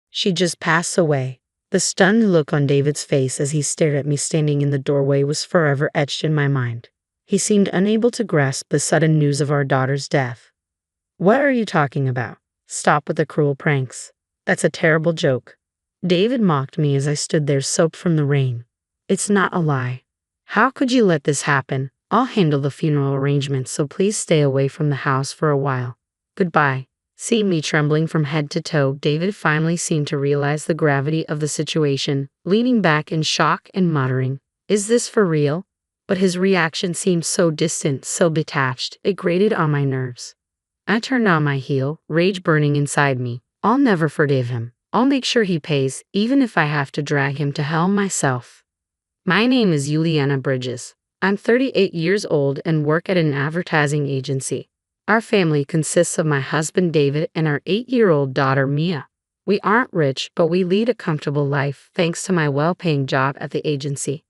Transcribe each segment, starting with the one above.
She just passed away. The stunned look on David's face as he stared at me standing in the doorway was forever etched in my mind. He seemed unable to grasp the sudden news of our daughter's death. What are you talking about? Stop with the cruel pranks. That's a terrible joke. David mocked me as I stood there soaked from the rain. It's not a lie. How could you let this happen? I'll handle the funeral arrangements, so please stay away from the house for a while. Goodbye. Seeing me trembling from head to toe, David finally seemed to realize the gravity of the situation, leaning back in shock and muttering, "Is this for real?" But his reaction seemed so distant, so detached, it grated on my nerves. I turned on my heel, rage burning inside me. I'll never forgive him. I'll make sure he pays, even if I have to drag him to hell myself. My name is Juliana Bridges. I'm 38 years old and work at an advertising agency. Our family consists of my husband David and our 8-year-old daughter Mia. We aren't rich, but we lead a comfortable life thanks to my well-paying job at the agency.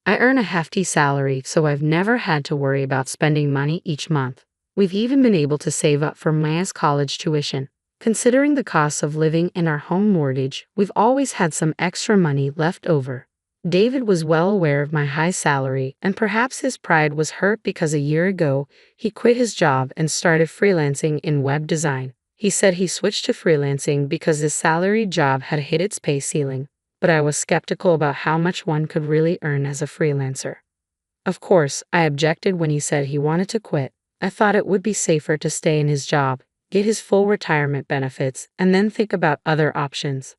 I earn a hefty salary, so I've never had to worry about spending money each month. We've even been able to save up for Maya's college tuition. Considering the cost of living and our home mortgage, we've always had some extra money left over. David was well aware of my high salary, and perhaps his pride was hurt because a year ago, he quit his job and started freelancing in web design. He said he switched to freelancing because his salaried job had hit its pay ceiling, but I was skeptical about how much one could really earn as a freelancer. Of course, I objected when he said he wanted to quit. I thought it would be safer to stay in his job, get his full retirement benefits, and then think about other options.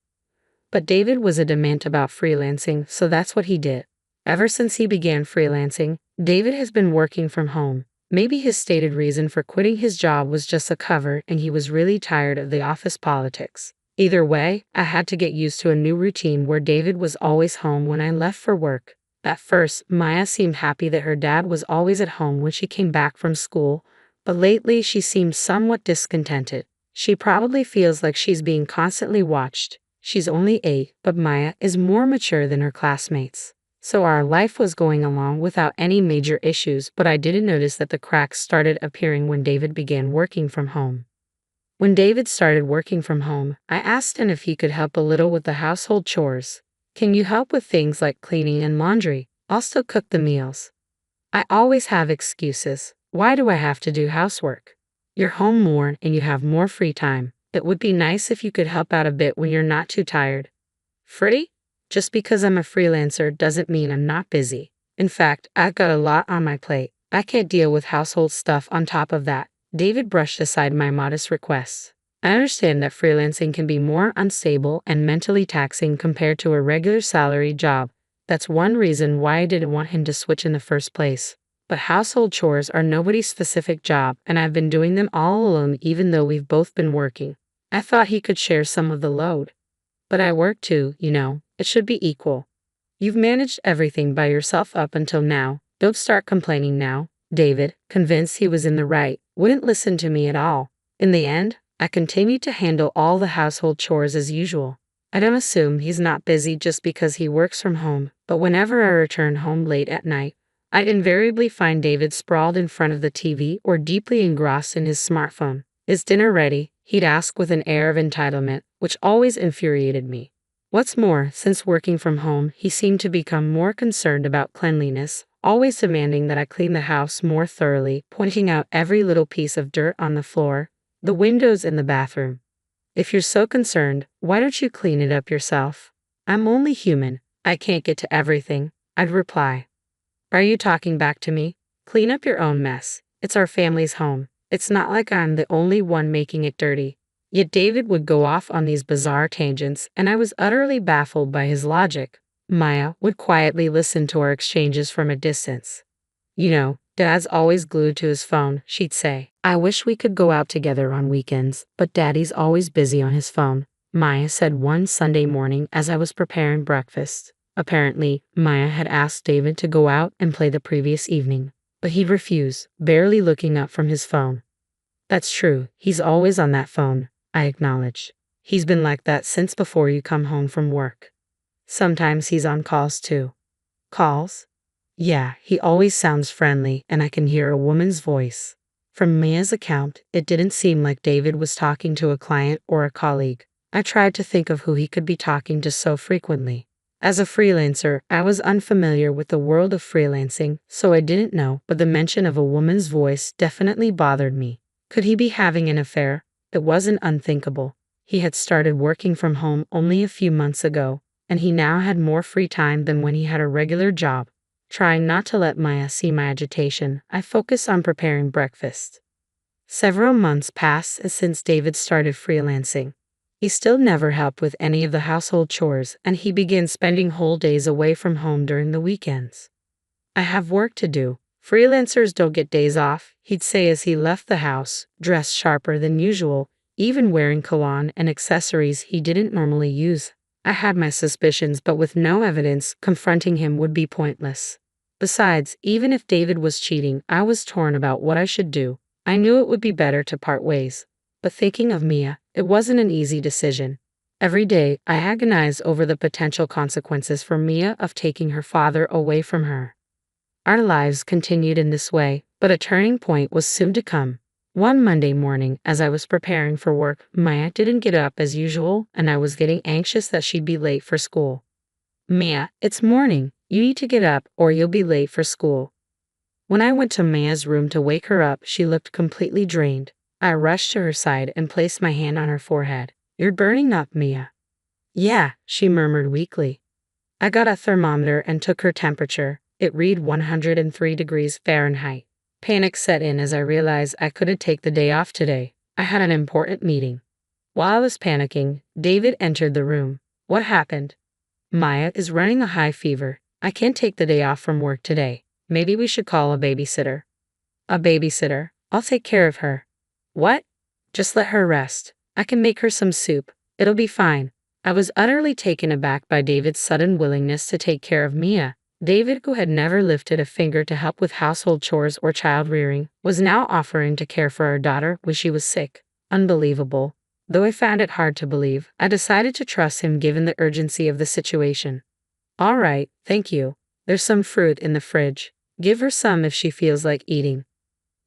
But David was adamant about freelancing, so that's what he did. Ever since he began freelancing, David has been working from home. Maybe his stated reason for quitting his job was just a cover and he was really tired of the office politics. Either way, I had to get used to a new routine where David was always home when I left for work. At first, Maya seemed happy that her dad was always at home when she came back from school, but lately she seemed somewhat discontented. She probably feels like she's being constantly watched. She's only 8, but Maya is more mature than her classmates. So our life was going along without any major issues, but I didn't notice that the cracks started appearing when David began working from home. When David started working from home, I asked him if he could help a little with the household chores. Can you help with things like cleaning and laundry? I'll still cook the meals. I always have excuses. Why do I have to do housework? You're home more and you have more free time. It would be nice if you could help out a bit when you're not too tired. Free? Just because I'm a freelancer doesn't mean I'm not busy. In fact, I've got a lot on my plate. I can't deal with household stuff on top of that. David brushed aside my modest requests. I understand that freelancing can be more unstable and mentally taxing compared to a regular salary job. That's one reason why I didn't want him to switch in the first place. But household chores are nobody's specific job, and I've been doing them all alone even though we've both been working. I thought he could share some of the load. But I work too, you know. It should be equal. You've managed everything by yourself up until now. Don't start complaining now. David, convinced he was in the right, wouldn't listen to me at all. In the end, I continued to handle all the household chores as usual. I don't assume he's not busy just because he works from home, but whenever I return home late at night, I'd invariably find David sprawled in front of the TV or deeply engrossed in his smartphone. Is dinner ready? He'd ask with an air of entitlement, which always infuriated me. What's more, since working from home, he seemed to become more concerned about cleanliness, always demanding that I clean the house more thoroughly, pointing out every little piece of dirt on the floor, the windows in the bathroom. If you're so concerned, why don't you clean it up yourself? I'm only human. I can't get to everything, I'd reply. Are you talking back to me? Clean up your own mess. It's our family's home. It's not like I'm the only one making it dirty. Yet David would go off on these bizarre tangents, and I was utterly baffled by his logic. Maya would quietly listen to our exchanges from a distance. You know, Dad's always glued to his phone, she'd say. I wish we could go out together on weekends, but Daddy's always busy on his phone, Maya said one Sunday morning as I was preparing breakfast. Apparently, Maya had asked David to go out and play the previous evening, but he'd refuse, barely looking up from his phone. That's true, he's always on that phone, I acknowledged. He's been like that since before you come home from work. Sometimes he's on calls too. Calls? Yeah, he always sounds friendly and I can hear a woman's voice. From Maya's account, it didn't seem like David was talking to a client or a colleague. I tried to think of who he could be talking to so frequently. As a freelancer, I was unfamiliar with the world of freelancing, so I didn't know, but the mention of a woman's voice definitely bothered me. Could he be having an affair? It wasn't unthinkable. He had started working from home only a few months ago, and he now had more free time than when he had a regular job. Trying not to let Maya see my agitation, I focused on preparing breakfast. Several months passed since David started freelancing. He still never helped with any of the household chores, and he began spending whole days away from home during the weekends. I have work to do. Freelancers don't get days off, he'd say as he left the house, dressed sharper than usual, even wearing cologne and accessories he didn't normally use. I had my suspicions, but with no evidence, confronting him would be pointless. Besides, even if David was cheating, I was torn about what I should do. I knew it would be better to part ways. But thinking of Mia, it wasn't an easy decision. Every day, I agonized over the potential consequences for Mia of taking her father away from her. Our lives continued in this way, but a turning point was soon to come. One Monday morning, as I was preparing for work, Mia didn't get up as usual, and I was getting anxious that she'd be late for school. "Mia, it's morning. You need to get up, or you'll be late for school." When I went to Mia's room to wake her up, she looked completely drained. I rushed to her side and placed my hand on her forehead. "You're burning up, Mia." "Yeah," she murmured weakly. I got a thermometer and took her temperature. It read 103 degrees Fahrenheit. Panic set in as I realized I couldn't take the day off today. I had an important meeting. While I was panicking, David entered the room. "What happened?" "Maya is running a high fever. I can't take the day off from work today. Maybe we should call a babysitter." "A babysitter? I'll take care of her." "What?" "Just let her rest. I can make her some soup. It'll be fine." I was utterly taken aback by David's sudden willingness to take care of Mia. David, who had never lifted a finger to help with household chores or child rearing, was now offering to care for our daughter when she was sick. Unbelievable. Though I found it hard to believe, I decided to trust him given the urgency of the situation. "All right, thank you. There's some fruit in the fridge. Give her some if she feels like eating."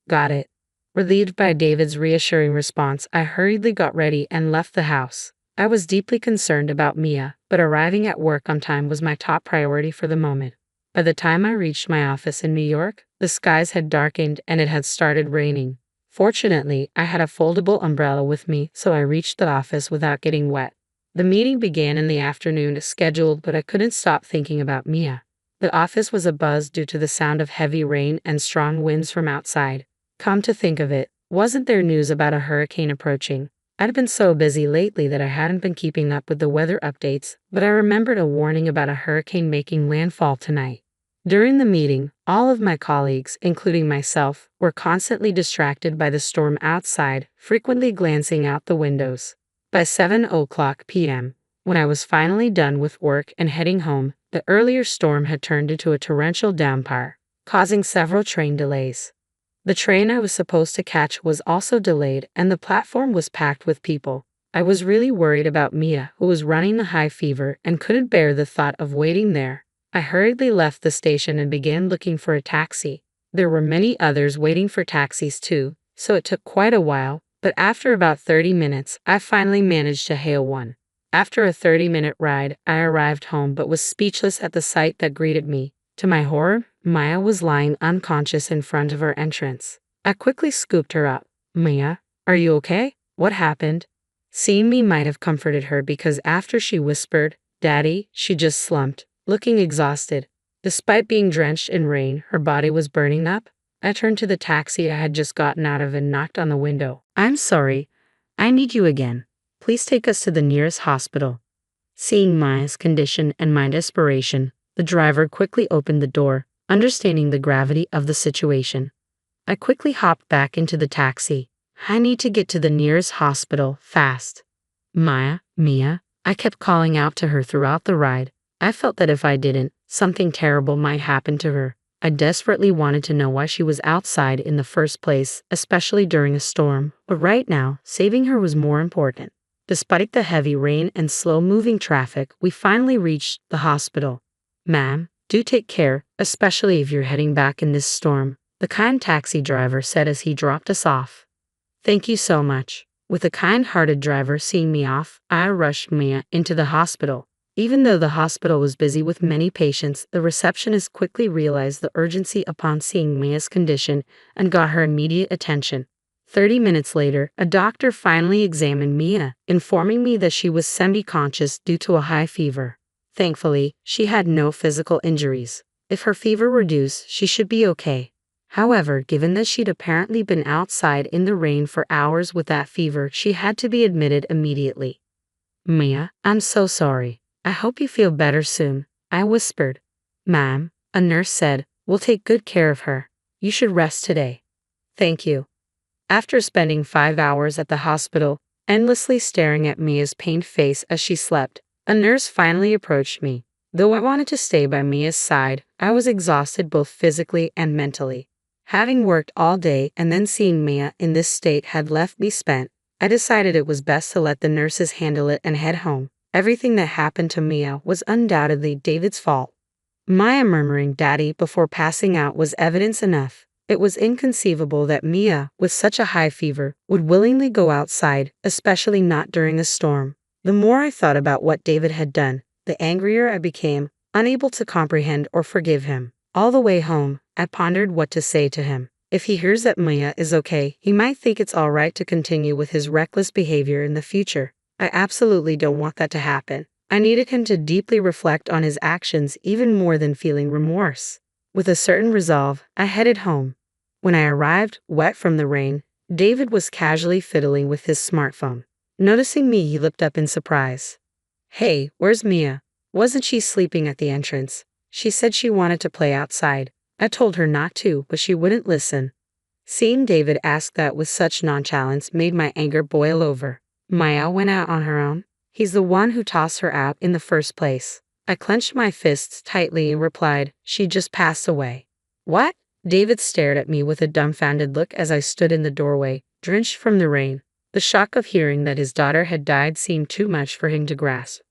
"Got it." Relieved by David's reassuring response, I hurriedly got ready and left the house. I was deeply concerned about Mia, but arriving at work on time was my top priority for the moment. By the time I reached my office in New York, the skies had darkened and it had started raining. Fortunately, I had a foldable umbrella with me, so I reached the office without getting wet. The meeting began in the afternoon as scheduled, but I couldn't stop thinking about Mia. The office was abuzz due to the sound of heavy rain and strong winds from outside. Come to think of it, wasn't there news about a hurricane approaching? I'd been so busy lately that I hadn't been keeping up with the weather updates, but I remembered a warning about a hurricane making landfall tonight. During the meeting, all of my colleagues, including myself, were constantly distracted by the storm outside, frequently glancing out the windows. By 7:00 p.m., when I was finally done with work and heading home, the earlier storm had turned into a torrential downpour, causing several train delays. The train I was supposed to catch was also delayed, and the platform was packed with people. I was really worried about Mia, who was running a high fever and couldn't bear the thought of waiting there. I hurriedly left the station and began looking for a taxi. There were many others waiting for taxis too, so it took quite a while, but after about 30 minutes, I finally managed to hail one. After a 30-minute ride, I arrived home but was speechless at the sight that greeted me. To my horror, Maya was lying unconscious in front of her entrance. I quickly scooped her up. "Mia, are you okay? What happened?" Seeing me might have comforted her because after she whispered, "Daddy," she just slumped, looking exhausted. Despite being drenched in rain, her body was burning up. I turned to the taxi I had just gotten out of and knocked on the window. "I'm sorry. I need you again. Please take us to the nearest hospital." Seeing Maya's condition and my desperation, the driver quickly opened the door, understanding the gravity of the situation. I quickly hopped back into the taxi. "I need to get to the nearest hospital, fast." Mia, I kept calling out to her throughout the ride. I felt that if I didn't, something terrible might happen to her. I desperately wanted to know why she was outside in the first place, especially during a storm, but right now, saving her was more important. Despite the heavy rain and slow-moving traffic, we finally reached the hospital. "Ma'am, do take care, especially if you're heading back in this storm," the kind taxi driver said as he dropped us off. "Thank you so much." With a kind-hearted driver seeing me off, I rushed Mia into the hospital. Even though the hospital was busy with many patients, the receptionist quickly realized the urgency upon seeing Mia's condition and got her immediate attention. 30 minutes later, a doctor finally examined Mia, informing me that she was semi-conscious due to a high fever. Thankfully, she had no physical injuries. If her fever reduced, she should be okay. However, given that she'd apparently been outside in the rain for hours with that fever, she had to be admitted immediately. "Mia, I'm so sorry. I hope you feel better soon," I whispered. "Ma'am," a nurse said, "we'll take good care of her. You should rest today." "Thank you." After spending 5 hours at the hospital, endlessly staring at Mia's pained face as she slept, a nurse finally approached me. Though I wanted to stay by Mia's side, I was exhausted both physically and mentally. Having worked all day and then seeing Mia in this state had left me spent, I decided it was best to let the nurses handle it and head home. Everything that happened to Mia was undoubtedly David's fault. Maya murmuring "Daddy" before passing out was evidence enough. It was inconceivable that Mia, with such a high fever, would willingly go outside, especially not during a storm. The more I thought about what David had done, the angrier I became, unable to comprehend or forgive him. All the way home, I pondered what to say to him. If he hears that Mia is okay, he might think it's all right to continue with his reckless behavior in the future. I absolutely don't want that to happen. I needed him to deeply reflect on his actions even more than feeling remorse. With a certain resolve, I headed home. When I arrived, wet from the rain, David was casually fiddling with his smartphone. Noticing me, he looked up in surprise. "Hey, where's Mia? Wasn't she sleeping at the entrance? She said she wanted to play outside. I told her not to, but she wouldn't listen." Seeing David ask that with such nonchalance made my anger boil over. Maya went out on her own? He's the one who tossed her out in the first place. I clenched my fists tightly and replied, "She just passed away." "What?" David stared at me with a dumbfounded look as I stood in the doorway, drenched from the rain. The shock of hearing that his daughter had died seemed too much for him to grasp.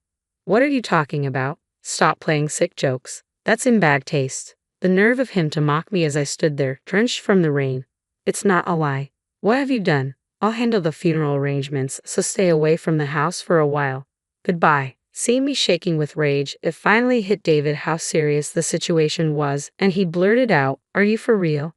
"What are you talking about? Stop playing sick jokes. That's in bad taste." The nerve of him to mock me as I stood there, drenched from the rain. "It's not a lie. What have you done? I'll handle the funeral arrangements, so stay away from the house for a while. Goodbye." Seeing me shaking with rage, it finally hit David how serious the situation was, and he blurted out, "Are you for real?"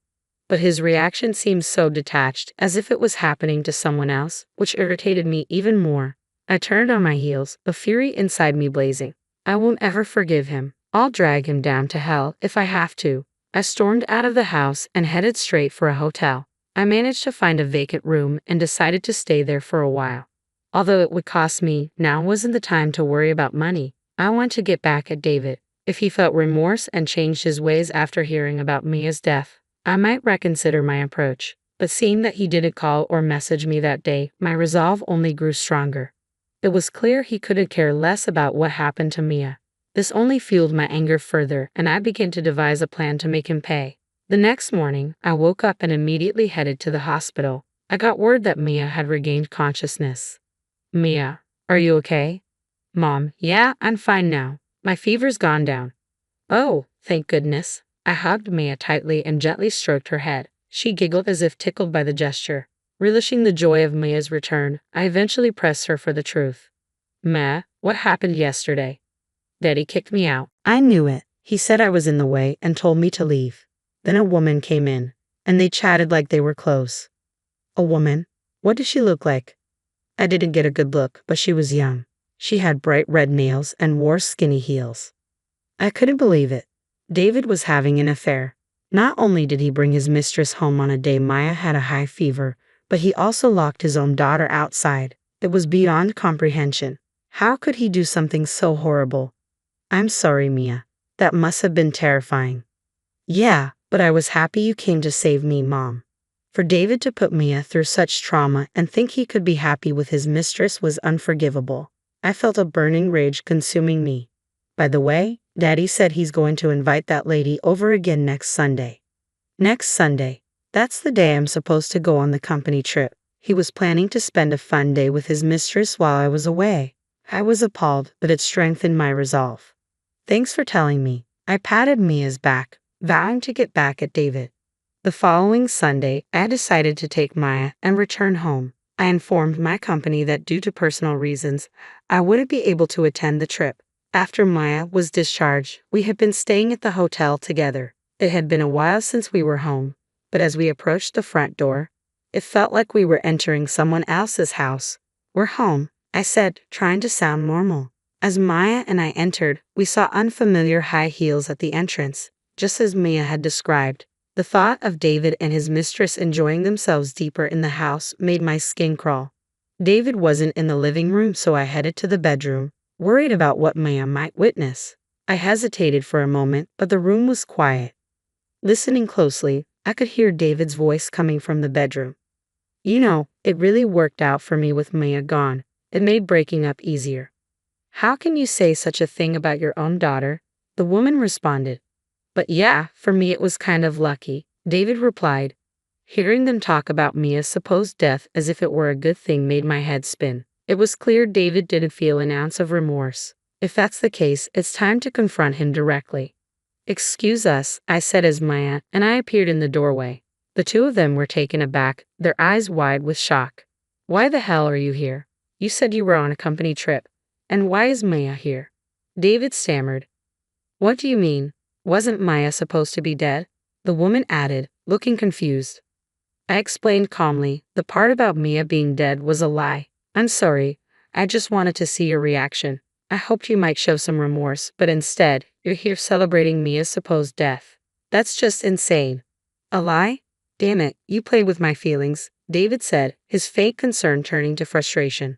But his reaction seemed so detached, as if it was happening to someone else, which irritated me even more. I turned on my heels, the fury inside me blazing. I won't ever forgive him. I'll drag him down to hell if I have to. I stormed out of the house and headed straight for a hotel. I managed to find a vacant room and decided to stay there for a while. Although it would cost me, now wasn't the time to worry about money. I want to get back at David. If he felt remorse and changed his ways after hearing about Mia's death, I might reconsider my approach. But seeing that he didn't call or message me that day, my resolve only grew stronger. It was clear he couldn't care less about what happened to Mia. This only fueled my anger further, and I began to devise a plan to make him pay. The next morning, I woke up and immediately headed to the hospital. I got word that Mia had regained consciousness. "Mia, are you okay?" "Mom, yeah, I'm fine now. My fever's gone down." "Oh, thank goodness." I hugged Mia tightly and gently stroked her head. She giggled as if tickled by the gesture. Relishing the joy of Mia's return, I eventually pressed her for the truth. "Ma, what happened yesterday?" "Daddy kicked me out." I knew it. He said I was in the way and told me to leave. Then a woman came in, and they chatted like they were close. "A woman? What did she look like?" I didn't get a good look, but she was young. She had bright red nails and wore skinny heels. I couldn't believe it. David was having an affair. Not only did he bring his mistress home on a day Maya had a high fever, but he also locked his own daughter outside. It was beyond comprehension. How could he do something so horrible? "I'm sorry, Mia. That must have been terrifying." "Yeah, but I was happy you came to save me, Mom." For David to put Mia through such trauma and think he could be happy with his mistress was unforgivable. I felt a burning rage consuming me. "By the way, Daddy said he's going to invite that lady over again next Sunday." Next Sunday? That's the day I'm supposed to go on the company trip. He was planning to spend a fun day with his mistress while I was away. I was appalled, but it strengthened my resolve. "Thanks for telling me." I patted Mia's back, vowing to get back at David. The following Sunday, I decided to take Maya and return home. I informed my company that due to personal reasons, I wouldn't be able to attend the trip. After Maya was discharged, we had been staying at the hotel together. It had been a while since we were home, but as we approached the front door, it felt like we were entering someone else's house. "We're home," I said, trying to sound normal. As Maya and I entered, we saw unfamiliar high heels at the entrance, just as Mia had described. The thought of David and his mistress enjoying themselves deeper in the house made my skin crawl. David wasn't in the living room, so I headed to the bedroom, worried about what Mia might witness. I hesitated for a moment, but the room was quiet. Listening closely, I could hear David's voice coming from the bedroom. "You know, it really worked out for me with Mia gone. It made breaking up easier." "How can you say such a thing about your own daughter?" the woman responded. "But yeah, for me it was kind of lucky," David replied. Hearing them talk about Mia's supposed death as if it were a good thing made my head spin. It was clear David didn't feel an ounce of remorse. If that's the case, it's time to confront him directly. "Excuse us," I said as Maya and I appeared in the doorway. The two of them were taken aback, their eyes wide with shock. "Why the hell are you here? You said you were on a company trip. And why is Maya here?" David stammered. "What do you mean? Wasn't Maya supposed to be dead?" the woman added, looking confused. I explained calmly, "The part about Mia being dead was a lie. I'm sorry. I just wanted to see your reaction. I hoped you might show some remorse, but instead, you're here celebrating Mia's supposed death. That's just insane." "A lie? Damn it, you played with my feelings," David said, his fake concern turning to frustration.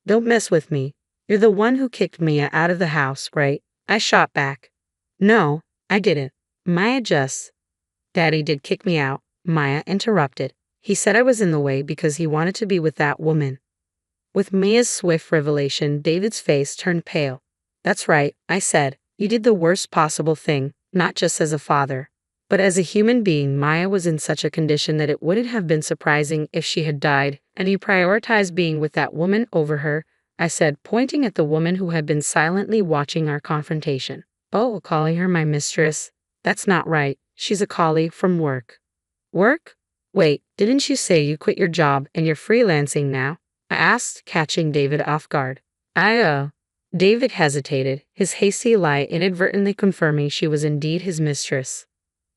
"Don't mess with me. You're the one who kicked Mia out of the house, right?" I shot back. "No, I didn't. Maya just—" "Daddy did kick me out," Maya interrupted. "He said I was in the way because he wanted to be with that woman." With Mia's swift revelation, David's face turned pale. "That's right," I said. "You did the worst possible thing, not just as a father, but as a human being." Maya was in such a condition that it wouldn't have been surprising if she had died, and you prioritized being with that woman over her, I said, pointing at the woman who had been silently watching our confrontation. "Oh, calling her my mistress? That's not right. She's a colleague from work." "Work? Wait, didn't you say you quit your job and you're freelancing now?" I asked, catching David off guard. David hesitated, his hasty lie inadvertently confirming she was indeed his mistress.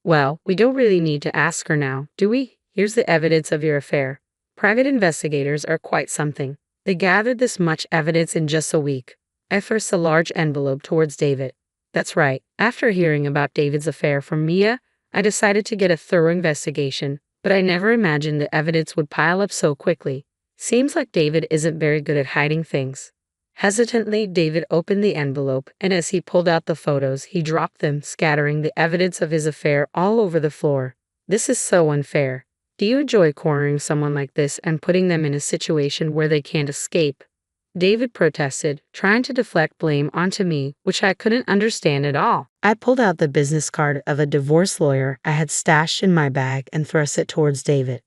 "Well, we don't really need to ask her now, do we? Here's the evidence of your affair. Private investigators are quite something. They gathered this much evidence in just a week." I thrust a large envelope towards David. "That's right. After hearing about David's affair from Mia, I decided to get a thorough investigation, but I never imagined the evidence would pile up so quickly. Seems like David isn't very good at hiding things." Hesitantly, David opened the envelope, and as he pulled out the photos, he dropped them, scattering the evidence of his affair all over the floor. "This is so unfair. Do you enjoy cornering someone like this and putting them in a situation where they can't escape?" David protested, trying to deflect blame onto me, which I couldn't understand at all. I pulled out the business card of a divorce lawyer I had stashed in my bag and thrust it towards David.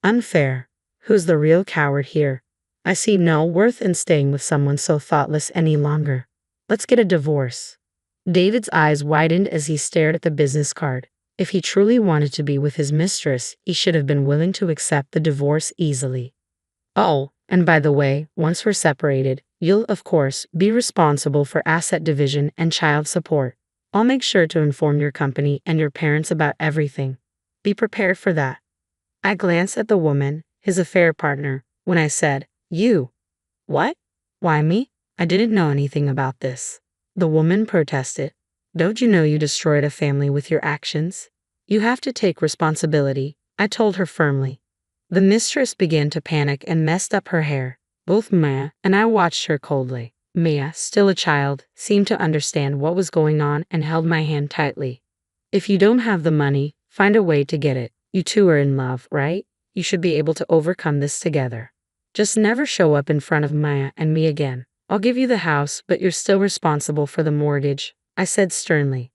"Unfair. Who's the real coward here? I see no worth in staying with someone so thoughtless any longer. Let's get a divorce." David's eyes widened as he stared at the business card. If he truly wanted to be with his mistress, he should have been willing to accept the divorce easily. "Oh, and by the way, once we're separated, you'll, of course, be responsible for asset division and child support. I'll make sure to inform your company and your parents about everything. Be prepared for that." I glanced at the woman, his affair partner, when I said, "You." "What? Why me? I didn't know anything about this." The woman protested. "Don't you know you destroyed a family with your actions? You have to take responsibility," I told her firmly. The mistress began to panic and messed up her hair. Both Mia and I watched her coldly. Mia, still a child, seemed to understand what was going on and held my hand tightly. "If you don't have the money, find a way to get it. You two are in love, right? You should be able to overcome this together. Just never show up in front of Mia and me again. I'll give you the house, but you're still responsible for the mortgage," I said sternly.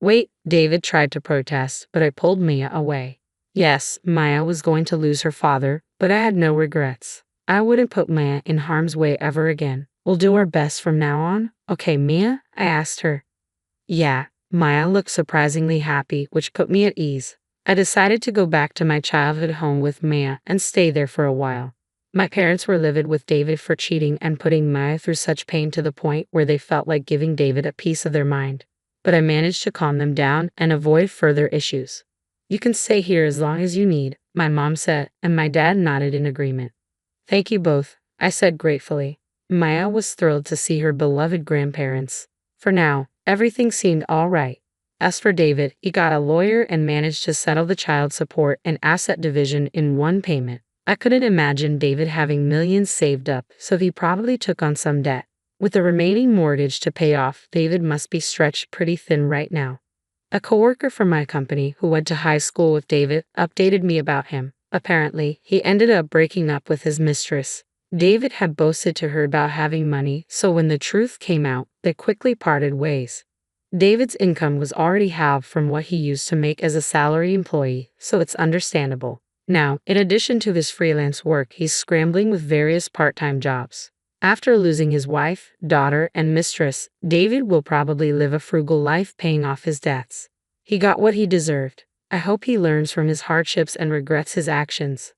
"Wait," David tried to protest, but I pulled Mia away. Yes, Maya was going to lose her father, but I had no regrets. I wouldn't put Maya in harm's way ever again. "We'll do our best from now on, okay, Mia?" I asked her. "Yeah." Maya looked surprisingly happy, which put me at ease. I decided to go back to my childhood home with Maya and stay there for a while. My parents were livid with David for cheating and putting Maya through such pain to the point where they felt like giving David a piece of their mind. But I managed to calm them down and avoid further issues. You can stay here as long as you need, my mom said, and my dad nodded in agreement. Thank you both, I said gratefully. Maya was thrilled to see her beloved grandparents. For now, everything seemed all right. As for David, he got a lawyer and managed to settle the child support and asset division in one payment. I couldn't imagine David having millions saved up, so he probably took on some debt. With the remaining mortgage to pay off, David must be stretched pretty thin right now. A coworker from my company who went to high school with David updated me about him. Apparently, he ended up breaking up with his mistress. David had boasted to her about having money, so when the truth came out, they quickly parted ways. David's income was already halved from what he used to make as a salary employee, so it's understandable. Now, in addition to his freelance work, he's scrambling with various part-time jobs. After losing his wife, daughter, and mistress, David will probably live a frugal life paying off his debts. He got what he deserved. I hope he learns from his hardships and regrets his actions.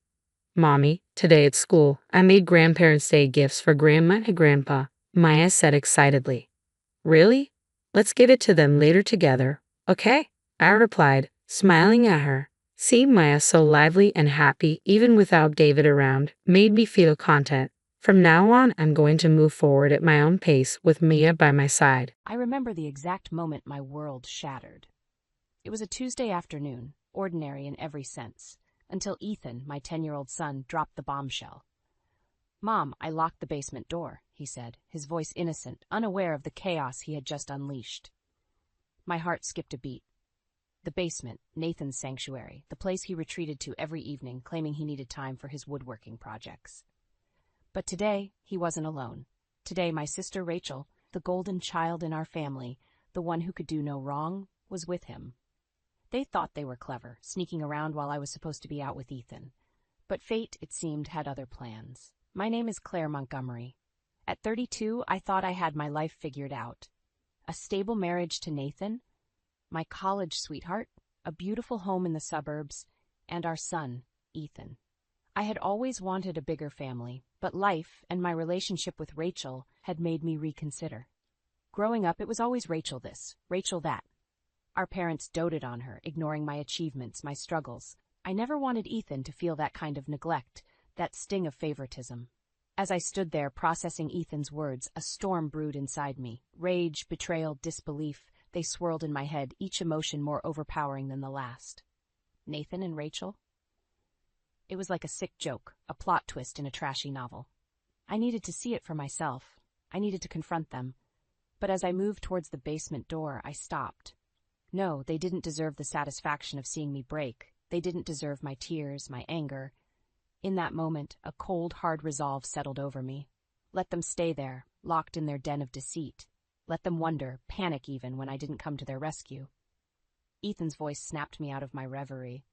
Mommy, today at school, I made Grandparents' Day gifts for Grandma and Grandpa, Maya said excitedly. Really? Let's give it to them later together, okay? I replied, smiling at her. Seeing Maya so lively and happy even without David around made me feel content. From now on, I'm going to move forward at my own pace with Mia by my side. I remember the exact moment my world shattered. It was a Tuesday afternoon, ordinary in every sense, until Ethan, my 10-year-old son, dropped the bombshell. "Mom, I locked the basement door," he said, his voice innocent, unaware of the chaos he had just unleashed. My heart skipped a beat. The basement, Nathan's sanctuary, the place he retreated to every evening, claiming he needed time for his woodworking projects. But today, he wasn't alone. Today, my sister Rachel, the golden child in our family, the one who could do no wrong, was with him. They thought they were clever, sneaking around while I was supposed to be out with Ethan. But fate, it seemed, had other plans. My name is Claire Montgomery. At 32, I thought I had my life figured out. A stable marriage to Nathan, my college sweetheart, a beautiful home in the suburbs, and our son, Ethan. I had always wanted a bigger family, but life and my relationship with Rachel had made me reconsider. Growing up, it was always Rachel this, Rachel that. Our parents doted on her, ignoring my achievements, my struggles. I never wanted Ethan to feel that kind of neglect, that sting of favoritism. As I stood there processing Ethan's words, a storm brewed inside me. Rage, betrayal, disbelief, they swirled in my head, each emotion more overpowering than the last. Nathan and Rachel? It was like a sick joke, a plot twist in a trashy novel. I needed to see it for myself. I needed to confront them. But as I moved towards the basement door, I stopped. No, they didn't deserve the satisfaction of seeing me break. They didn't deserve my tears, my anger. In that moment, a cold, hard resolve settled over me. Let them stay there, locked in their den of deceit. Let them wonder, panic even, when I didn't come to their rescue. Ethan's voice snapped me out of my reverie.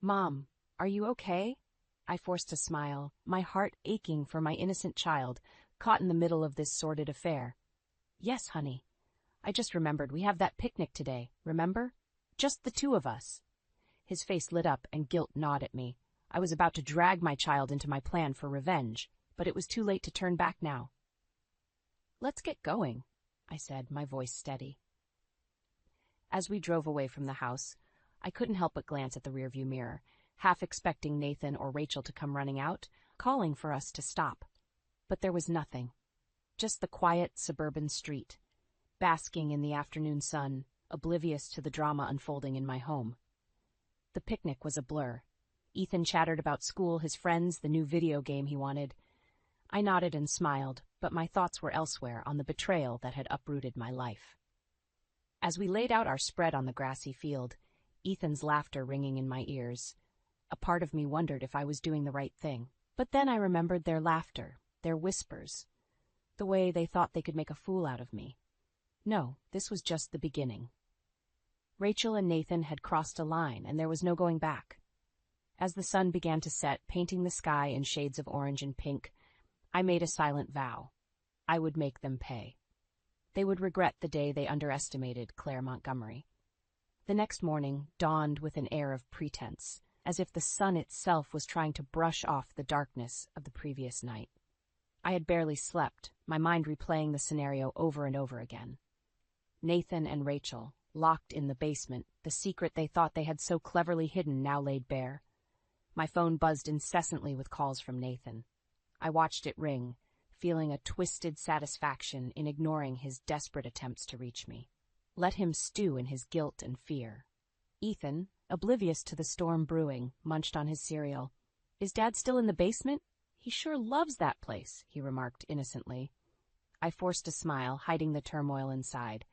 "Mom, are you okay?" I forced a smile, my heart aching for my innocent child, caught in the middle of this sordid affair. "Yes, honey. I just remembered we have that picnic today, remember? Just the two of us." His face lit up and guilt gnawed at me. I was about to drag my child into my plan for revenge, but it was too late to turn back now. "Let's get going," I said, my voice steady. As we drove away from the house, I couldn't help but glance at the rearview mirror, half expecting Nathan or Rachel to come running out, calling for us to stop. But there was nothing. Just the quiet suburban street, basking in the afternoon sun, oblivious to the drama unfolding in my home. The picnic was a blur. Ethan chattered about school, his friends, the new video game he wanted. I nodded and smiled, but my thoughts were elsewhere, on the betrayal that had uprooted my life. As we laid out our spread on the grassy field, Ethan's laughter ringing in my ears, a part of me wondered if I was doing the right thing. But then I remembered their laughter, their whispers, the way they thought they could make a fool out of me. No, this was just the beginning. Rachel and Nathan had crossed a line, and there was no going back. As the sun began to set, painting the sky in shades of orange and pink, I made a silent vow. I would make them pay. They would regret the day they underestimated Claire Montgomery. The next morning dawned with an air of pretense, as if the sun itself was trying to brush off the darkness of the previous night. I had barely slept, my mind replaying the scenario over and over again. Nathan and Rachel, locked in the basement, the secret they thought they had so cleverly hidden now laid bare. My phone buzzed incessantly with calls from Nathan. I watched it ring, feeling a twisted satisfaction in ignoring his desperate attempts to reach me. Let him stew in his guilt and fear. Ethan, oblivious to the storm brewing, munched on his cereal. "Is Dad still in the basement? He sure loves that place," he remarked innocently. I forced a smile, hiding the turmoil inside.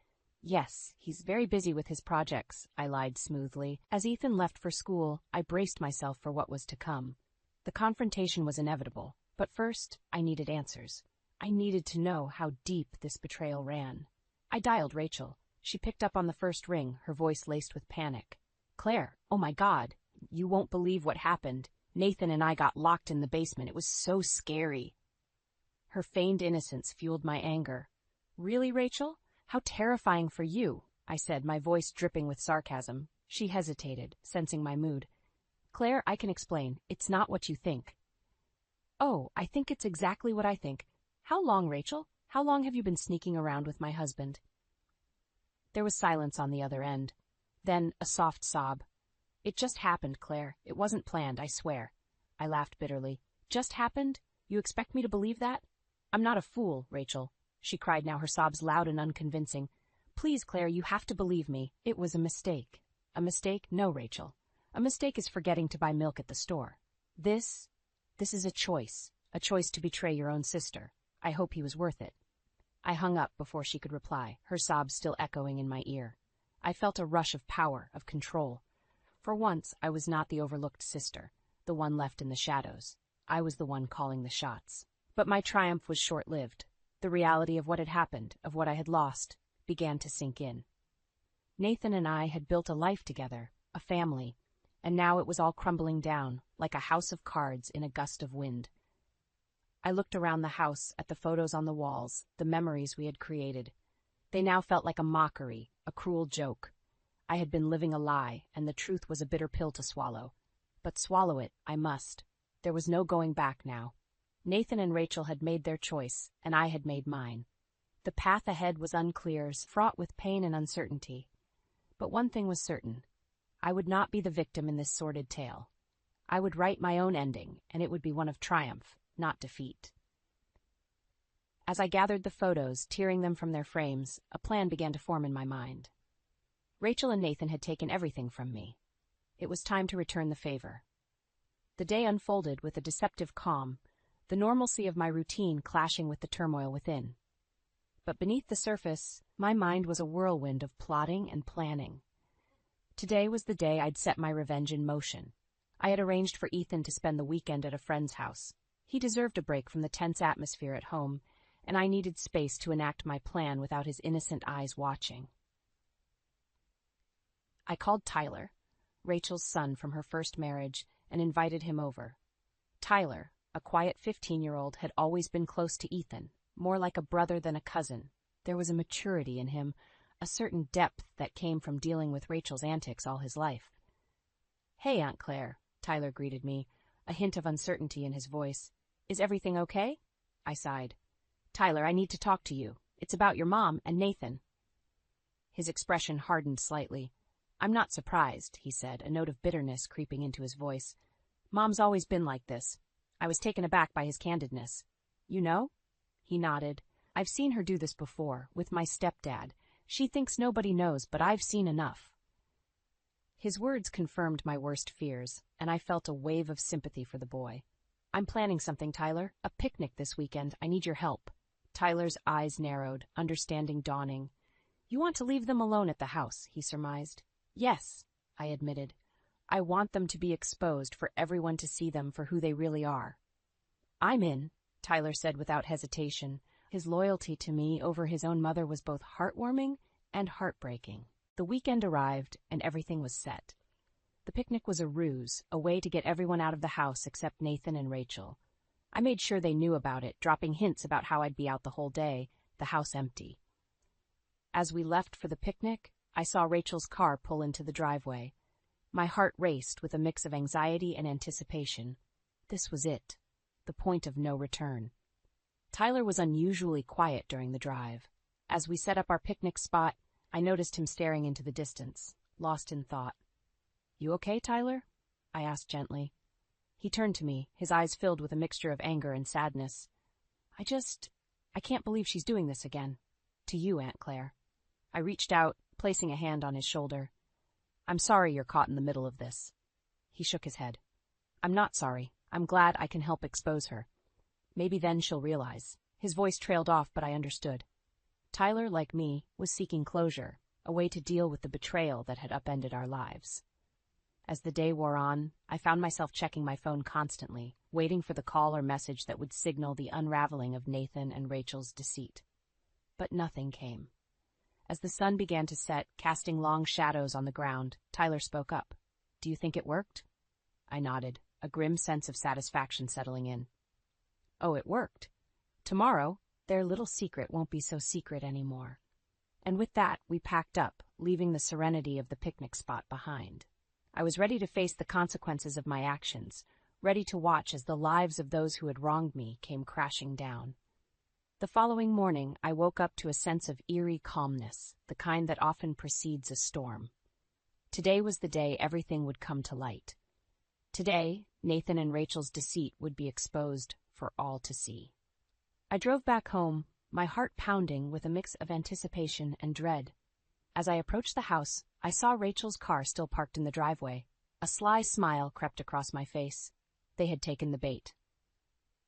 "Yes, he's very busy with his projects," I lied smoothly. As Ethan left for school, I braced myself for what was to come. The confrontation was inevitable, but first, I needed answers. I needed to know how deep this betrayal ran. I dialed Rachel. She picked up on the first ring, her voice laced with panic. "Claire, oh my God, you won't believe what happened. Nathan and I got locked in the basement. It was so scary." Her feigned innocence fueled my anger. "Really, Rachel? How terrifying for you," I said, my voice dripping with sarcasm. She hesitated, sensing my mood. "Claire, I can explain. It's not what you think." "Oh, I think it's exactly what I think. How long, Rachel? How long have you been sneaking around with my husband?" There was silence on the other end. Then a soft sob. "It just happened, Claire. It wasn't planned, I swear." I laughed bitterly. "Just happened? You expect me to believe that?" "I'm not a fool, Rachel," she cried, now her sobs loud and unconvincing. "Please, Claire, you have to believe me. It was a mistake." "A mistake? No, Rachel. A mistake is forgetting to buy milk at the store. This is a choice to betray your own sister. I hope he was worth it." I hung up before she could reply, her sobs still echoing in my ear. I felt a rush of power, of control. For once, I was not the overlooked sister, the one left in the shadows. I was the one calling the shots. But my triumph was short-lived. The reality of what had happened, of what I had lost, began to sink in. Nathan and I had built a life together, a family, and now it was all crumbling down, like a house of cards in a gust of wind. I looked around the house at the photos on the walls, the memories we had created. They now felt like a mockery, a cruel joke. I had been living a lie, and the truth was a bitter pill to swallow. But swallow it I must. There was no going back now. Nathan and Rachel had made their choice, and I had made mine. The path ahead was unclear, fraught with pain and uncertainty. But one thing was certain. I would not be the victim in this sordid tale. I would write my own ending, and it would be one of triumph, not defeat. As I gathered the photos, tearing them from their frames, a plan began to form in my mind. Rachel and Nathan had taken everything from me. It was time to return the favor. The day unfolded with a deceptive calm, the normalcy of my routine clashing with the turmoil within. But beneath the surface, my mind was a whirlwind of plotting and planning. Today was the day I'd set my revenge in motion. I had arranged for Ethan to spend the weekend at a friend's house. He deserved a break from the tense atmosphere at home, and I needed space to enact my plan without his innocent eyes watching. I called Tyler, Rachel's son from her first marriage, and invited him over. Tyler, a quiet 15-year-old, had always been close to Ethan, more like a brother than a cousin. There was a maturity in him, a certain depth that came from dealing with Rachel's antics all his life. "Hey, Aunt Claire," Tyler greeted me, a hint of uncertainty in his voice. "Is everything okay?" I sighed. "Tyler, I need to talk to you. It's about your mom and Nathan." His expression hardened slightly. "I'm not surprised," he said, a note of bitterness creeping into his voice. "Mom's always been like this." I was taken aback by his candidness. "You know?" He nodded. "I've seen her do this before, with my stepdad. She thinks nobody knows, but I've seen enough." His words confirmed my worst fears, and I felt a wave of sympathy for the boy. "I'm planning something, Tyler. A picnic this weekend. I need your help." Tyler's eyes narrowed, understanding dawning. "You want to leave them alone at the house," he surmised. "Yes," I admitted. "I want them to be exposed for everyone to see them for who they really are." "I'm in," Tyler said without hesitation. His loyalty to me over his own mother was both heartwarming and heartbreaking. The weekend arrived, and everything was set. The picnic was a ruse, a way to get everyone out of the house except Nathan and Rachel. I made sure they knew about it, dropping hints about how I'd be out the whole day, the house empty. As we left for the picnic, I saw Rachel's car pull into the driveway. My heart raced with a mix of anxiety and anticipation. This was it, the point of no return. Tyler was unusually quiet during the drive. As we set up our picnic spot, I noticed him staring into the distance, lost in thought. "You okay, Tyler?" I asked gently. He turned to me, his eyes filled with a mixture of anger and sadness. I can't believe she's doing this again. To you, Aunt Claire." I reached out, placing a hand on his shoulder. "I'm sorry you're caught in the middle of this." He shook his head. "I'm not sorry. I'm glad I can help expose her. Maybe then she'll realize." His voice trailed off, but I understood. Tyler, like me, was seeking closure, a way to deal with the betrayal that had upended our lives. As the day wore on, I found myself checking my phone constantly, waiting for the call or message that would signal the unraveling of Nathan and Rachel's deceit. But nothing came. As the sun began to set, casting long shadows on the ground, Tyler spoke up. "Do you think it worked?" I nodded, a grim sense of satisfaction settling in. "Oh, it worked. Tomorrow, their little secret won't be so secret anymore." And with that, we packed up, leaving the serenity of the picnic spot behind. I was ready to face the consequences of my actions, ready to watch as the lives of those who had wronged me came crashing down. The following morning, I woke up to a sense of eerie calmness, the kind that often precedes a storm. Today was the day everything would come to light. Today, Nathan and Rachel's deceit would be exposed for all to see. I drove back home, my heart pounding with a mix of anticipation and dread. As I approached the house, I saw Rachel's car still parked in the driveway. A sly smile crept across my face. They had taken the bait.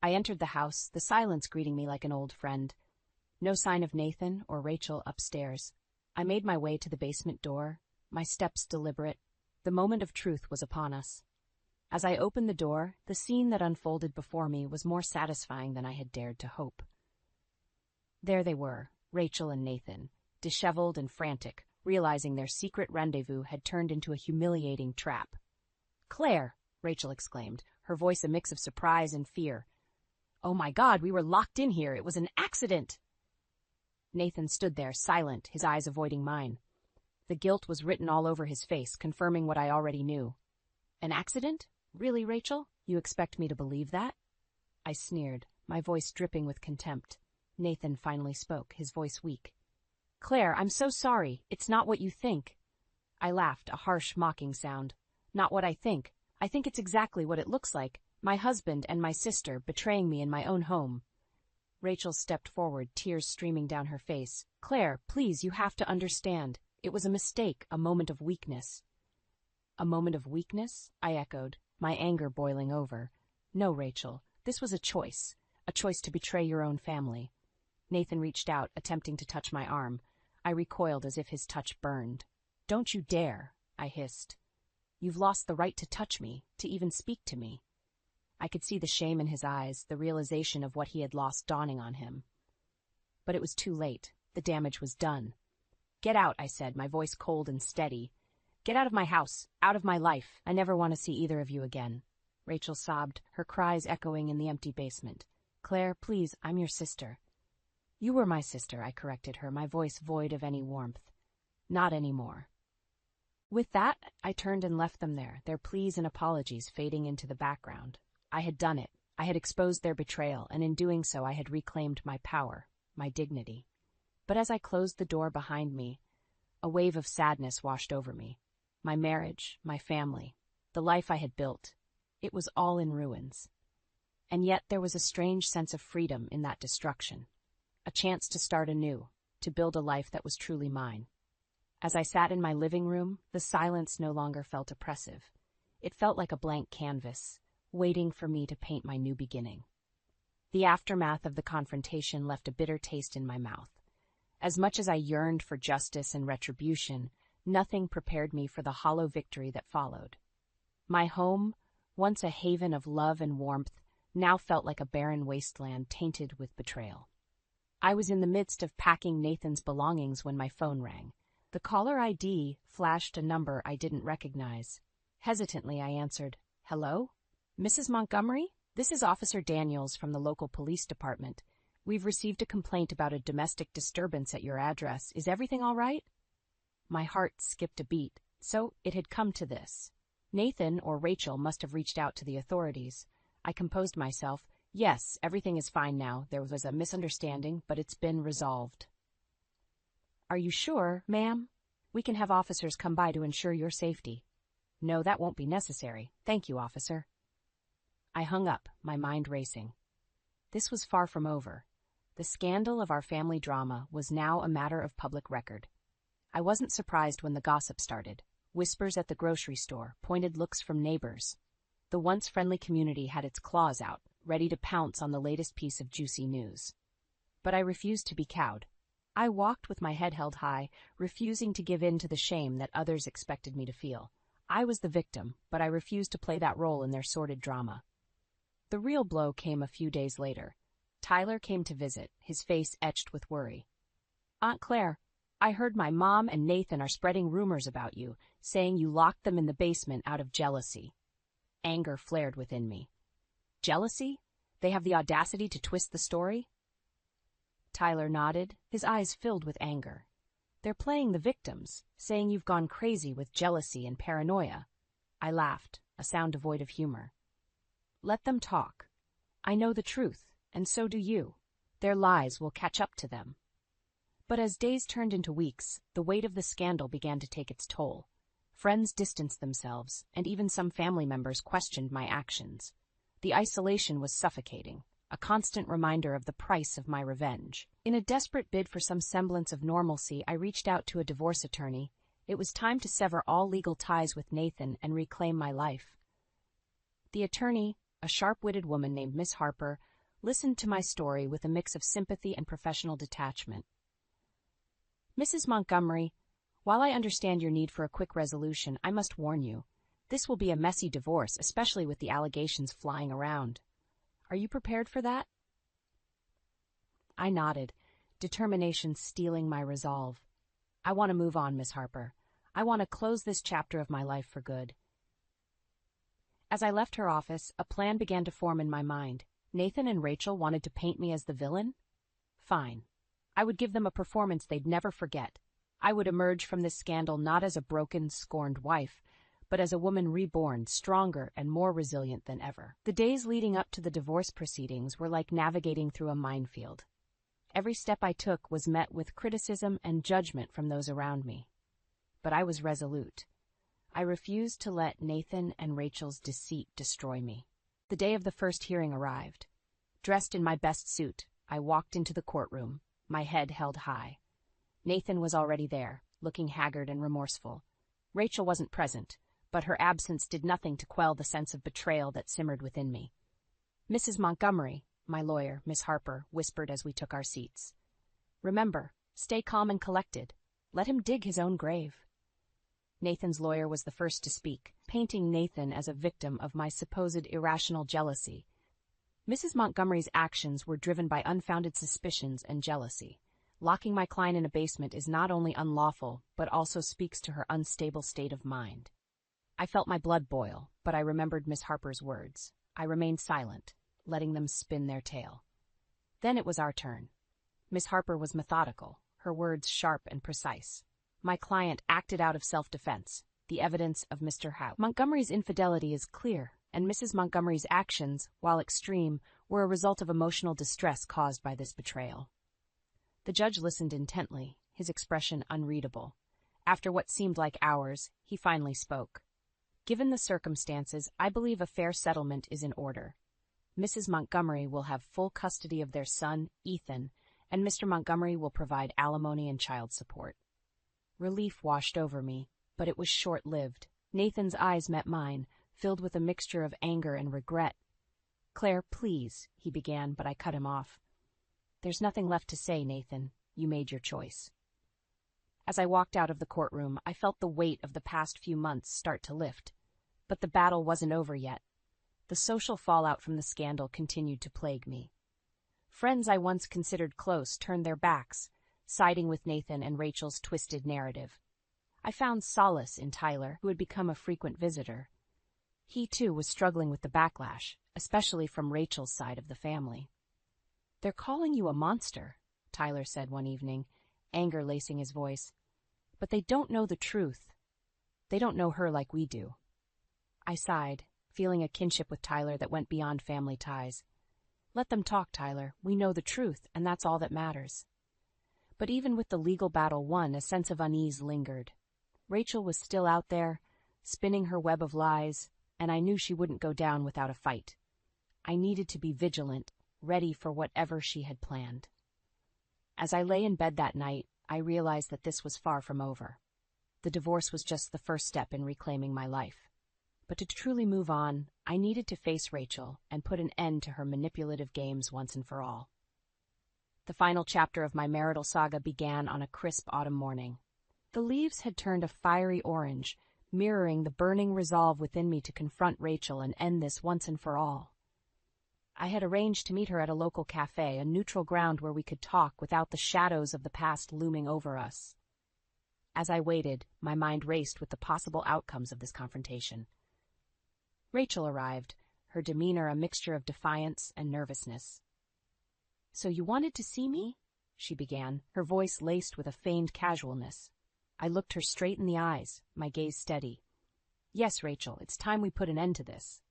I entered the house, the silence greeting me like an old friend. No sign of Nathan or Rachel upstairs. I made my way to the basement door, my steps deliberate. The moment of truth was upon us. As I opened the door, the scene that unfolded before me was more satisfying than I had dared to hope. There they were, Rachel and Nathan, disheveled and frantic, realizing their secret rendezvous had turned into a humiliating trap. "Claire!" Rachel exclaimed, her voice a mix of surprise and fear. "Oh my God, we were locked in here. It was an accident!" Nathan stood there, silent, his eyes avoiding mine. The guilt was written all over his face, confirming what I already knew. "An accident? Really, Rachel? You expect me to believe that?" I sneered, my voice dripping with contempt. Nathan finally spoke, his voice weak. "Claire, I'm so sorry. It's not what you think." I laughed, a harsh, mocking sound. "Not what I think. I think it's exactly what it looks like. My husband and my sister betraying me in my own home." Rachel stepped forward, tears streaming down her face. "Claire, please, you have to understand. It was a mistake, a moment of weakness." "A moment of weakness?" I echoed, my anger boiling over. "No, Rachel, this was a choice to betray your own family." Nathan reached out, attempting to touch my arm. I recoiled as if his touch burned. "Don't you dare," I hissed. "You've lost the right to touch me, to even speak to me." I could see the shame in his eyes, the realization of what he had lost dawning on him. But it was too late. The damage was done. "Get out," I said, my voice cold and steady. "Get out of my house, out of my life. I never want to see either of you again." Rachel sobbed, her cries echoing in the empty basement. "Claire, please, I'm your sister." "You were my sister," I corrected her, my voice void of any warmth. "Not anymore." With that, I turned and left them there, their pleas and apologies fading into the background. I had done it. I had exposed their betrayal, and in doing so I had reclaimed my power, my dignity. But as I closed the door behind me, a wave of sadness washed over me. My marriage, my family, the life I had built, it was all in ruins. And yet there was a strange sense of freedom in that destruction. A chance to start anew, to build a life that was truly mine. As I sat in my living room, the silence no longer felt oppressive. It felt like a blank canvas, waiting for me to paint my new beginning. The aftermath of the confrontation left a bitter taste in my mouth. As much as I yearned for justice and retribution, nothing prepared me for the hollow victory that followed. My home, once a haven of love and warmth, now felt like a barren wasteland tainted with betrayal. I was in the midst of packing Nathan's belongings when my phone rang. The caller ID flashed a number I didn't recognize. Hesitantly, I answered, "Hello? Mrs. Montgomery? This is Officer Daniels from the local police department. We've received a complaint about a domestic disturbance at your address. Is everything all right?" My heart skipped a beat. So it had come to this. Nathan or Rachel must have reached out to the authorities. I composed myself. Yes, everything is fine now. There was a misunderstanding, but it's been resolved. Are you sure, ma'am? We can have officers come by to ensure your safety. No, that won't be necessary. Thank you, officer. I hung up, my mind racing. This was far from over. The scandal of our family drama was now a matter of public record. I wasn't surprised when the gossip started. Whispers at the grocery store, pointed looks from neighbors. The once friendly community had its claws out, ready to pounce on the latest piece of juicy news. But I refused to be cowed. I walked with my head held high, refusing to give in to the shame that others expected me to feel. I was the victim, but I refused to play that role in their sordid drama. The real blow came a few days later. Tyler came to visit, his face etched with worry. Aunt Claire, I heard my mom and Nathan are spreading rumors about you, saying you locked them in the basement out of jealousy. Anger flared within me. Jealousy? They have the audacity to twist the story? Tyler nodded, his eyes filled with anger. They're playing the victims, saying you've gone crazy with jealousy and paranoia. I laughed, a sound devoid of humor. Let them talk. I know the truth, and so do you. Their lies will catch up to them. But as days turned into weeks, the weight of the scandal began to take its toll. Friends distanced themselves, and even some family members questioned my actions. The isolation was suffocating, a constant reminder of the price of my revenge. In a desperate bid for some semblance of normalcy, I reached out to a divorce attorney. It was time to sever all legal ties with Nathan and reclaim my life. The attorney, a sharp-witted woman named Miss Harper, listened to my story with a mix of sympathy and professional detachment. Mrs. Montgomery, while I understand your need for a quick resolution, I must warn you, this will be a messy divorce, especially with the allegations flying around. Are you prepared for that? I nodded, determination stealing my resolve. I want to move on, Miss Harper. I want to close this chapter of my life for good. As I left her office, a plan began to form in my mind. Nathan and Rachel wanted to paint me as the villain? Fine. I would give them a performance they'd never forget. I would emerge from this scandal not as a broken, scorned wife, but as a woman reborn, stronger and more resilient than ever. The days leading up to the divorce proceedings were like navigating through a minefield. Every step I took was met with criticism and judgment from those around me. But I was resolute. I refused to let Nathan and Rachel's deceit destroy me. The day of the first hearing arrived. Dressed in my best suit, I walked into the courtroom, my head held high. Nathan was already there, looking haggard and remorseful. Rachel wasn't present, but her absence did nothing to quell the sense of betrayal that simmered within me. Mrs. Montgomery, my lawyer, Miss Harper, whispered as we took our seats. Remember, stay calm and collected. Let him dig his own grave. Nathan's lawyer was the first to speak, painting Nathan as a victim of my supposed irrational jealousy. Mrs. Montgomery's actions were driven by unfounded suspicions and jealousy. Locking my client in a basement is not only unlawful, but also speaks to her unstable state of mind. I felt my blood boil, but I remembered Miss Harper's words. I remained silent, letting them spin their tale. Then it was our turn. Miss Harper was methodical, her words sharp and precise. My client acted out of self-defense. The evidence of Mr. Montgomery's infidelity is clear, and Mrs. Montgomery's actions, while extreme, were a result of emotional distress caused by this betrayal. The judge listened intently, his expression unreadable. After what seemed like hours, he finally spoke. Given the circumstances, I believe a fair settlement is in order. Mrs. Montgomery will have full custody of their son, Ethan, and Mr. Montgomery will provide alimony and child support. Relief washed over me, but it was short-lived. Nathan's eyes met mine, filled with a mixture of anger and regret. Claire, please, he began, but I cut him off. There's nothing left to say, Nathan. You made your choice. As I walked out of the courtroom, I felt the weight of the past few months start to lift. But the battle wasn't over yet. The social fallout from the scandal continued to plague me. Friends I once considered close turned their backs, siding with Nathan and Rachel's twisted narrative. I found solace in Tyler, who had become a frequent visitor. He, too, was struggling with the backlash, especially from Rachel's side of the family. They're calling you a monster, Tyler said one evening, anger lacing his voice. But they don't know the truth. They don't know her like we do. I sighed, feeling a kinship with Tyler that went beyond family ties. Let them talk, Tyler. We know the truth, and that's all that matters. But even with the legal battle won, a sense of unease lingered. Rachel was still out there, spinning her web of lies, and I knew she wouldn't go down without a fight. I needed to be vigilant, ready for whatever she had planned. As I lay in bed that night, I realized that this was far from over. The divorce was just the first step in reclaiming my life. But to truly move on, I needed to face Rachel and put an end to her manipulative games once and for all. The final chapter of my marital saga began on a crisp autumn morning. The leaves had turned a fiery orange, mirroring the burning resolve within me to confront Rachel and end this once and for all. I had arranged to meet her at a local cafe, a neutral ground where we could talk without the shadows of the past looming over us. As I waited, my mind raced with the possible outcomes of this confrontation. Rachel arrived, her demeanor a mixture of defiance and nervousness. "So you wanted to see me?" she began, her voice laced with a feigned casualness. I looked her straight in the eyes, my gaze steady. "Yes, Rachel, it's time we put an end to this,"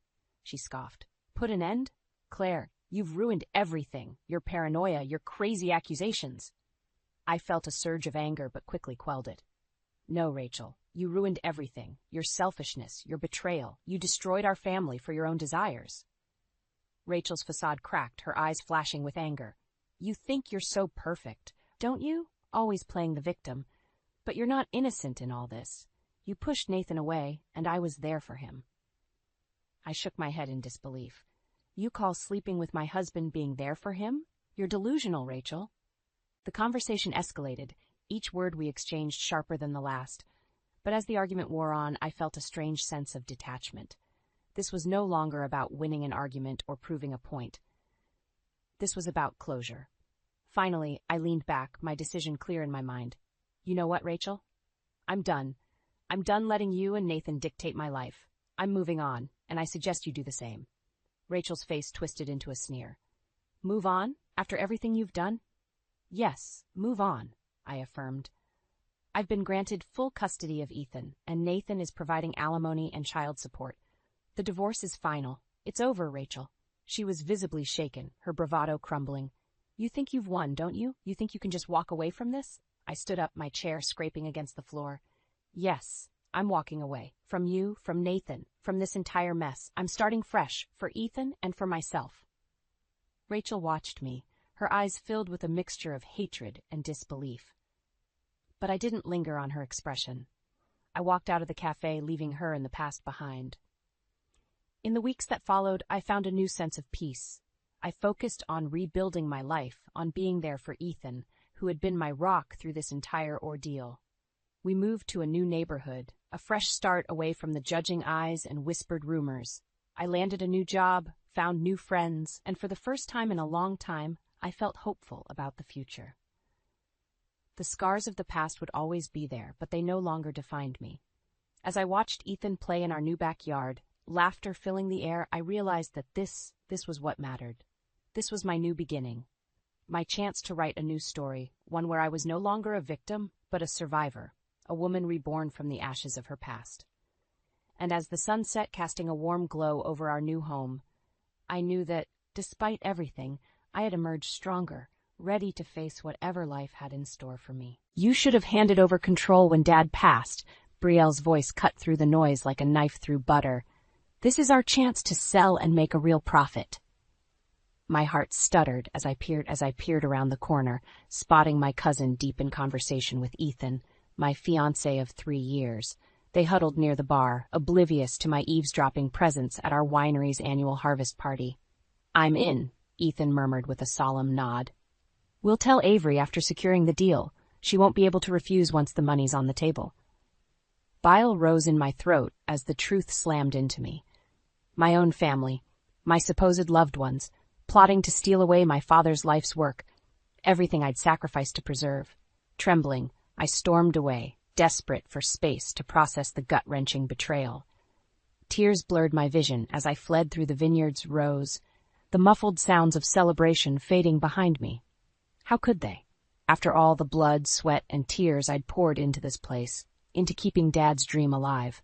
she scoffed. "Put an end? Claire, you've ruined everything. Your paranoia, your crazy accusations." I felt a surge of anger but quickly quelled it. "No, Rachel, you ruined everything. Your selfishness, your betrayal. You destroyed our family for your own desires." Rachel's facade cracked, her eyes flashing with anger. "You think you're so perfect, don't you? Always playing the victim. But you're not innocent in all this. You pushed Nathan away, and I was there for him." I shook my head in disbelief. "You call sleeping with my husband being there for him? You're delusional, Rachel." The conversation escalated, each word we exchanged sharper than the last. But as the argument wore on, I felt a strange sense of detachment. This was no longer about winning an argument or proving a point. This was about closure. Finally, I leaned back, my decision clear in my mind. "You know what, Rachel? I'm done. I'm done letting you and Nathan dictate my life. I'm moving on, and I suggest you do the same." Rachel's face twisted into a sneer. "Move on? After everything you've done?" "Yes, move on," I affirmed. "I've been granted full custody of Ethan, and Nathan is providing alimony and child support. The divorce is final. It's over, Rachel." She was visibly shaken, her bravado crumbling. "You think you've won, don't you? You think you can just walk away from this?" I stood up, my chair scraping against the floor. "Yes, I'm walking away. From you, from Nathan, from this entire mess. I'm starting fresh, for Ethan and for myself." Rachel watched me, her eyes filled with a mixture of hatred and disbelief. But I didn't linger on her expression. I walked out of the cafe, leaving her in the past behind. In the weeks that followed, I found a new sense of peace. I focused on rebuilding my life, on being there for Ethan, who had been my rock through this entire ordeal. We moved to a new neighborhood, a fresh start away from the judging eyes and whispered rumors. I landed a new job, found new friends, and for the first time in a long time, I felt hopeful about the future. The scars of the past would always be there, but they no longer defined me. As I watched Ethan play in our new backyard, laughter filling the air, I realized that this was what mattered. This was my new beginning. My chance to write a new story, one where I was no longer a victim, but a survivor, a woman reborn from the ashes of her past. And as the sun set, casting a warm glow over our new home, I knew that, despite everything, I had emerged stronger, ready to face whatever life had in store for me. "You should have handed over control when Dad passed," Brielle's voice cut through the noise like a knife through butter. "This is our chance to sell and make a real profit." My heart stuttered as I peered around the corner, spotting my cousin deep in conversation with Ethan, my fiancé of 3 years. They huddled near the bar, oblivious to my eavesdropping presence at our winery's annual harvest party. "I'm in," Ethan murmured with a solemn nod. "We'll tell Avery after securing the deal. She won't be able to refuse once the money's on the table." Bile rose in my throat as the truth slammed into me. My own family, my supposed loved ones, plotting to steal away my father's life's work, everything I'd sacrificed to preserve. Trembling, I stormed away, desperate for space to process the gut-wrenching betrayal. Tears blurred my vision as I fled through the vineyard's rows, the muffled sounds of celebration fading behind me. How could they? After all the blood, sweat, and tears I'd poured into this place, into keeping Dad's dream alive.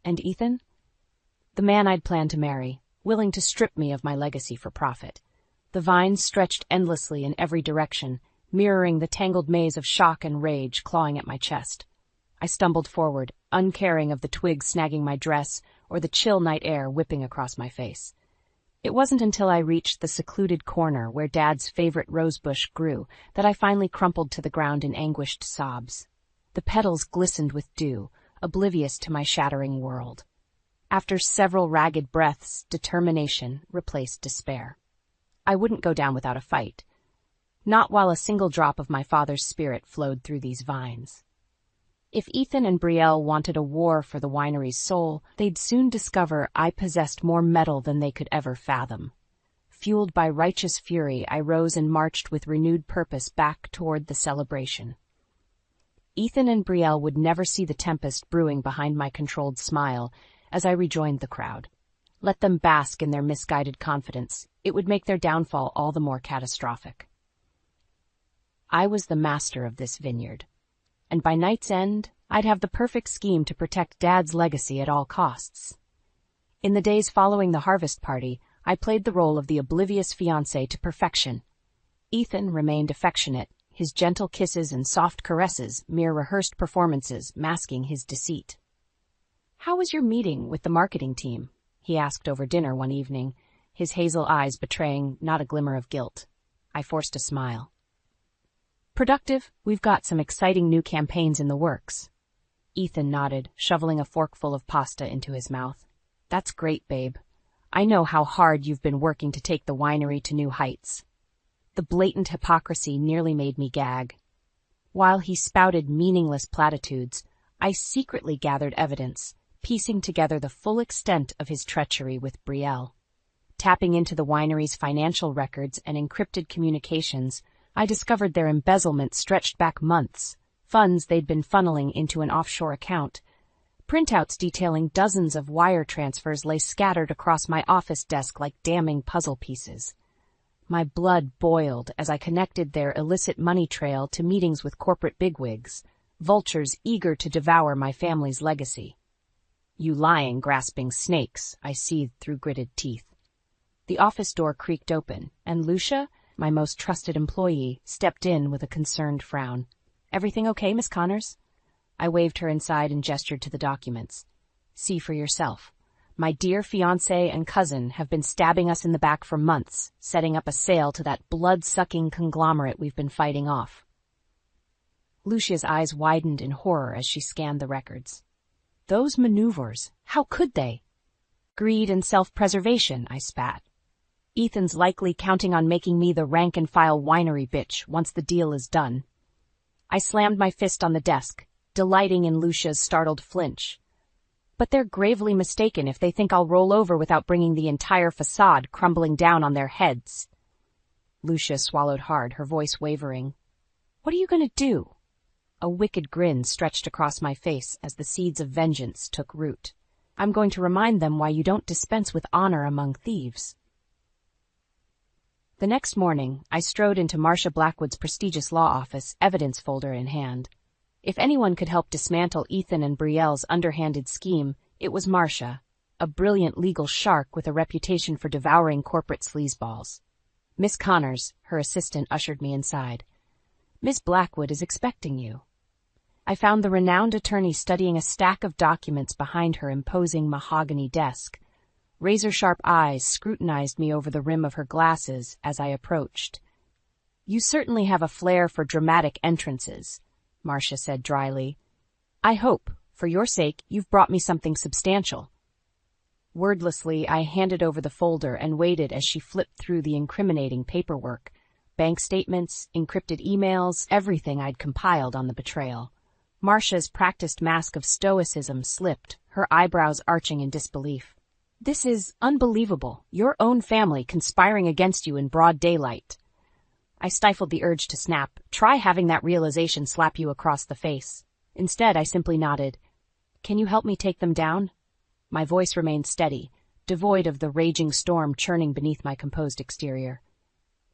And Ethan? The man I'd planned to marry, willing to strip me of my legacy for profit. The vines stretched endlessly in every direction, mirroring the tangled maze of shock and rage clawing at my chest. I stumbled forward, uncaring of the twigs snagging my dress or the chill night air whipping across my face. It wasn't until I reached the secluded corner where Dad's favorite rosebush grew that I finally crumpled to the ground in anguished sobs. The petals glistened with dew, oblivious to my shattering world. After several ragged breaths, determination replaced despair. I wouldn't go down without a fight. Not while a single drop of my father's spirit flowed through these vines. If Ethan and Brielle wanted a war for the winery's soul, they'd soon discover I possessed more metal than they could ever fathom. Fueled by righteous fury, I rose and marched with renewed purpose back toward the celebration. Ethan and Brielle would never see the tempest brewing behind my controlled smile as I rejoined the crowd. Let them bask in their misguided confidence. It would make their downfall all the more catastrophic. I was the master of this vineyard, and by night's end, I'd have the perfect scheme to protect Dad's legacy at all costs. In the days following the harvest party, I played the role of the oblivious fiancé to perfection. Ethan remained affectionate, his gentle kisses and soft caresses mere rehearsed performances masking his deceit. "How was your meeting with the marketing team?" he asked over dinner one evening, his hazel eyes betraying not a glimmer of guilt. I forced a smile. "Productive. We've got some exciting new campaigns in the works." Ethan nodded, shoveling a forkful of pasta into his mouth. "That's great, babe. I know how hard you've been working to take the winery to new heights." The blatant hypocrisy nearly made me gag. While he spouted meaningless platitudes, I secretly gathered evidence, piecing together the full extent of his treachery with Brielle. Tapping into the winery's financial records and encrypted communications, I discovered their embezzlement stretched back months, funds they'd been funneling into an offshore account. Printouts detailing dozens of wire transfers lay scattered across my office desk like damning puzzle pieces. My blood boiled as I connected their illicit money trail to meetings with corporate bigwigs, vultures eager to devour my family's legacy. "You lying, grasping snakes," I seethed through gritted teeth. The office door creaked open, and Lucia, my most trusted employee, stepped in with a concerned frown. "Everything okay, Miss Connors?" I waved her inside and gestured to the documents. "See for yourself. My dear fiancé and cousin have been stabbing us in the back for months, setting up a sale to that blood-sucking conglomerate we've been fighting off." Lucia's eyes widened in horror as she scanned the records. "Those maneuvers, how could they?" "Greed and self-preservation," I spat. "Ethan's likely counting on making me the rank-and-file winery bitch once the deal is done." I slammed my fist on the desk, delighting in Lucia's startled flinch. "But they're gravely mistaken if they think I'll roll over without bringing the entire facade crumbling down on their heads." Lucia swallowed hard, her voice wavering. "What are you going to do?" A wicked grin stretched across my face as the seeds of vengeance took root. "I'm going to remind them why you don't dispense with honor among thieves." The next morning, I strode into Marcia Blackwood's prestigious law office, evidence folder in hand. If anyone could help dismantle Ethan and Brielle's underhanded scheme, it was Marcia, a brilliant legal shark with a reputation for devouring corporate sleazeballs. "Miss Connors," her assistant ushered me inside. "Miss Blackwood is expecting you." I found the renowned attorney studying a stack of documents behind her imposing mahogany desk. Razor-sharp eyes scrutinized me over the rim of her glasses as I approached. "You certainly have a flair for dramatic entrances," Marcia said dryly. "I hope, for your sake, you've brought me something substantial." Wordlessly, I handed over the folder and waited as she flipped through the incriminating paperwork. Bank statements, encrypted emails, everything I'd compiled on the betrayal. Marcia's practiced mask of stoicism slipped, her eyebrows arching in disbelief. "This is unbelievable. Your own family conspiring against you in broad daylight." I stifled the urge to snap. Try having that realization slap you across the face. Instead, I simply nodded. "Can you help me take them down?" My voice remained steady, devoid of the raging storm churning beneath my composed exterior.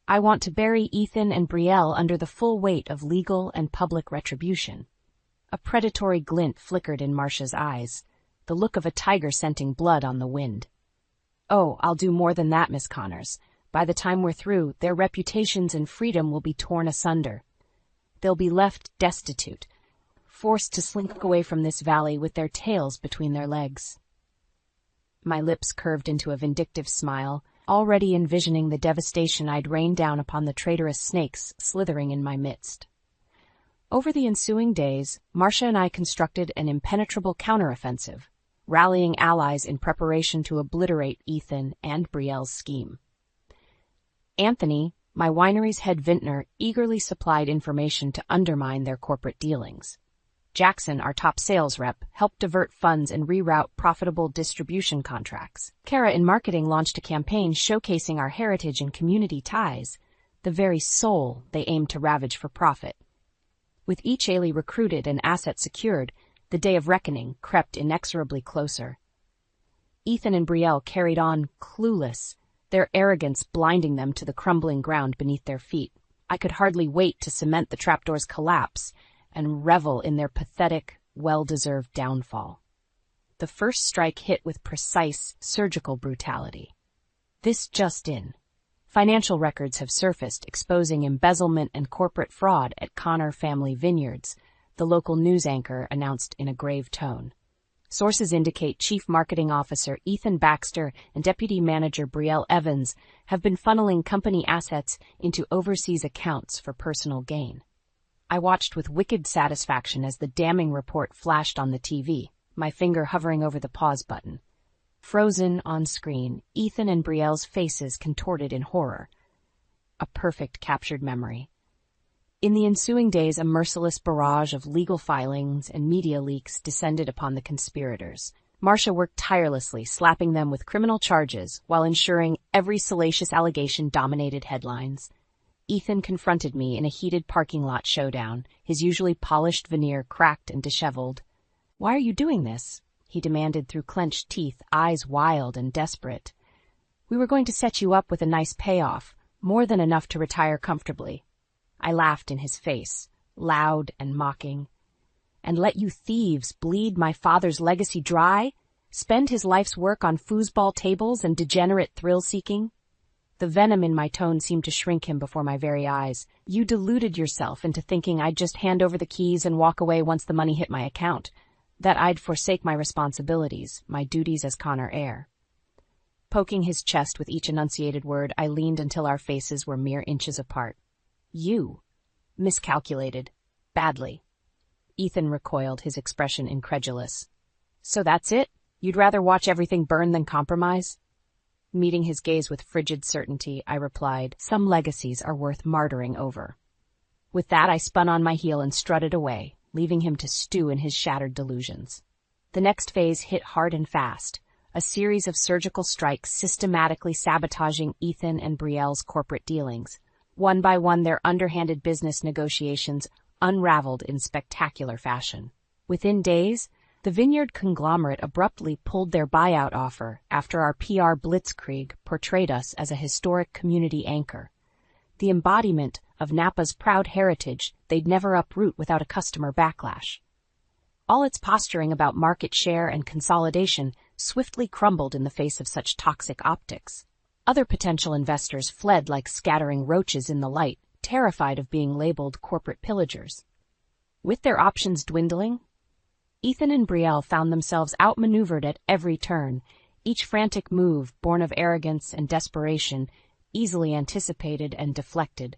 "I want to bury Ethan and Brielle under the full weight of legal and public retribution." A predatory glint flickered in Marcia's eyes. the look of a tiger scenting blood on the wind. "Oh, I'll do more than that, Miss Connors. By the time we're through, their reputations and freedom will be torn asunder. They'll be left destitute, forced to slink away from this valley with their tails between their legs." My lips curved into a vindictive smile, already envisioning the devastation I'd rain down upon the traitorous snakes slithering in my midst. Over the ensuing days, Marcia and I constructed an impenetrable counteroffensive, rallying allies in preparation to obliterate Ethan and Brielle's scheme. Anthony, my winery's head vintner, eagerly supplied information to undermine their corporate dealings. Jackson, our top sales rep, helped divert funds and reroute profitable distribution contracts. Kara in marketing launched a campaign showcasing our heritage and community ties, the very soul they aimed to ravage for profit. With each Ailey recruited and asset secured, the day of reckoning crept inexorably closer. Ethan and Brielle carried on clueless, their arrogance blinding them to the crumbling ground beneath their feet. I could hardly wait to cement the trapdoor's collapse and revel in their pathetic, well-deserved downfall. The first strike hit with precise, surgical brutality. This just in. Financial records have surfaced exposing embezzlement and corporate fraud at Connor Family Vineyards, the local news anchor announced in a grave tone. Sources indicate Chief Marketing Officer Ethan Baxter and Deputy Manager Brielle Evans have been funneling company assets into overseas accounts for personal gain. I watched with wicked satisfaction as the damning report flashed on the TV, my finger hovering over the pause button. Frozen on screen, Ethan and Brielle's faces contorted in horror. A perfect captured memory. In the ensuing days, a merciless barrage of legal filings and media leaks descended upon the conspirators. Marcia worked tirelessly, slapping them with criminal charges while ensuring every salacious allegation dominated headlines. Ethan confronted me in a heated parking lot showdown, his usually polished veneer cracked and disheveled. "Why are you doing this?" he demanded through clenched teeth, eyes wild and desperate. "We were going to set you up with a nice payoff, more than enough to retire comfortably." I laughed in his face, loud and mocking. "And let you thieves bleed my father's legacy dry? Spend his life's work on foosball tables and degenerate thrill-seeking?" The venom in my tone seemed to shrink him before my very eyes. "You deluded yourself into thinking I'd just hand over the keys and walk away once the money hit my account, that I'd forsake my responsibilities, my duties as Connor heir." Poking his chest with each enunciated word, I leaned until our faces were mere inches apart. "You miscalculated. Badly." Ethan recoiled, his expression incredulous. "So that's it? You'd rather watch everything burn than compromise?" Meeting his gaze with frigid certainty, I replied, "Some legacies are worth martyring over." With that, I spun on my heel and strutted away, leaving him to stew in his shattered delusions. The next phase hit hard and fast, a series of surgical strikes systematically sabotaging Ethan and Brielle's corporate dealings. One by one, their underhanded business negotiations unraveled in spectacular fashion. Within days, the vineyard conglomerate abruptly pulled their buyout offer after our PR blitzkrieg portrayed us as a historic community anchor, the embodiment of Napa's proud heritage they'd never uproot without a customer backlash. All its posturing about market share and consolidation swiftly crumbled in the face of such toxic optics. Other potential investors fled like scattering roaches in the light, terrified of being labeled corporate pillagers. With their options dwindling, Ethan and Brielle found themselves outmaneuvered at every turn, each frantic move, born of arrogance and desperation, easily anticipated and deflected.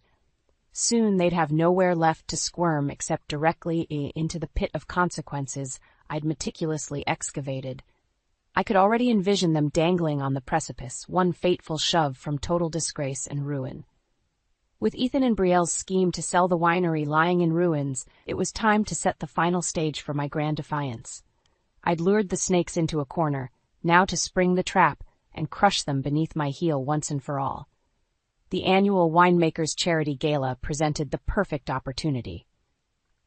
Soon they'd have nowhere left to squirm except directly into the pit of consequences I'd meticulously excavated. I could already envision them dangling on the precipice, one fateful shove from total disgrace and ruin. With Ethan and Brielle's scheme to sell the winery lying in ruins, it was time to set the final stage for my grand defiance. I'd lured the snakes into a corner, now to spring the trap and crush them beneath my heel once and for all. The annual Winemakers Charity Gala presented the perfect opportunity.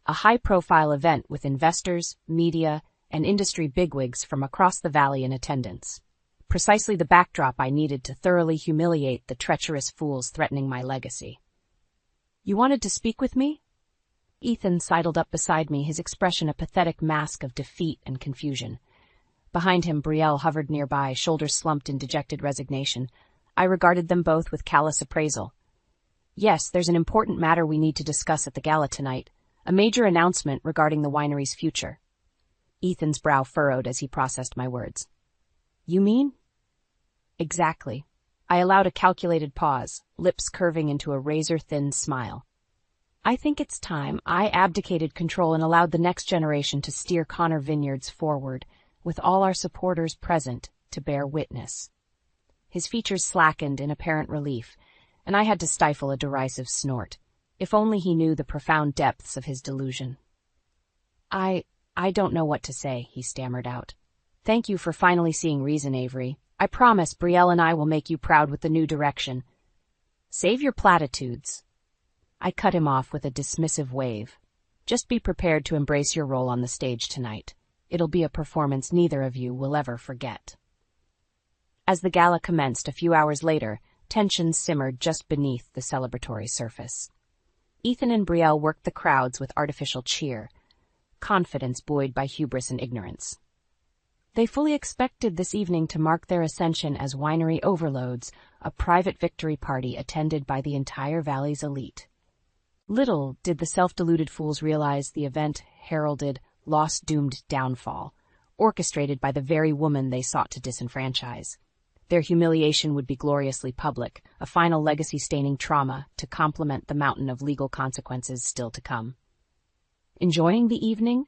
A high-profile event with investors, media, and industry bigwigs from across the valley in attendance. Precisely the backdrop I needed to thoroughly humiliate the treacherous fools threatening my legacy. "You wanted to speak with me?" Ethan sidled up beside me, his expression a pathetic mask of defeat and confusion. Behind him, Brielle hovered nearby, shoulders slumped in dejected resignation. I regarded them both with callous appraisal. Yes, there's an important matter we need to discuss at the gala tonight. A major announcement regarding the winery's future. Ethan's brow furrowed as he processed my words. You mean? Exactly. I allowed a calculated pause, lips curving into a razor-thin smile. I think it's time I abdicated control and allowed the next generation to steer Connor Vineyards forward, with all our supporters present to bear witness. His features slackened in apparent relief, and I had to stifle a derisive snort. If only he knew the profound depths of his delusion. I don't know what to say, he stammered out. Thank you for finally seeing reason, Avery. I promise Brielle and I will make you proud with the new direction. Save your platitudes. I cut him off with a dismissive wave. Just be prepared to embrace your role on the stage tonight. It'll be a performance neither of you will ever forget. As the gala commenced a few hours later, tension simmered just beneath the celebratory surface. Ethan and Brielle worked the crowds with artificial cheer, confidence buoyed by hubris and ignorance. They fully expected this evening to mark their ascension as winery overloads, a private victory party attended by the entire valley's elite. Little did the self-deluded fools realize the event heralded loss-doomed downfall, orchestrated by the very woman they sought to disenfranchise. Their humiliation would be gloriously public, a final legacy-staining trauma to complement the mountain of legal consequences still to come. Enjoying the evening?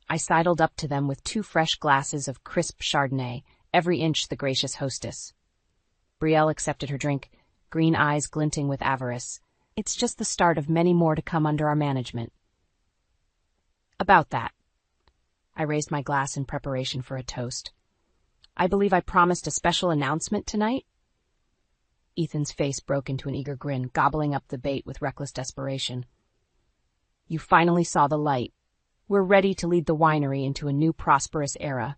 I sidled up to them with 2 fresh glasses of crisp Chardonnay, every inch the gracious hostess. Brielle accepted her drink, green eyes glinting with avarice. It's just the start of many more to come under our management. About that. I raised my glass in preparation for a toast. I believe I promised a special announcement tonight? Ethan's face broke into an eager grin, gobbling up the bait with reckless desperation. You finally saw the light. We're ready to lead the winery into a new prosperous era.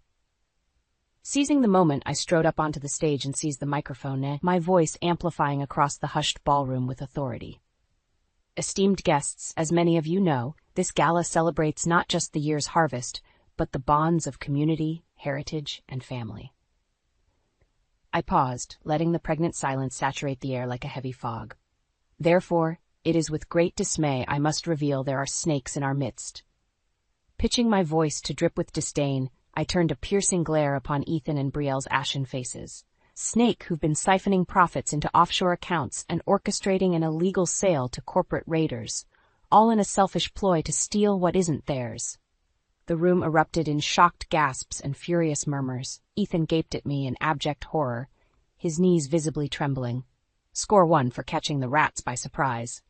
Seizing the moment, I strode up onto the stage and seized the microphone, my voice amplifying across the hushed ballroom with authority. Esteemed guests, as many of you know, this gala celebrates not just the year's harvest, but the bonds of community, heritage, and family. I paused, letting the pregnant silence saturate the air like a heavy fog. Therefore, it is with great dismay I must reveal there are snakes in our midst. Pitching my voice to drip with disdain, I turned a piercing glare upon Ethan and Brielle's ashen faces. Snake who've been siphoning profits into offshore accounts and orchestrating an illegal sale to corporate raiders, all in a selfish ploy to steal what isn't theirs. The room erupted in shocked gasps and furious murmurs. Ethan gaped at me in abject horror, his knees visibly trembling. Score 1 for catching the rats by surprise.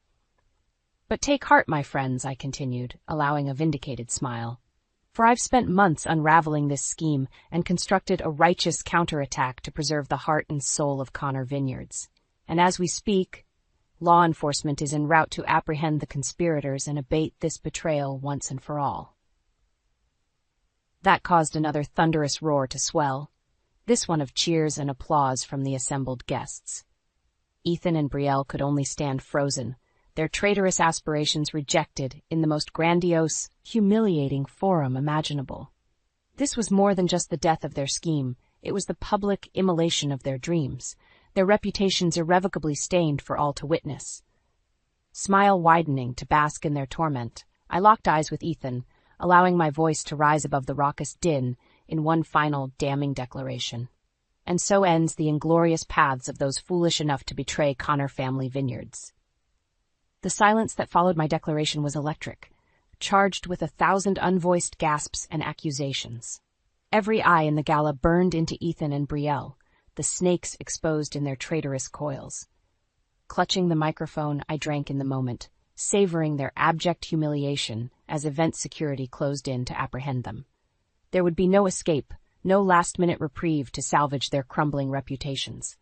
But take heart, my friends, I continued, allowing a vindicated smile. For I've spent months unraveling this scheme and constructed a righteous counterattack to preserve the heart and soul of Connor Vineyards. And as we speak, law enforcement is en route to apprehend the conspirators and abate this betrayal once and for all. That caused another thunderous roar to swell, this one of cheers and applause from the assembled guests. Ethan and Brielle could only stand frozen, their traitorous aspirations rejected in the most grandiose, humiliating forum imaginable. This was more than just the death of their scheme, it was the public immolation of their dreams, their reputations irrevocably stained for all to witness. Smile widening to bask in their torment, I locked eyes with Ethan, allowing my voice to rise above the raucous din in one final damning declaration. And so ends the inglorious paths of those foolish enough to betray Connor family vineyards. The silence that followed my declaration was electric, charged with 1,000 unvoiced gasps and accusations. Every eye in the gala burned into Ethan and Brielle, the snakes exposed in their traitorous coils. Clutching the microphone, I drank in the moment, savoring their abject humiliation as event security closed in to apprehend them. There would be no escape, no last-minute reprieve to salvage their crumbling reputations.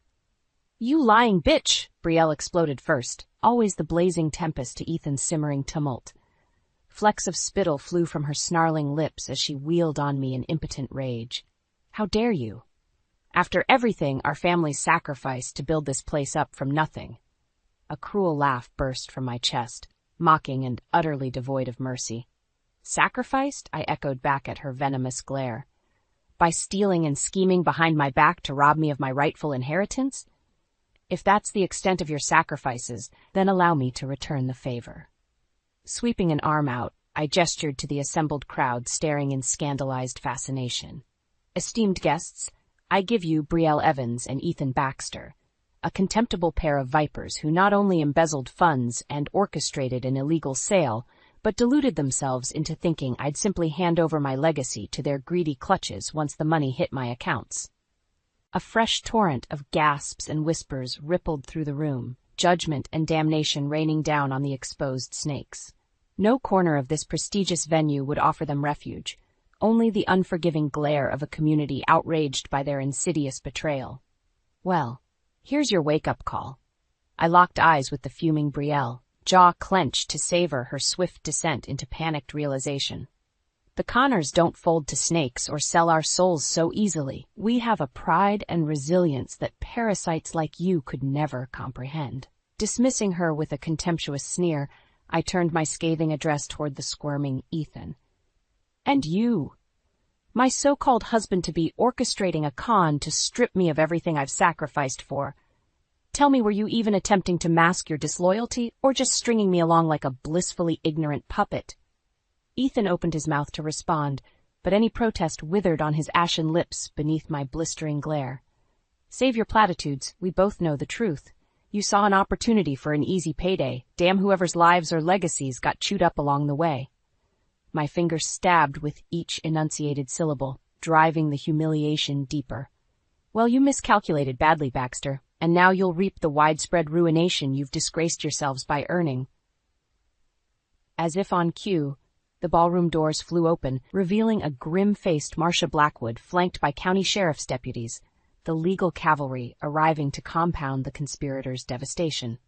You lying bitch! Brielle exploded first, always the blazing tempest to Ethan's simmering tumult. Flecks of spittle flew from her snarling lips as she wheeled on me in impotent rage. How dare you? After everything our family sacrificed to build this place up from nothing. A cruel laugh burst from my chest, mocking and utterly devoid of mercy. Sacrificed? I echoed back at her venomous glare. By stealing and scheming behind my back to rob me of my rightful inheritance? If that's the extent of your sacrifices, then allow me to return the favor." Sweeping an arm out, I gestured to the assembled crowd staring in scandalized fascination. "Esteemed guests, I give you Brielle Evans and Ethan Baxter, a contemptible pair of vipers who not only embezzled funds and orchestrated an illegal sale, but deluded themselves into thinking I'd simply hand over my legacy to their greedy clutches once the money hit my accounts." A fresh torrent of gasps and whispers rippled through the room, judgment and damnation raining down on the exposed snakes. No corner of this prestigious venue would offer them refuge, only the unforgiving glare of a community outraged by their insidious betrayal. "Well, here's your wake-up call." I locked eyes with the fuming Brielle, jaw clenched to savor her swift descent into panicked realization. "The Connors don't fold to snakes or sell our souls so easily. We have a pride and resilience that parasites like you could never comprehend." Dismissing her with a contemptuous sneer, I turned my scathing address toward the squirming Ethan. "And you, my so-called husband-to-be, orchestrating a con to strip me of everything I've sacrificed for. Tell me, were you even attempting to mask your disloyalty, or just stringing me along like a blissfully ignorant puppet?" Ethan opened his mouth to respond, but any protest withered on his ashen lips beneath my blistering glare. "Save your platitudes, we both know the truth. You saw an opportunity for an easy payday. Damn whoever's lives or legacies got chewed up along the way." My fingers stabbed with each enunciated syllable, driving the humiliation deeper. "Well, you miscalculated badly, Baxter, and now you'll reap the widespread ruination you've disgraced yourselves by earning." As if on cue, the ballroom doors flew open, revealing a grim-faced Marcia Blackwood flanked by county sheriff's deputies, the legal cavalry arriving to compound the conspirators' devastation.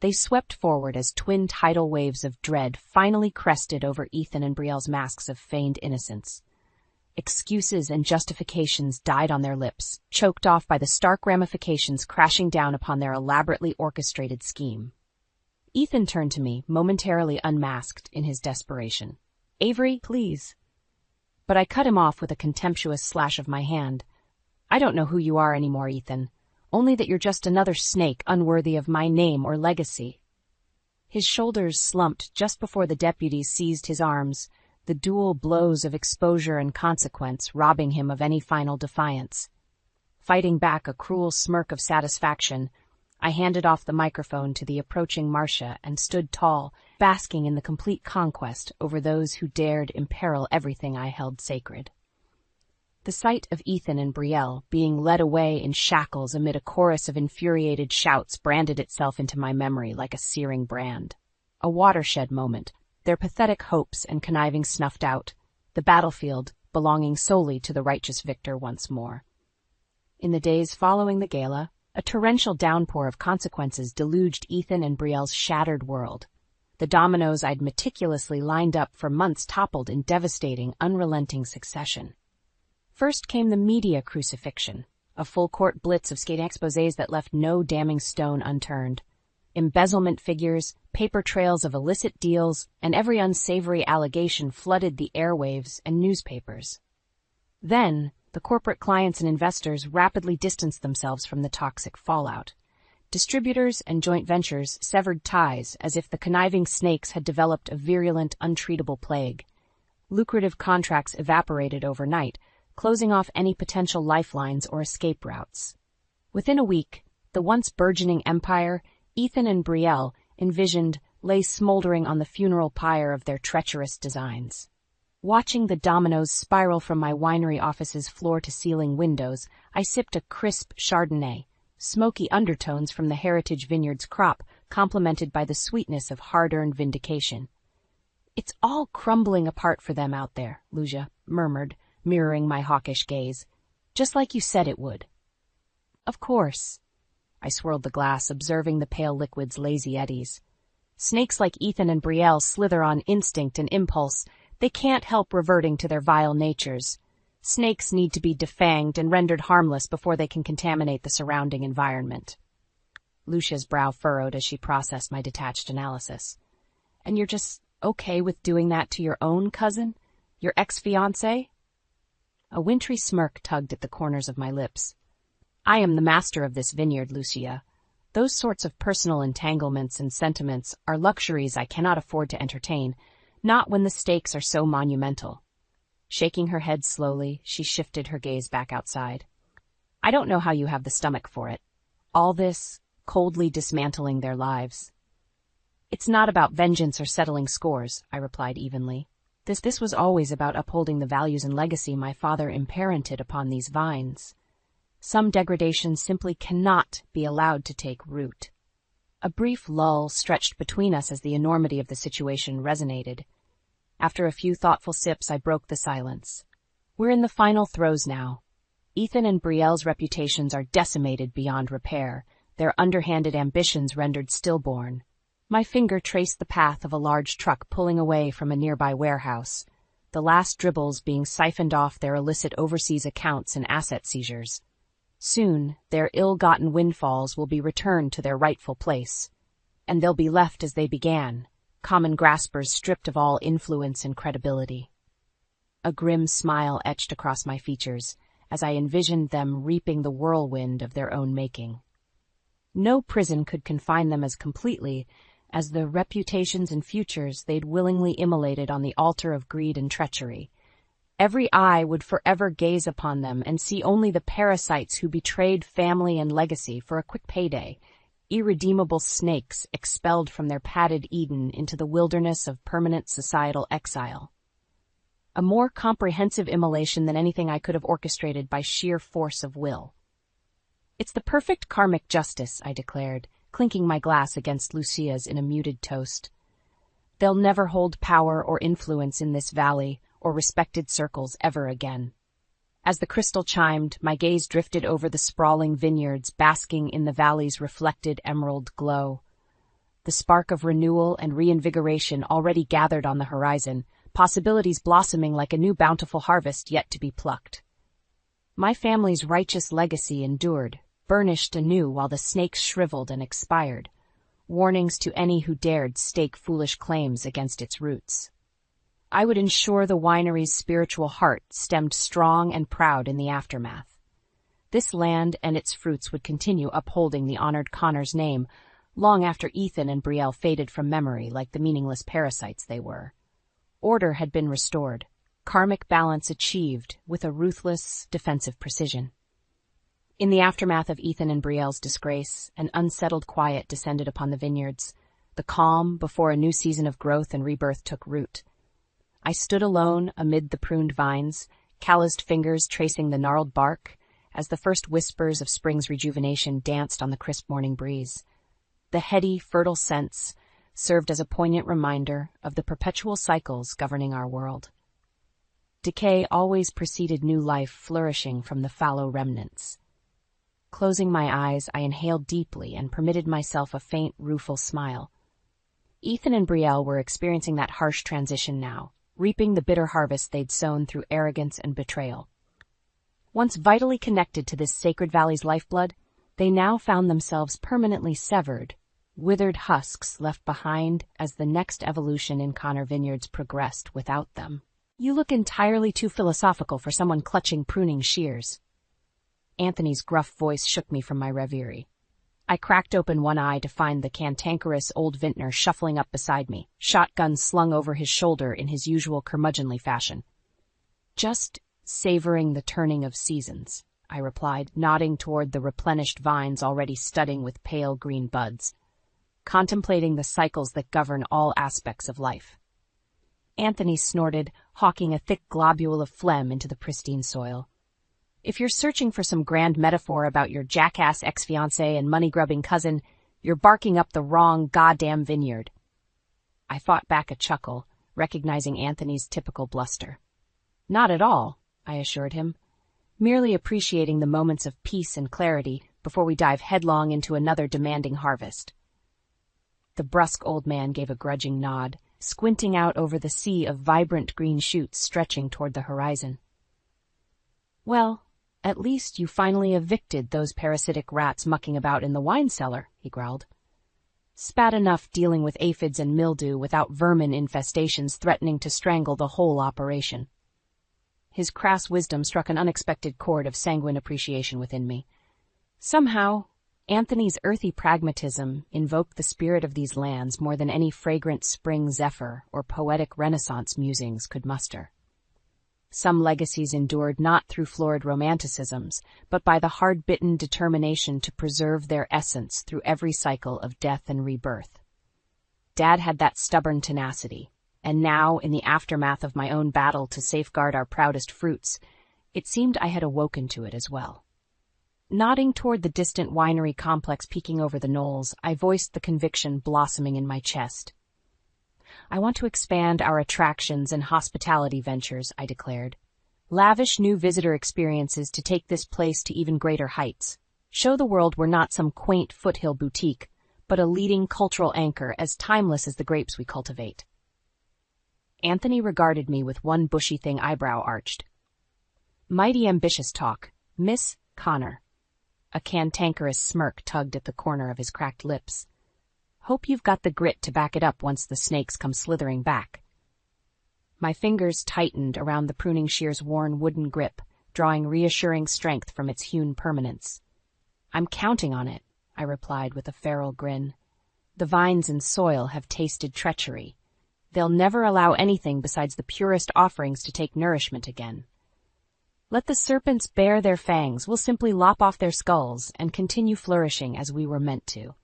They swept forward as twin tidal waves of dread finally crested over Ethan and Brielle's masks of feigned innocence. Excuses and justifications died on their lips, choked off by the stark ramifications crashing down upon their elaborately orchestrated scheme. Ethan turned to me, momentarily unmasked in his desperation. "Avery, please." But I cut him off with a contemptuous slash of my hand. "I don't know who you are anymore, Ethan. Only that you're just another snake unworthy of my name or legacy." His shoulders slumped just before the deputies seized his arms, the dual blows of exposure and consequence robbing him of any final defiance. Fighting back a cruel smirk of satisfaction, I handed off the microphone to the approaching Marcia and stood tall, basking in the complete conquest over those who dared imperil everything I held sacred. The sight of Ethan and Brielle being led away in shackles amid a chorus of infuriated shouts branded itself into my memory like a searing brand. A watershed moment, their pathetic hopes and conniving snuffed out, the battlefield belonging solely to the righteous victor once more. In the days following the gala, a torrential downpour of consequences deluged Ethan and Brielle's shattered world. The dominoes I'd meticulously lined up for months toppled in devastating, unrelenting succession. First came the media crucifixion, a full-court blitz of skating exposés that left no damning stone unturned. Embezzlement figures, paper trails of illicit deals, and every unsavory allegation flooded the airwaves and newspapers. Then, the corporate clients and investors rapidly distanced themselves from the toxic fallout. Distributors and joint ventures severed ties as if the conniving snakes had developed a virulent, untreatable plague. Lucrative contracts evaporated overnight, closing off any potential lifelines or escape routes. Within a week, the once burgeoning empire, Ethan and Brielle envisioned, lay smoldering on the funeral pyre of their treacherous designs. Watching the dominoes spiral from my winery office's floor-to-ceiling windows, I sipped a crisp Chardonnay, smoky undertones from the Heritage Vineyards crop, complemented by the sweetness of hard-earned vindication. "It's all crumbling apart for them out there," Lucia murmured, mirroring my hawkish gaze. "Just like you said it would." "Of course." I swirled the glass, observing the pale liquid's lazy eddies. "Snakes like Ethan and Brielle slither on instinct and impulse. They can't help reverting to their vile natures. Snakes need to be defanged and rendered harmless before they can contaminate the surrounding environment." Lucia's brow furrowed as she processed my detached analysis. "And you're just okay with doing that to your own cousin? Your ex-fiancé?" A wintry smirk tugged at the corners of my lips. I am the master of this vineyard, Lucia. Those sorts of personal entanglements and sentiments are luxuries I cannot afford to entertain, not when the stakes are so monumental. Shaking her head slowly, she shifted her gaze back outside. I don't know how you have the stomach for it. All this, coldly dismantling their lives. It's not about vengeance or settling scores, I replied evenly. This was always about upholding the values and legacy my father imparented upon these vines. Some degradation simply cannot be allowed to take root. A brief lull stretched between us as the enormity of the situation resonated. After a few thoughtful sips, I broke the silence. We're in the final throes now. Ethan and Brielle's reputations are decimated beyond repair, their underhanded ambitions rendered stillborn. My finger traced the path of a large truck pulling away from a nearby warehouse, the last dribbles being siphoned off their illicit overseas accounts and asset seizures. Soon, their ill-gotten windfalls will be returned to their rightful place, and they'll be left as they began, common graspers stripped of all influence and credibility. A grim smile etched across my features as I envisioned them reaping the whirlwind of their own making. No prison could confine them as completely as the reputations and futures they'd willingly immolated on the altar of greed and treachery. Every eye would forever gaze upon them and see only the parasites who betrayed family and legacy for a quick payday, irredeemable snakes expelled from their padded Eden into the wilderness of permanent societal exile. A more comprehensive immolation than anything I could have orchestrated by sheer force of will. It's the perfect karmic justice, I declared, clinking my glass against Lucia's in a muted toast. They'll never hold power or influence in this valley or respected circles ever again. As the crystal chimed, my gaze drifted over the sprawling vineyards basking in the valley's reflected emerald glow. The spark of renewal and reinvigoration already gathered on the horizon, possibilities blossoming like a new bountiful harvest yet to be plucked. My family's righteous legacy endured, burnished anew while the snakes shriveled and expired, warnings to any who dared stake foolish claims against its roots. I would ensure the winery's spiritual heart stemmed strong and proud in the aftermath. This land and its fruits would continue upholding the honored Connor's name long after Ethan and Brielle faded from memory like the meaningless parasites they were. Order had been restored, karmic balance achieved with a ruthless, defensive precision. In the aftermath of Ethan and Brielle's disgrace, an unsettled quiet descended upon the vineyards, the calm before a new season of growth and rebirth took root. I stood alone amid the pruned vines, calloused fingers tracing the gnarled bark, as the first whispers of spring's rejuvenation danced on the crisp morning breeze. The heady, fertile scents served as a poignant reminder of the perpetual cycles governing our world. Decay always preceded new life flourishing from the fallow remnants. Closing my eyes, I inhaled deeply and permitted myself a faint, rueful smile. Ethan and Brielle were experiencing that harsh transition now, reaping the bitter harvest they'd sown through arrogance and betrayal. Once vitally connected to this sacred valley's lifeblood, they now found themselves permanently severed, withered husks left behind as the next evolution in Connor Vineyards progressed without them. You look entirely too philosophical for someone clutching pruning shears. Anthony's gruff voice shook me from my reverie. I cracked open one eye to find the cantankerous old vintner shuffling up beside me, shotgun slung over his shoulder in his usual curmudgeonly fashion. Just savoring the turning of seasons, I replied, nodding toward the replenished vines already studding with pale green buds, contemplating the cycles that govern all aspects of life. Anthony snorted, hawking a thick globule of phlegm into the pristine soil. If you're searching for some grand metaphor about your jackass ex-fiancé and money-grubbing cousin, you're barking up the wrong goddamn vineyard. I fought back a chuckle, recognizing Anthony's typical bluster. Not at all, I assured him, merely appreciating the moments of peace and clarity before we dive headlong into another demanding harvest. The brusque old man gave a grudging nod, squinting out over the sea of vibrant green shoots stretching toward the horizon. Well, at least you finally evicted those parasitic rats mucking about in the wine cellar, he growled. Spat enough dealing with aphids and mildew without vermin infestations threatening to strangle the whole operation. His crass wisdom struck an unexpected chord of sanguine appreciation within me. Somehow, Anthony's earthy pragmatism invoked the spirit of these lands more than any fragrant spring zephyr or poetic Renaissance musings could muster. Some legacies endured not through florid romanticisms, but by the hard-bitten determination to preserve their essence through every cycle of death and rebirth. Dad had that stubborn tenacity, and now, in the aftermath of my own battle to safeguard our proudest fruits, it seemed I had awoken to it as well. Nodding toward the distant winery complex peeking over the knolls, I voiced the conviction blossoming in my chest. I want to expand our attractions and hospitality ventures, I declared. Lavish new visitor experiences to take this place to even greater heights. Show the world we're not some quaint foothill boutique, but a leading cultural anchor as timeless as the grapes we cultivate. Anthony regarded me with one bushy-thing eyebrow arched. Mighty ambitious talk, Miss Connor. A cantankerous smirk tugged at the corner of his cracked lips. Hope you've got the grit to back it up once the snakes come slithering back. My fingers tightened around the pruning shear's worn wooden grip, drawing reassuring strength from its hewn permanence. I'm counting on it, I replied with a feral grin. The vines and soil have tasted treachery. They'll never allow anything besides the purest offerings to take nourishment again. Let the serpents bare their fangs, we'll simply lop off their skulls and continue flourishing as we were meant to.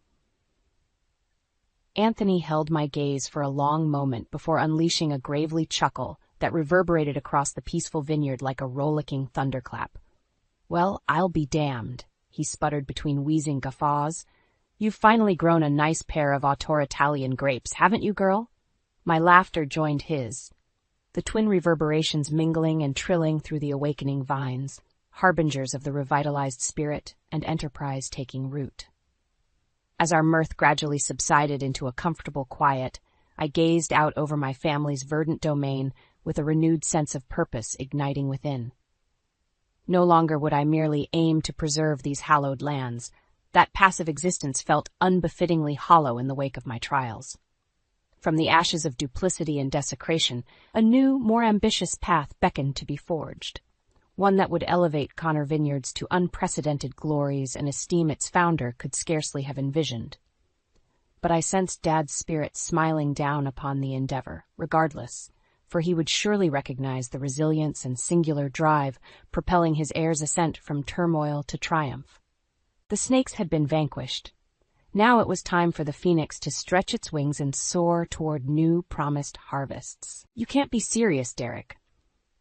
Anthony held my gaze for a long moment before unleashing a gravely chuckle that reverberated across the peaceful vineyard like a rollicking thunderclap. Well, I'll be damned, he sputtered between wheezing guffaws. You've finally grown a nice pair of auteur Italian grapes, haven't you, girl? My laughter joined his, the twin reverberations mingling and trilling through the awakening vines, harbingers of the revitalized spirit and enterprise taking root. As our mirth gradually subsided into a comfortable quiet, I gazed out over my family's verdant domain with a renewed sense of purpose igniting within. No longer would I merely aim to preserve these hallowed lands. That passive existence felt unbefittingly hollow in the wake of my trials. From the ashes of duplicity and desecration, a new, more ambitious path beckoned to be forged. One that would elevate Connor Vineyards to unprecedented glories and esteem its founder could scarcely have envisioned. But I sensed Dad's spirit smiling down upon the endeavor, regardless, for he would surely recognize the resilience and singular drive propelling his heir's ascent from turmoil to triumph. The snakes had been vanquished. Now it was time for the phoenix to stretch its wings and soar toward new promised harvests. You can't be serious, Derek.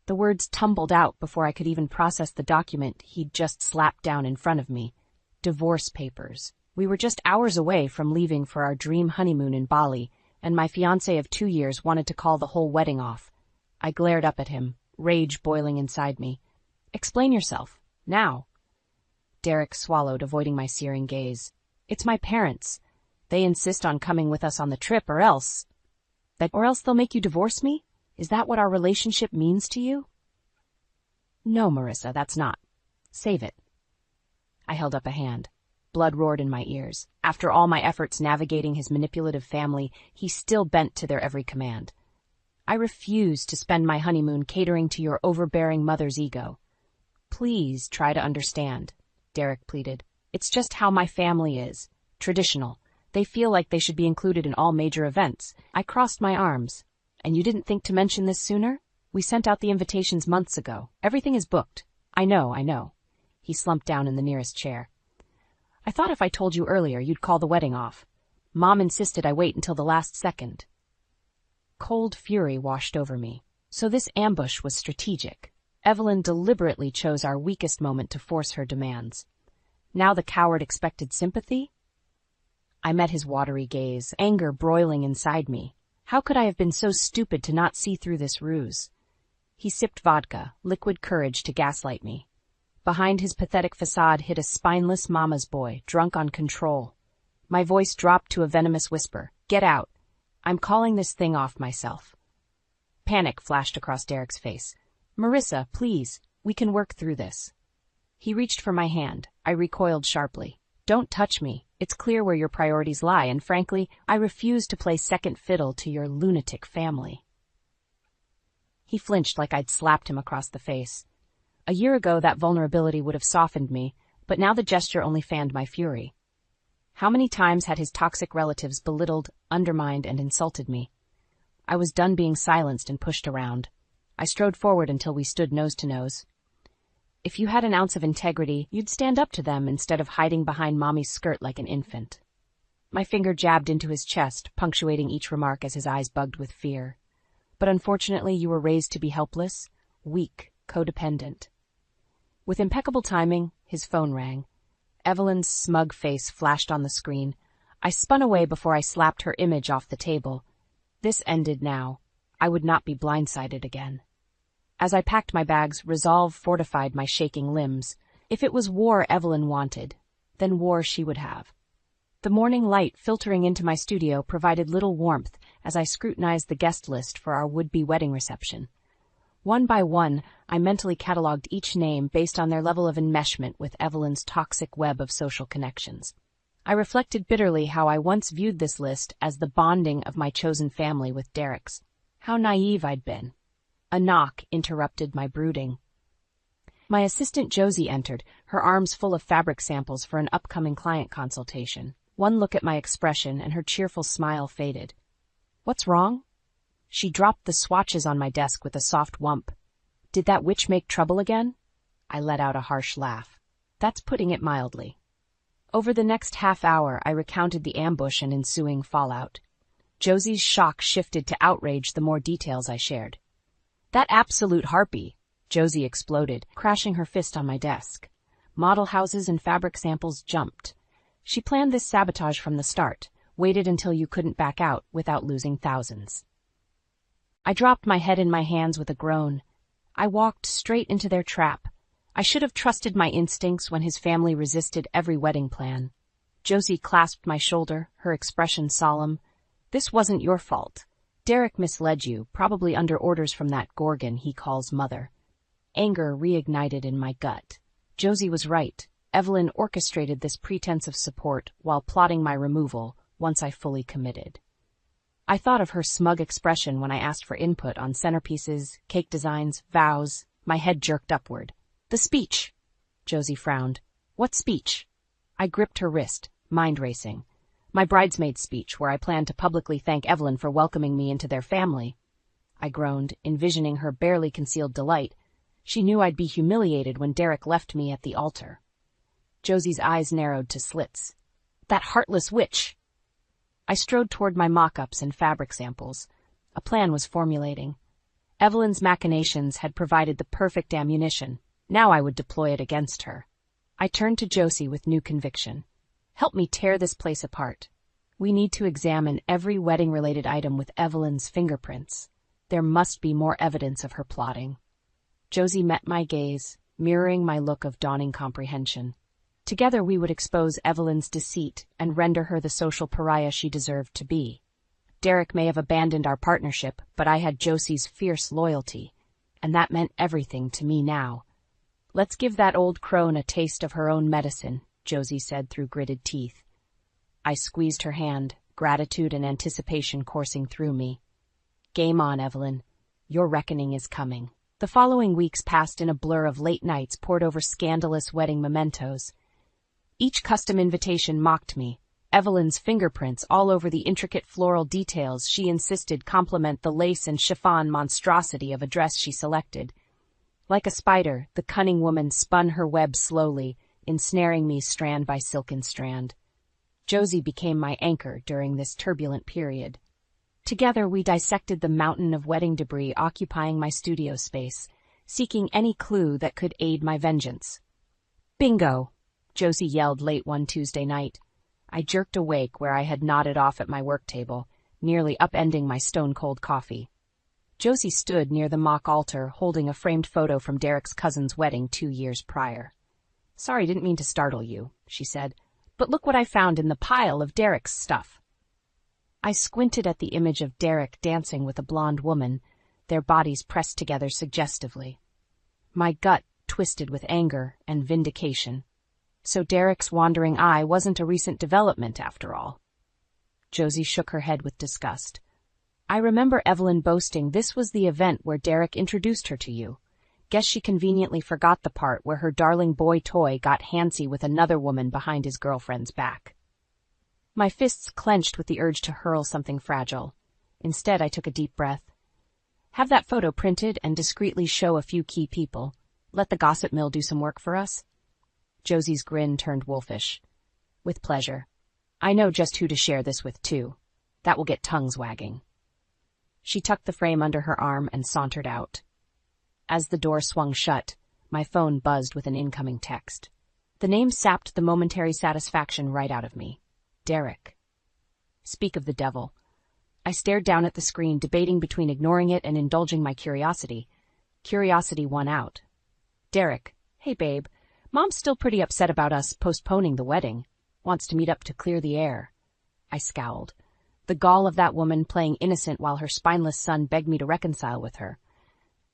The words tumbled out before I could even process the document he'd just slapped down in front of me. Divorce papers. We were just hours away from leaving for our dream honeymoon in Bali, and my fiancé of 2 years wanted to call the whole wedding off. I glared up at him, rage boiling inside me. Explain yourself. Now. Derek swallowed, avoiding my searing gaze. It's my parents. They insist on coming with us on the trip, or else they'll make you divorce me? Is that what our relationship means to you? No, Marissa, that's not. Save it. I held up a hand. Blood roared in my ears. After all my efforts navigating his manipulative family, he still bent to their every command. I refuse to spend my honeymoon catering to your overbearing mother's ego. Please try to understand, Derek pleaded. It's just how my family is. Traditional. They feel like they should be included in all major events. I crossed my arms. And you didn't think to mention this sooner? We sent out the invitations months ago. Everything is booked. I know. He slumped down in the nearest chair. I thought if I told you earlier, you'd call the wedding off. Mom insisted I wait until the last second. Cold fury washed over me. So this ambush was strategic. Evelyn deliberately chose our weakest moment to force her demands. Now the coward expected sympathy? I met his watery gaze, anger broiling inside me. How could I have been so stupid to not see through this ruse? He sipped vodka, liquid courage to gaslight me. Behind his pathetic facade hid a spineless mama's boy, drunk on control. My voice dropped to a venomous whisper. Get out. I'm calling this thing off myself. Panic flashed across Derek's face. Marissa, please, we can work through this. He reached for my hand. I recoiled sharply. Don't touch me. It's clear where your priorities lie, and frankly, I refuse to play second fiddle to your lunatic family. He flinched like I'd slapped him across the face. A year ago, that vulnerability would have softened me, but now the gesture only fanned my fury. How many times had his toxic relatives belittled, undermined, and insulted me? I was done being silenced and pushed around. I strode forward until we stood nose to nose. If you had an ounce of integrity, you'd stand up to them instead of hiding behind Mommy's skirt like an infant. My finger jabbed into his chest, punctuating each remark as his eyes bugged with fear. But unfortunately, you were raised to be helpless, weak, codependent. With impeccable timing, his phone rang. Evelyn's smug face flashed on the screen. I spun away before I slapped her image off the table. This ended now. I would not be blindsided again. As I packed my bags, resolve fortified my shaking limbs. If it was war Evelyn wanted, then war she would have. The morning light filtering into my studio provided little warmth as I scrutinized the guest list for our would-be wedding reception. One by one, I mentally cataloged each name based on their level of enmeshment with Evelyn's toxic web of social connections. I reflected bitterly how I once viewed this list as the bonding of my chosen family with Derek's. How naive I'd been. A knock interrupted my brooding. My assistant Josie entered, her arms full of fabric samples for an upcoming client consultation. One look at my expression and her cheerful smile faded. "What's wrong?" She dropped the swatches on my desk with a soft whump. "Did that witch make trouble again?" I let out a harsh laugh. That's putting it mildly. Over the next half hour, I recounted the ambush and ensuing fallout. Josie's shock shifted to outrage the more details I shared. "That absolute harpy!" Josie exploded, crashing her fist on my desk. Model houses and fabric samples jumped. She planned this sabotage from the start, waited until you couldn't back out without losing thousands. I dropped my head in my hands with a groan. I walked straight into their trap. I should have trusted my instincts when his family resisted every wedding plan. Josie clasped my shoulder, her expression solemn. "This wasn't your fault. Derek misled you, probably under orders from that Gorgon he calls mother." Anger reignited in my gut. Josie was right. Evelyn orchestrated this pretense of support while plotting my removal once I fully committed. I thought of her smug expression when I asked for input on centerpieces, cake designs, vows. My head jerked upward. "The speech." Josie frowned. "What speech?" I gripped her wrist, mind racing. "My bridesmaid speech, where I planned to publicly thank Evelyn for welcoming me into their family." I groaned, envisioning her barely concealed delight. She knew I'd be humiliated when Derek left me at the altar. Josie's eyes narrowed to slits. "That heartless witch!" I strode toward my mock-ups and fabric samples. A plan was formulating. Evelyn's machinations had provided the perfect ammunition. Now I would deploy it against her. I turned to Josie with new conviction. "Help me tear this place apart. We need to examine every wedding-related item with Evelyn's fingerprints. There must be more evidence of her plotting." Josie met my gaze, mirroring my look of dawning comprehension. Together we would expose Evelyn's deceit and render her the social pariah she deserved to be. Derek may have abandoned our partnership, but I had Josie's fierce loyalty, and that meant everything to me now. "Let's give that old crone a taste of her own medicine," Josie said through gritted teeth. I squeezed her hand, gratitude and anticipation coursing through me. "Game on, Evelyn. Your reckoning is coming." The following weeks passed in a blur of late nights pored over scandalous wedding mementos. Each custom invitation mocked me, Evelyn's fingerprints all over the intricate floral details she insisted complement the lace and chiffon monstrosity of a dress she selected. Like a spider, the cunning woman spun her web slowly, ensnaring me strand by silken strand. Josie became my anchor during this turbulent period. Together we dissected the mountain of wedding debris occupying my studio space, seeking any clue that could aid my vengeance. "Bingo!" Josie yelled late one Tuesday night. I jerked awake where I had nodded off at my work table, nearly upending my stone-cold coffee. Josie stood near the mock altar, holding a framed photo from Derek's cousin's wedding 2 years prior. "Sorry, didn't mean to startle you," she said, "but look what I found in the pile of Derek's stuff." I squinted at the image of Derek dancing with a blonde woman, their bodies pressed together suggestively. My gut twisted with anger and vindication. So Derek's wandering eye wasn't a recent development after all. Josie shook her head with disgust. I remember Evelyn boasting this was the event where Derek introduced her to you. Guess she conveniently forgot the part where her darling boy toy got handsy with another woman behind his girlfriend's back. My fists clenched with the urge to hurl something fragile. Instead, I took a deep breath. Have that photo printed and discreetly show a few key people. Let the gossip mill do some work for us. Josie's grin turned wolfish. With pleasure. I know just who to share this with, too. That will get tongues wagging. She tucked the frame under her arm and sauntered out. As the door swung shut, my phone buzzed with an incoming text. The name sapped the momentary satisfaction right out of me. Derek. Speak of the devil. I stared down at the screen, debating between ignoring it and indulging my curiosity. Curiosity won out. Derek. Hey, babe. Mom's still pretty upset about us postponing the wedding. Wants to meet up to clear the air. I scowled. The gall of that woman playing innocent while her spineless son begged me to reconcile with her.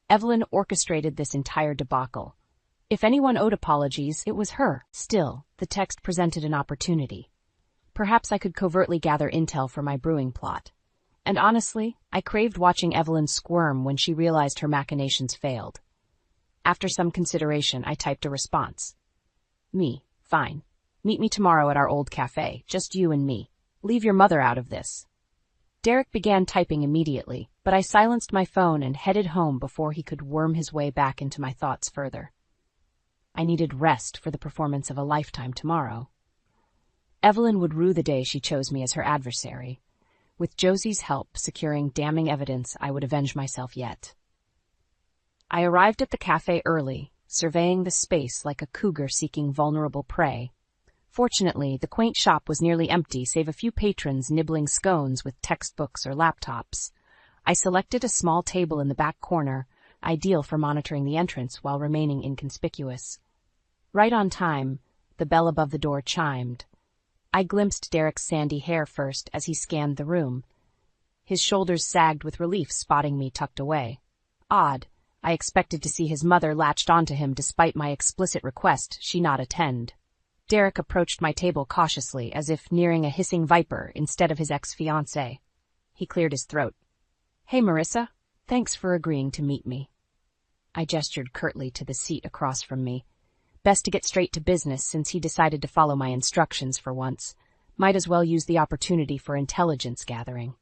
Evelyn orchestrated this entire debacle. If anyone owed apologies, it was her. Still, the text presented an opportunity. Perhaps I could covertly gather intel for my brewing plot. And honestly, I craved watching Evelyn squirm when she realized her machinations failed. After some consideration, I typed a response. Me, fine. Meet me tomorrow at our old cafe, just you and me. Leave your mother out of this. Derek began typing immediately, but I silenced my phone and headed home before he could worm his way back into my thoughts further. I needed rest for the performance of a lifetime tomorrow. Evelyn would rue the day she chose me as her adversary. With Josie's help securing damning evidence, I would avenge myself yet. I arrived at the cafe early, surveying the space like a cougar seeking vulnerable prey. Fortunately, the quaint shop was nearly empty, save a few patrons nibbling scones with textbooks or laptops. I selected a small table in the back corner, ideal for monitoring the entrance while remaining inconspicuous. Right on time, the bell above the door chimed. I glimpsed Derek's sandy hair first as he scanned the room. His shoulders sagged with relief, spotting me tucked away. Odd. I expected to see his mother latched onto him despite my explicit request she not attend. Derek approached my table cautiously, as if nearing a hissing viper instead of his ex-fiancée. He cleared his throat. Hey, Marissa. Thanks for agreeing to meet me. I gestured curtly to the seat across from me. Best to get straight to business since he decided to follow my instructions for once. Might as well use the opportunity for intelligence gathering.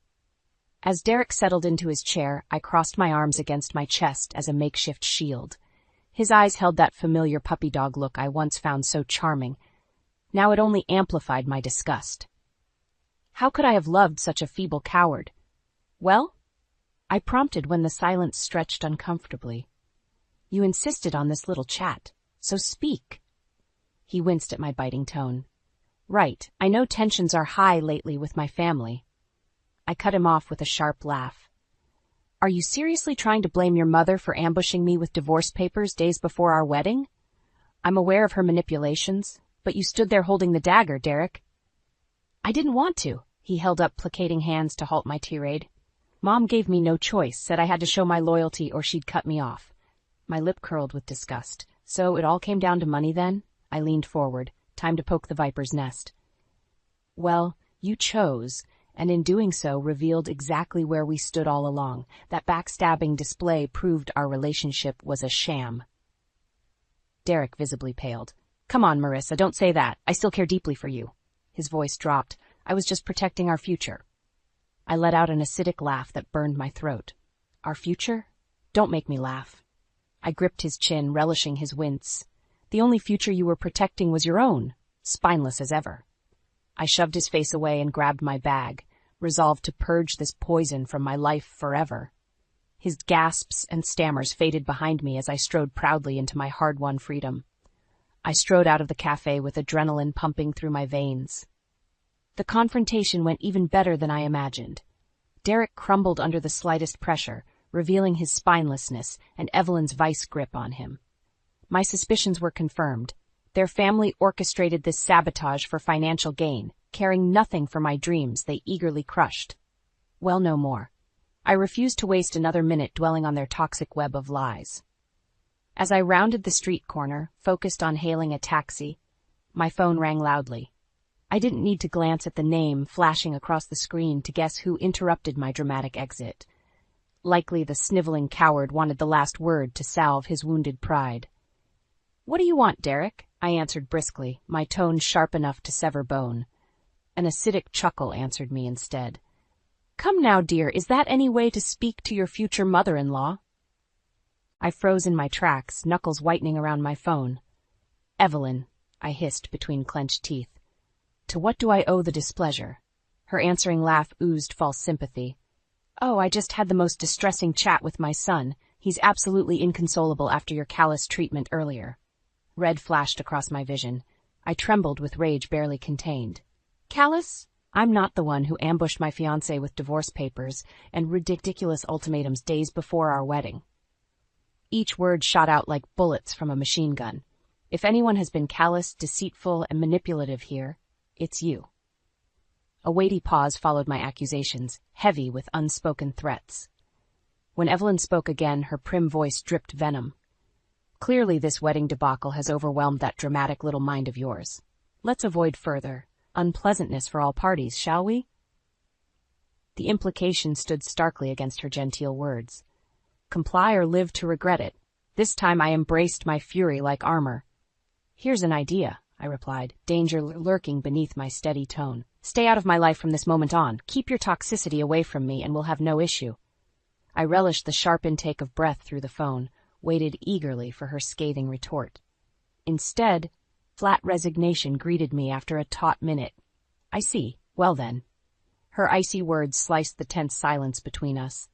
As Derek settled into his chair, I crossed my arms against my chest as a makeshift shield. His eyes held that familiar puppy dog look I once found so charming. Now it only amplified my disgust. How could I have loved such a feeble coward? Well? I prompted when the silence stretched uncomfortably. You insisted on this little chat, so speak. He winced at my biting tone. Right, I know tensions are high lately with my family. I cut him off with a sharp laugh. Are you seriously trying to blame your mother for ambushing me with divorce papers days before our wedding? I'm aware of her manipulations, but you stood there holding the dagger, Derek. I didn't want to. He held up placating hands to halt my tirade. Mom gave me no choice, said I had to show my loyalty or she'd cut me off. My lip curled with disgust. So it all came down to money then? I leaned forward. Time to poke the viper's nest. Well, you chose, and in doing so revealed exactly where we stood all along. That backstabbing display proved our relationship was a sham. Derek visibly paled. Come on, Marissa, don't say that. I still care deeply for you. His voice dropped. I was just protecting our future. I let out an acidic laugh that burned my throat. Our future? Don't make me laugh. I gripped his chin, relishing his wince. The only future you were protecting was your own, spineless as ever. I shoved his face away and grabbed my bag, resolved to purge this poison from my life forever. His gasps and stammers faded behind me as I strode proudly into my hard-won freedom. I strode out of the cafe with adrenaline pumping through my veins. The confrontation went even better than I imagined. Derek crumbled under the slightest pressure, revealing his spinelessness and Evelyn's vice grip on him. My suspicions were confirmed. Their family orchestrated this sabotage for financial gain, caring nothing for my dreams they eagerly crushed. Well, no more. I refused to waste another minute dwelling on their toxic web of lies. As I rounded the street corner, focused on hailing a taxi, my phone rang loudly. I didn't need to glance at the name flashing across the screen to guess who interrupted my dramatic exit. Likely the sniveling coward wanted the last word to salve his wounded pride. "What do you want, Derek?" I answered briskly, my tone sharp enough to sever bone. An acidic chuckle answered me instead. "Come now, dear, is that any way to speak to your future mother-in-law?" I froze in my tracks, knuckles whitening around my phone. "Evelyn," I hissed between clenched teeth. "To what do I owe the displeasure?" Her answering laugh oozed false sympathy. "Oh, I just had the most distressing chat with my son. He's absolutely inconsolable after your callous treatment earlier." Red flashed across my vision. I trembled with rage barely contained. "Callous? I'm not the one who ambushed my fiancé with divorce papers and ridiculous ultimatums days before our wedding." Each word shot out like bullets from a machine gun. If anyone has been callous, deceitful, and manipulative here, it's you. A weighty pause followed my accusations, heavy with unspoken threats. When Evelyn spoke again, her prim voice dripped venom. "Clearly this wedding debacle has overwhelmed that dramatic little mind of yours. Let's avoid further unpleasantness for all parties, shall we?" The implication stood starkly against her genteel words. Comply or live to regret it. This time I embraced my fury like armor. "Here's an idea," I replied, danger lurking beneath my steady tone. "Stay out of my life from this moment on. Keep your toxicity away from me and we'll have no issue." I relished the sharp intake of breath through the phone, waited eagerly for her scathing retort. Instead, flat resignation greeted me after a taut minute. "I see. Well then." Her icy words sliced the tense silence between us.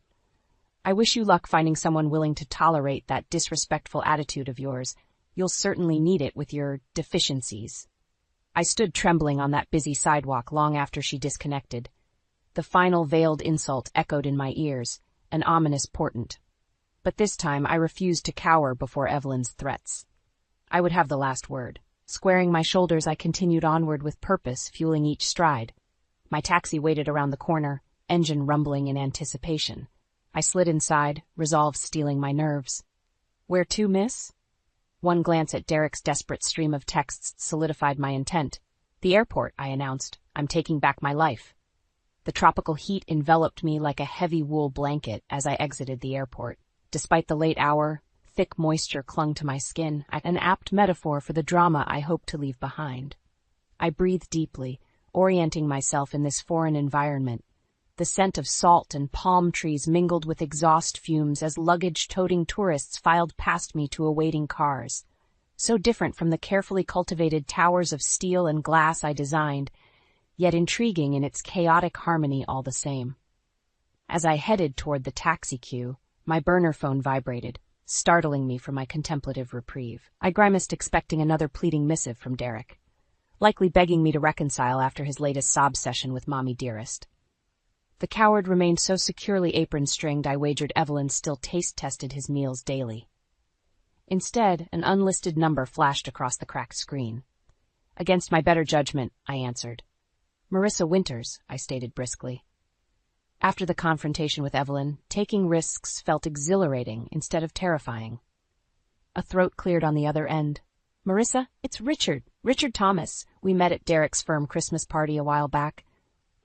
"I wish you luck finding someone willing to tolerate that disrespectful attitude of yours. You'll certainly need it with your deficiencies." I stood trembling on that busy sidewalk long after she disconnected. The final veiled insult echoed in my ears, an ominous portent. But this time I refused to cower before Evelyn's threats. I would have the last word. Squaring my shoulders, I continued onward with purpose, fueling each stride. My taxi waited around the corner, engine rumbling in anticipation. I slid inside, resolve stealing my nerves. "Where to, miss?" One glance at Derek's desperate stream of texts solidified my intent. "The airport," I announced. "I'm taking back my life." The tropical heat enveloped me like a heavy wool blanket as I exited the airport. Despite the late hour, thick moisture clung to my skin, an apt metaphor for the drama I hoped to leave behind. I breathed deeply, orienting myself in this foreign environment. The scent of salt and palm trees mingled with exhaust fumes as luggage-toting tourists filed past me to awaiting cars. So different from the carefully cultivated towers of steel and glass I designed, yet intriguing in its chaotic harmony all the same. As I headed toward the taxi queue, my burner phone vibrated, startling me from my contemplative reprieve. I grimaced, expecting another pleading missive from Derek, likely begging me to reconcile after his latest sob session with Mommy Dearest. The coward remained so securely apron-stringed I wagered Evelyn still taste-tested his meals daily. Instead, an unlisted number flashed across the cracked screen. Against my better judgment, I answered. "Marissa Winters," I stated briskly. After the confrontation with Evelyn, taking risks felt exhilarating instead of terrifying. A throat cleared on the other end. "Marissa, it's Richard Thomas. We met at Derek's firm Christmas party a while back."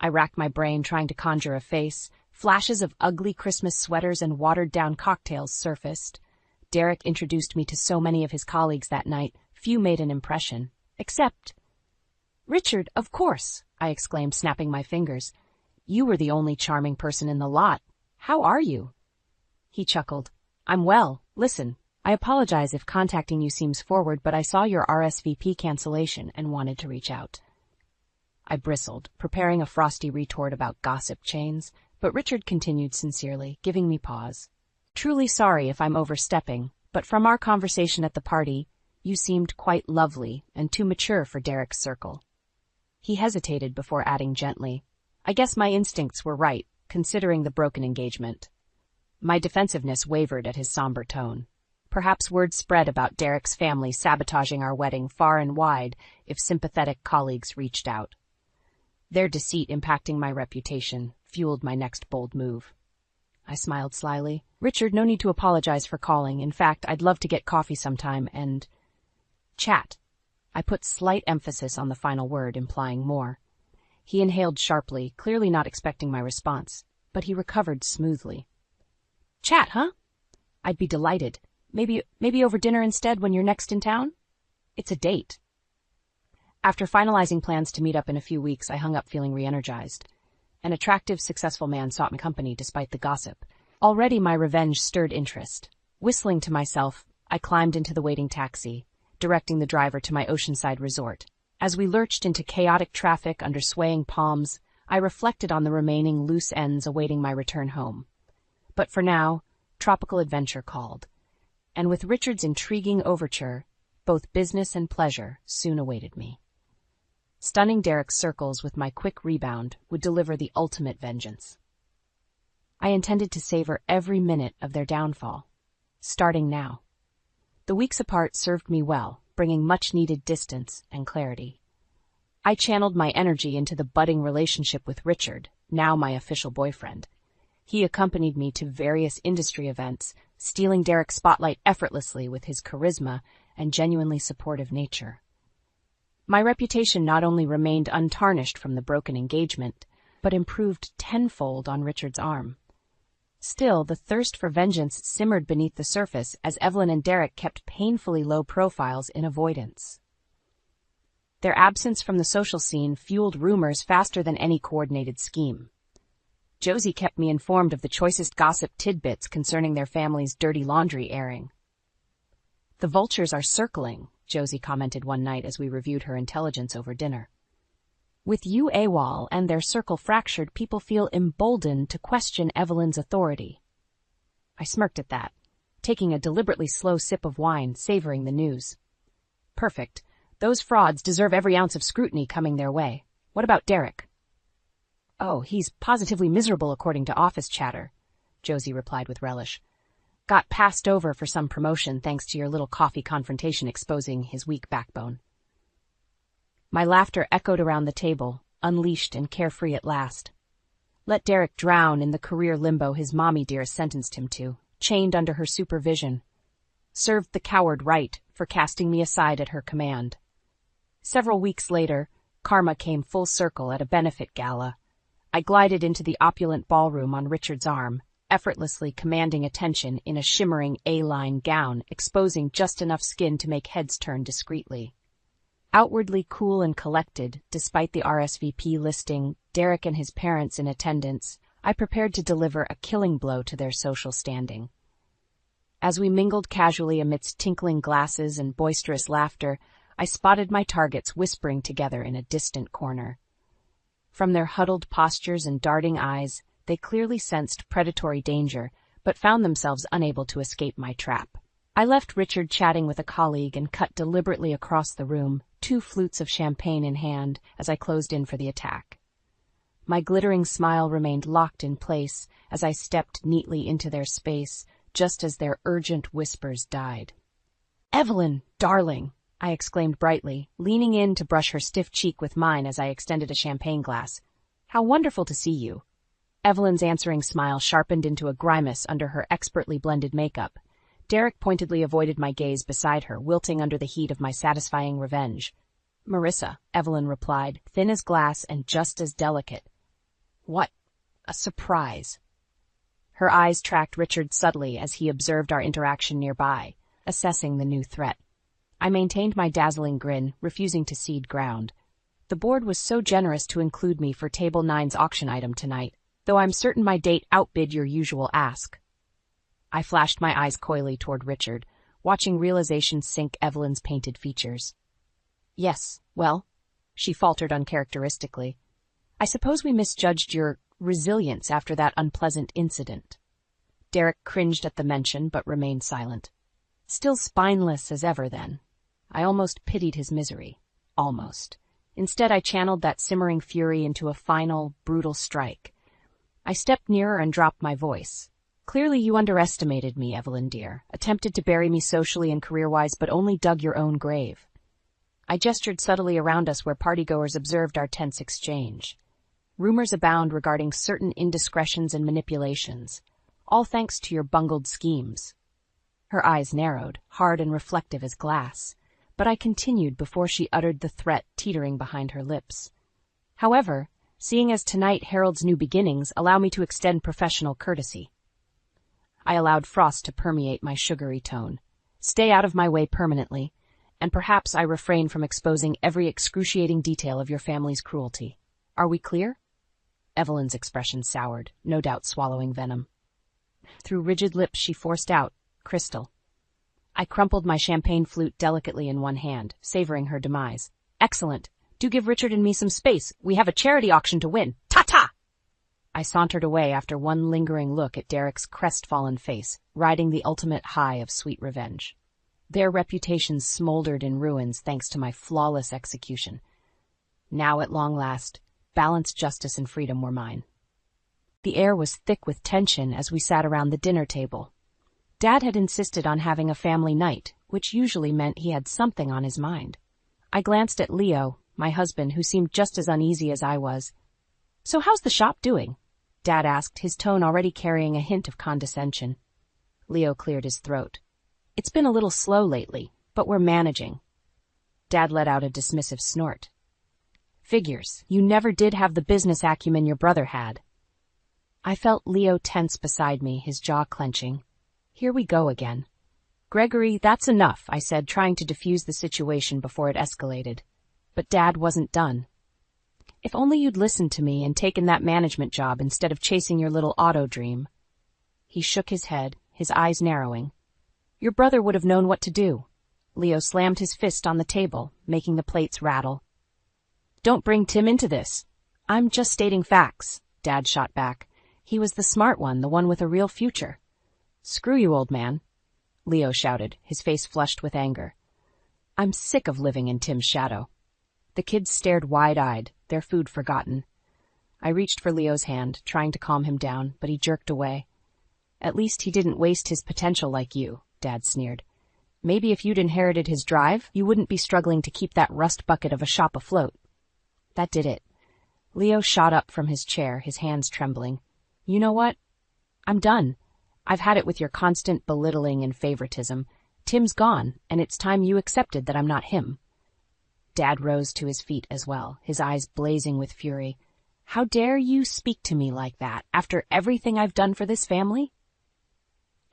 I racked my brain trying to conjure a face. Flashes of ugly Christmas sweaters and watered-down cocktails surfaced. Derek introduced me to so many of his colleagues that night, few made an impression. Except... "Richard, of course," I exclaimed, snapping my fingers. "You were the only charming person in the lot. How are you?" He chuckled. "I'm well. Listen, I apologize if contacting you seems forward, but I saw your RSVP cancellation and wanted to reach out." I bristled, preparing a frosty retort about gossip chains, but Richard continued sincerely, giving me pause. "Truly sorry if I'm overstepping, but from our conversation at the party, you seemed quite lovely and too mature for Derek's circle." He hesitated before adding gently, "I guess my instincts were right, considering the broken engagement." My defensiveness wavered at his somber tone. Perhaps word spread about Derek's family sabotaging our wedding far and wide if sympathetic colleagues reached out. Their deceit impacting my reputation fueled my next bold move. I smiled slyly. "Richard, no need to apologize for calling. In fact, I'd love to get coffee sometime and chat." I put slight emphasis on the final word, implying more. He inhaled sharply, clearly not expecting my response, but he recovered smoothly. Chat, huh? I'd be delighted. Maybe over dinner instead when you're next in town? It's a date. After finalizing plans to meet up in a few weeks, I hung up feeling re-energized. An attractive, successful man sought my company despite the gossip. Already my revenge stirred interest. Whistling to myself, I climbed into the waiting taxi, directing the driver to my oceanside resort. As we lurched into chaotic traffic under swaying palms, I reflected on the remaining loose ends awaiting my return home. But for now, tropical adventure called. And with Richard's intriguing overture, both business and pleasure soon awaited me. Stunning Derek's circles with my quick rebound would deliver the ultimate vengeance. I intended to savor every minute of their downfall, starting now. The weeks apart served me well, bringing much-needed distance and clarity. I channeled my energy into the budding relationship with Richard, now my official boyfriend. He accompanied me to various industry events, stealing Derek's spotlight effortlessly with his charisma and genuinely supportive nature. My reputation not only remained untarnished from the broken engagement, but improved tenfold on Richard's arm. Still, the thirst for vengeance simmered beneath the surface as Evelyn and Derek kept painfully low profiles in avoidance. Their absence from the social scene fueled rumors faster than any coordinated scheme. Josie kept me informed of the choicest gossip tidbits concerning their family's dirty laundry airing. "The vultures are circling," Josie commented one night as we reviewed her intelligence over dinner. "With you AWOL and their circle fractured, people feel emboldened to question Evelyn's authority." I smirked at that, taking a deliberately slow sip of wine, savoring the news. Perfect. Those frauds deserve every ounce of scrutiny coming their way. What about Derek? "Oh, he's positively miserable according to office chatter," Josie replied with relish. "Got passed over for some promotion thanks to your little coffee confrontation exposing his weak backbone." My laughter echoed around the table, unleashed and carefree at last. Let Derek drown in the career limbo his mommy dear sentenced him to, chained under her supervision. Served the coward right for casting me aside at her command. Several weeks later, karma came full circle at a benefit gala. I glided into the opulent ballroom on Richard's arm, effortlessly commanding attention in a shimmering A-line gown, exposing just enough skin to make heads turn discreetly. Outwardly cool and collected, despite the RSVP listing, Derek and his parents in attendance, I prepared to deliver a killing blow to their social standing. As we mingled casually amidst tinkling glasses and boisterous laughter, I spotted my targets whispering together in a distant corner. From their huddled postures and darting eyes, they clearly sensed predatory danger, but found themselves unable to escape my trap. I left Richard chatting with a colleague and cut deliberately across the room, 2 flutes of champagne in hand, as I closed in for the attack. My glittering smile remained locked in place as I stepped neatly into their space, just as their urgent whispers died. "Evelyn, darling!" I exclaimed brightly, leaning in to brush her stiff cheek with mine as I extended a champagne glass. "How wonderful to see you." Evelyn's answering smile sharpened into a grimace under her expertly blended makeup. Derek pointedly avoided my gaze beside her, wilting under the heat of my satisfying revenge. "Marissa," Evelyn replied, thin as glass and just as delicate. "What a surprise." Her eyes tracked Richard subtly as he observed our interaction nearby, assessing the new threat. I maintained my dazzling grin, refusing to cede ground. The board was so generous to include me for Table 9's auction item tonight, though I'm certain my date outbid your usual ask. I flashed my eyes coyly toward Richard, watching realization sink Evelyn's painted features. "Yes, well," she faltered uncharacteristically. "I suppose we misjudged your resilience after that unpleasant incident." Derek cringed at the mention, but remained silent. Still spineless as ever then. I almost pitied his misery. Almost. Instead, I channeled that simmering fury into a final, brutal strike. I stepped nearer and dropped my voice. "Clearly you underestimated me, Evelyn dear, attempted to bury me socially and career-wise, but only dug your own grave." I gestured subtly around us where partygoers observed our tense exchange. Rumors abound regarding certain indiscretions and manipulations, all thanks to your bungled schemes. Her eyes narrowed, hard and reflective as glass. but I continued before she uttered the threat teetering behind her lips. However, seeing as tonight heralds new beginnings, allow me to extend professional courtesy. I allowed frost to permeate my sugary tone. Stay out of my way permanently, and perhaps I refrain from exposing every excruciating detail of your family's cruelty. Are we clear? Evelyn's expression soured, no doubt swallowing venom. Through rigid lips she forced out, "Crystal." I crumpled my champagne flute delicately in one hand, savoring her demise. "Excellent. Do give Richard and me some space. We have a charity auction to win. Ta-ta!" I sauntered away after one lingering look at Derek's crestfallen face, riding the ultimate high of sweet revenge. Their reputations smoldered in ruins thanks to my flawless execution. Now, at long last, balance, justice, and freedom were mine. The air was thick with tension as we sat around the dinner table. Dad had insisted on having a family night, which usually meant he had something on his mind. I glanced at Leo, my husband, who seemed just as uneasy as I was. "So how's the shop doing?" Dad asked, his tone already carrying a hint of condescension. Leo cleared his throat. "It's been a little slow lately, but we're managing." Dad let out a dismissive snort. "Figures. You never did have the business acumen your brother had." I felt Leo tense beside me, his jaw clenching. Here we go again. "Gregory, that's enough," I said, trying to defuse the situation before it escalated. But Dad wasn't done. "If only you'd listened to me and taken that management job instead of chasing your little auto dream." He shook his head, his eyes narrowing. "Your brother would have known what to do." Leo slammed his fist on the table, making the plates rattle. "Don't bring Tim into this." "I'm just stating facts," Dad shot back. He was the smart one, the one with a real future. "Screw you, old man," Leo shouted, his face flushed with anger. "I'm sick of living in Tim's shadow." The kids stared wide-eyed, their food forgotten. I reached for Leo's hand, trying to calm him down, but he jerked away. "At least he didn't waste his potential like you," Dad sneered. "Maybe if you'd inherited his drive, you wouldn't be struggling to keep that rust bucket of a shop afloat." That did it. Leo shot up from his chair, his hands trembling. "You know what? I'm done. I've had it with your constant belittling and favoritism. Tim's gone, and it's time you accepted that I'm not him." Dad rose to his feet as well, his eyes blazing with fury. "How dare you speak to me like that, after everything I've done for this family?"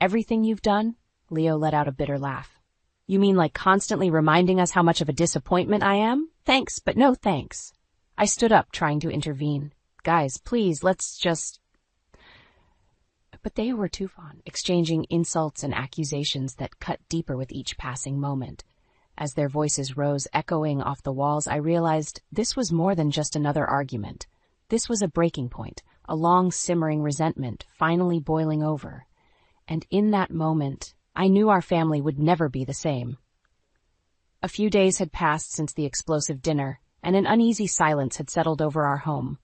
"Everything you've done?" Leo let out a bitter laugh. "You mean like constantly reminding us how much of a disappointment I am? Thanks, but no thanks." I stood up, trying to intervene. "Guys, please, let's just..." But they were too fond, exchanging insults and accusations that cut deeper with each passing moment. As their voices rose, echoing off the walls, I realized this was more than just another argument. This was a breaking point, a long simmering resentment finally boiling over. And in that moment, I knew our family would never be the same. A few days had passed since the explosive dinner, and an uneasy silence had settled over our home.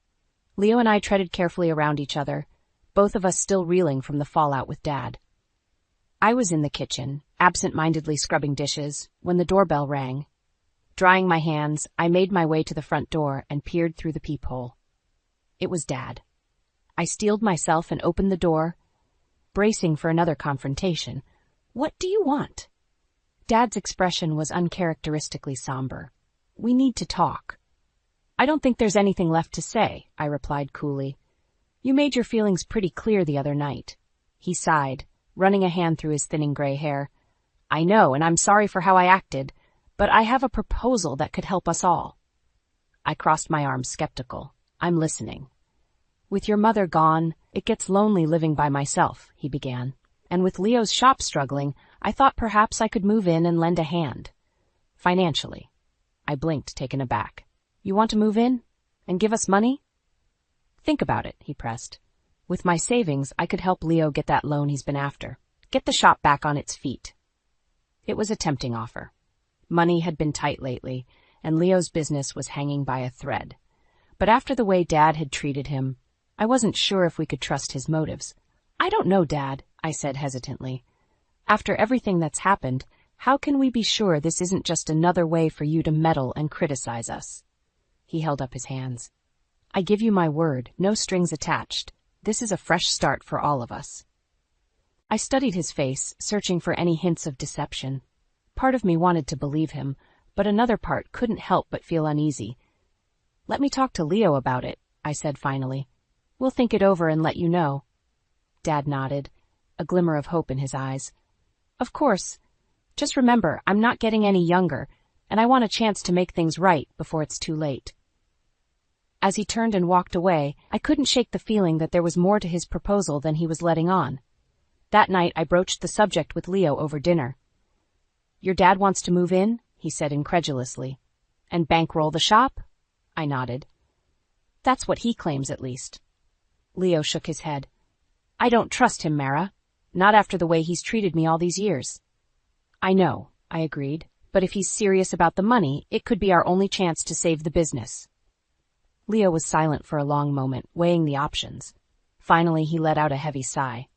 Leo and I treaded carefully around each other, both of us still reeling from the fallout with Dad. I was in the kitchen, absent-mindedly scrubbing dishes, when the doorbell rang. Drying my hands, I made my way to the front door and peered through the peephole. It was Dad. I steeled myself and opened the door, bracing for another confrontation. "What do you want?" Dad's expression was uncharacteristically somber. "We need to talk." "I don't think there's anything left to say," I replied coolly. "You made your feelings pretty clear the other night." He sighed, running a hand through his thinning gray hair. "I know, and I'm sorry for how I acted, but I have a proposal that could help us all." I crossed my arms, skeptical. "I'm listening." "With your mother gone, it gets lonely living by myself," he began. "And with Leo's shop struggling, I thought perhaps I could move in and lend a hand. Financially." I blinked, taken aback. "You want to move in? And give us money?" "Think about it," he pressed. "With my savings, I could help Leo get that loan he's been after. Get the shop back on its feet." It was a tempting offer. Money had been tight lately, and Leo's business was hanging by a thread. But after the way Dad had treated him, I wasn't sure if we could trust his motives. "I don't know, Dad," I said hesitantly. "After everything that's happened, how can we be sure this isn't just another way for you to meddle and criticize us?" He held up his hands. "I give you my word, no strings attached. This is a fresh start for all of us." I studied his face, searching for any hints of deception. Part of me wanted to believe him, but another part couldn't help but feel uneasy. "Let me talk to Leo about it," I said finally. "We'll think it over and let you know." Dad nodded, a glimmer of hope in his eyes. "Of course. Just remember, I'm not getting any younger, and I want a chance to make things right before it's too late." As he turned and walked away, I couldn't shake the feeling that there was more to his proposal than he was letting on. That night, I broached the subject with Leo over dinner. "Your dad wants to move in?" he said incredulously. "And bankroll the shop?" I nodded. "That's what he claims, at least." Leo shook his head. "I don't trust him, Mara. Not after the way he's treated me all these years." "I know," I agreed. "But if he's serious about the money, it could be our only chance to save the business." Leo was silent for a long moment, weighing the options. Finally, he let out a heavy sigh.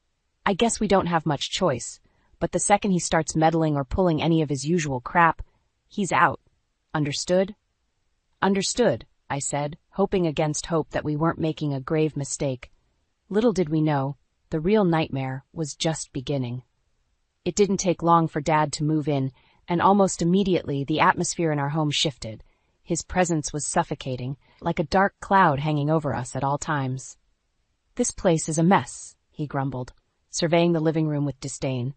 "I guess we don't have much choice, but the second he starts meddling or pulling any of his usual crap, he's out. Understood?" "Understood," I said, hoping against hope that we weren't making a grave mistake. Little did we know, the real nightmare was just beginning. It didn't take long for Dad to move in, and almost immediately the atmosphere in our home shifted. His presence was suffocating, like a dark cloud hanging over us at all times. "This place is a mess," he grumbled, surveying the living room with disdain.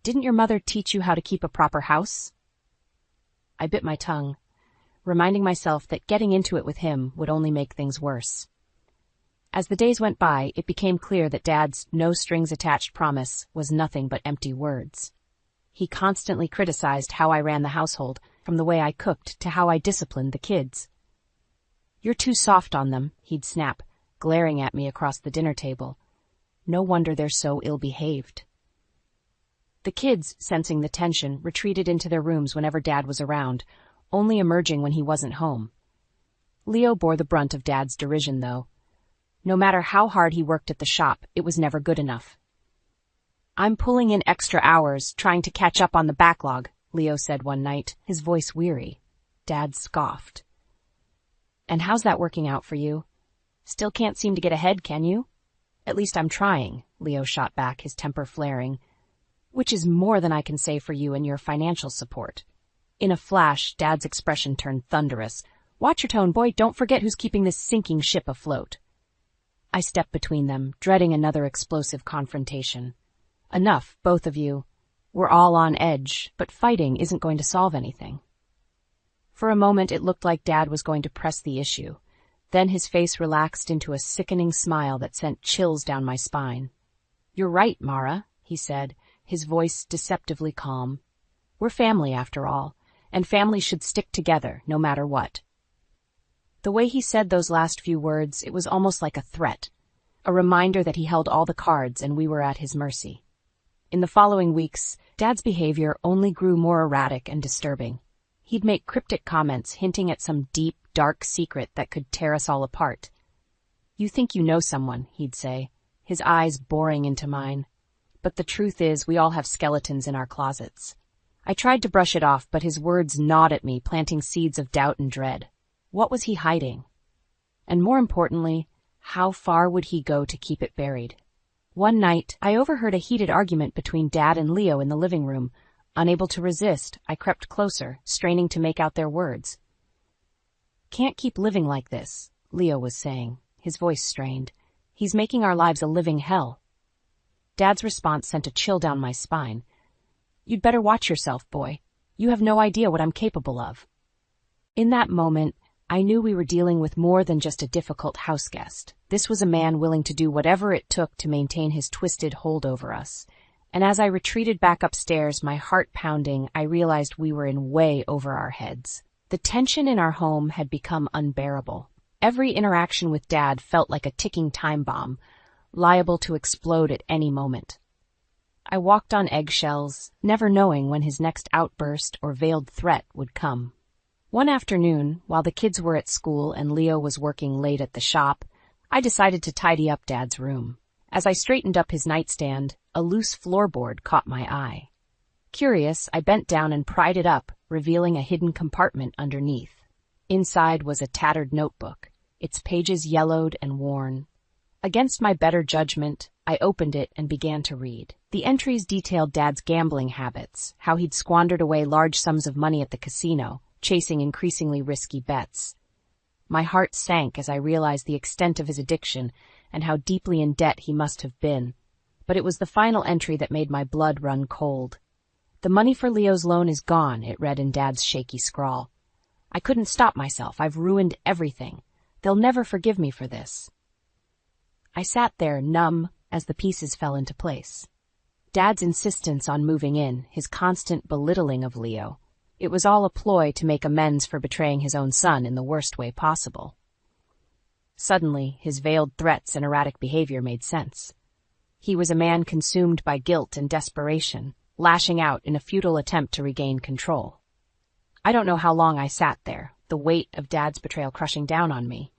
"Didn't your mother teach you how to keep a proper house?" I bit my tongue, reminding myself that getting into it with him would only make things worse. As the days went by, it became clear that Dad's no-strings-attached promise was nothing but empty words. He constantly criticized how I ran the household, from the way I cooked to how I disciplined the kids. "You're too soft on them," he'd snap, glaring at me across the dinner table. "No wonder they're so ill-behaved." The kids, sensing the tension, retreated into their rooms whenever Dad was around, only emerging when he wasn't home. Leo bore the brunt of Dad's derision, though. No matter how hard he worked at the shop, it was never good enough. "I'm pulling in extra hours, trying to catch up on the backlog," Leo said one night, his voice weary. Dad scoffed. "And how's that working out for you? Still can't seem to get ahead, can you?" "At least I'm trying," Leo shot back, his temper flaring. "Which is more than I can say for you and your financial support." In a flash, Dad's expression turned thunderous. "Watch your tone, boy. Don't forget who's keeping this sinking ship afloat." I stepped between them, dreading another explosive confrontation. "Enough, both of you. We're all on edge, but fighting isn't going to solve anything." For a moment, it looked like Dad was going to press the issue. Then his face relaxed into a sickening smile that sent chills down my spine. "You're right, Mara," he said, his voice deceptively calm. "We're family, after all, and families should stick together, no matter what." The way he said those last few words, it was almost like a threat, a reminder that he held all the cards and we were at his mercy. In the following weeks, Dad's behavior only grew more erratic and disturbing. He'd make cryptic comments hinting at some deep, dark secret that could tear us all apart. "You think you know someone," he'd say, his eyes boring into mine. "But the truth is, we all have skeletons in our closets." I tried to brush it off, but his words gnawed at me, planting seeds of doubt and dread. What was he hiding? And more importantly, how far would he go to keep it buried? One night, I overheard a heated argument between Dad and Leo in the living room. Unable to resist, I crept closer, straining to make out their words. "Can't keep living like this," Leo was saying, his voice strained. "He's making our lives a living hell." Dad's response sent a chill down my spine. "You'd better watch yourself, boy. You have no idea what I'm capable of." In that moment, I knew we were dealing with more than just a difficult house guest. This was a man willing to do whatever it took to maintain his twisted hold over us. And as I retreated back upstairs, my heart pounding, I realized we were in way over our heads. The tension in our home had become unbearable. Every interaction with Dad felt like a ticking time bomb, liable to explode at any moment. I walked on eggshells, never knowing when his next outburst or veiled threat would come. One afternoon, while the kids were at school and Leo was working late at the shop, I decided to tidy up Dad's room. As I straightened up his nightstand, a loose floorboard caught my eye. Curious, I bent down and pried it up, revealing a hidden compartment underneath. Inside was a tattered notebook, its pages yellowed and worn. Against my better judgment, I opened it and began to read. The entries detailed Dad's gambling habits, how he'd squandered away large sums of money at the casino, chasing increasingly risky bets. My heart sank as I realized the extent of his addiction and how deeply in debt he must have been. But it was the final entry that made my blood run cold. "The money for Leo's loan is gone," it read in Dad's shaky scrawl. "I couldn't stop myself. I've ruined everything. They'll never forgive me for this." I sat there, numb, as the pieces fell into place. Dad's insistence on moving in, his constant belittling of Leo, it was all a ploy to make amends for betraying his own son in the worst way possible. Suddenly, his veiled threats and erratic behavior made sense. He was a man consumed by guilt and desperation, lashing out in a futile attempt to regain control. I don't know how long I sat there, the weight of Dad's betrayal crushing down on me.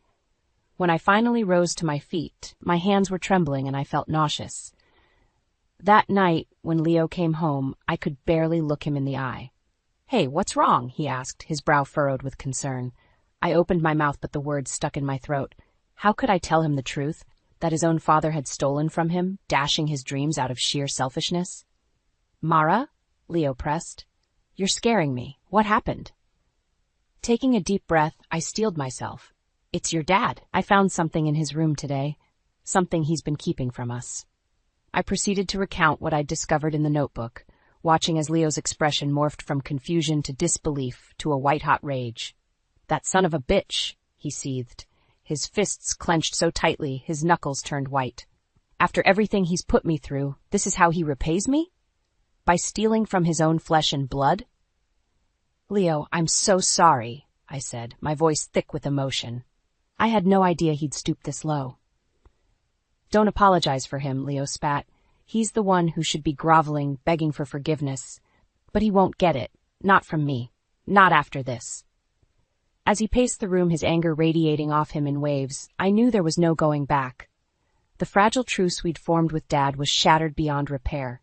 When I finally rose to my feet, my hands were trembling and I felt nauseous. That night, when Leo came home, I could barely look him in the eye. "Hey, what's wrong?" he asked, his brow furrowed with concern. I opened my mouth, but the words stuck in my throat. How could I tell him the truth, that his own father had stolen from him, dashing his dreams out of sheer selfishness? "Mara?" Leo pressed. "You're scaring me. What happened?" Taking a deep breath, I steeled myself. "It's your dad. I found something in his room today. Something he's been keeping from us." I proceeded to recount what I'd discovered in the notebook, watching as Leo's expression morphed from confusion to disbelief to a white-hot rage. "That son of a bitch," he seethed, his fists clenched so tightly his knuckles turned white. "After everything he's put me through, this is how he repays me? By stealing from his own flesh and blood?" "Leo, I'm so sorry," I said, my voice thick with emotion. I had no idea he'd stoop this low. "Don't apologize for him," Leo spat. "He's the one who should be groveling, begging for forgiveness. But he won't get it. Not from me. Not after this." As he paced the room, his anger radiating off him in waves, I knew there was no going back. The fragile truce we'd formed with Dad was shattered beyond repair.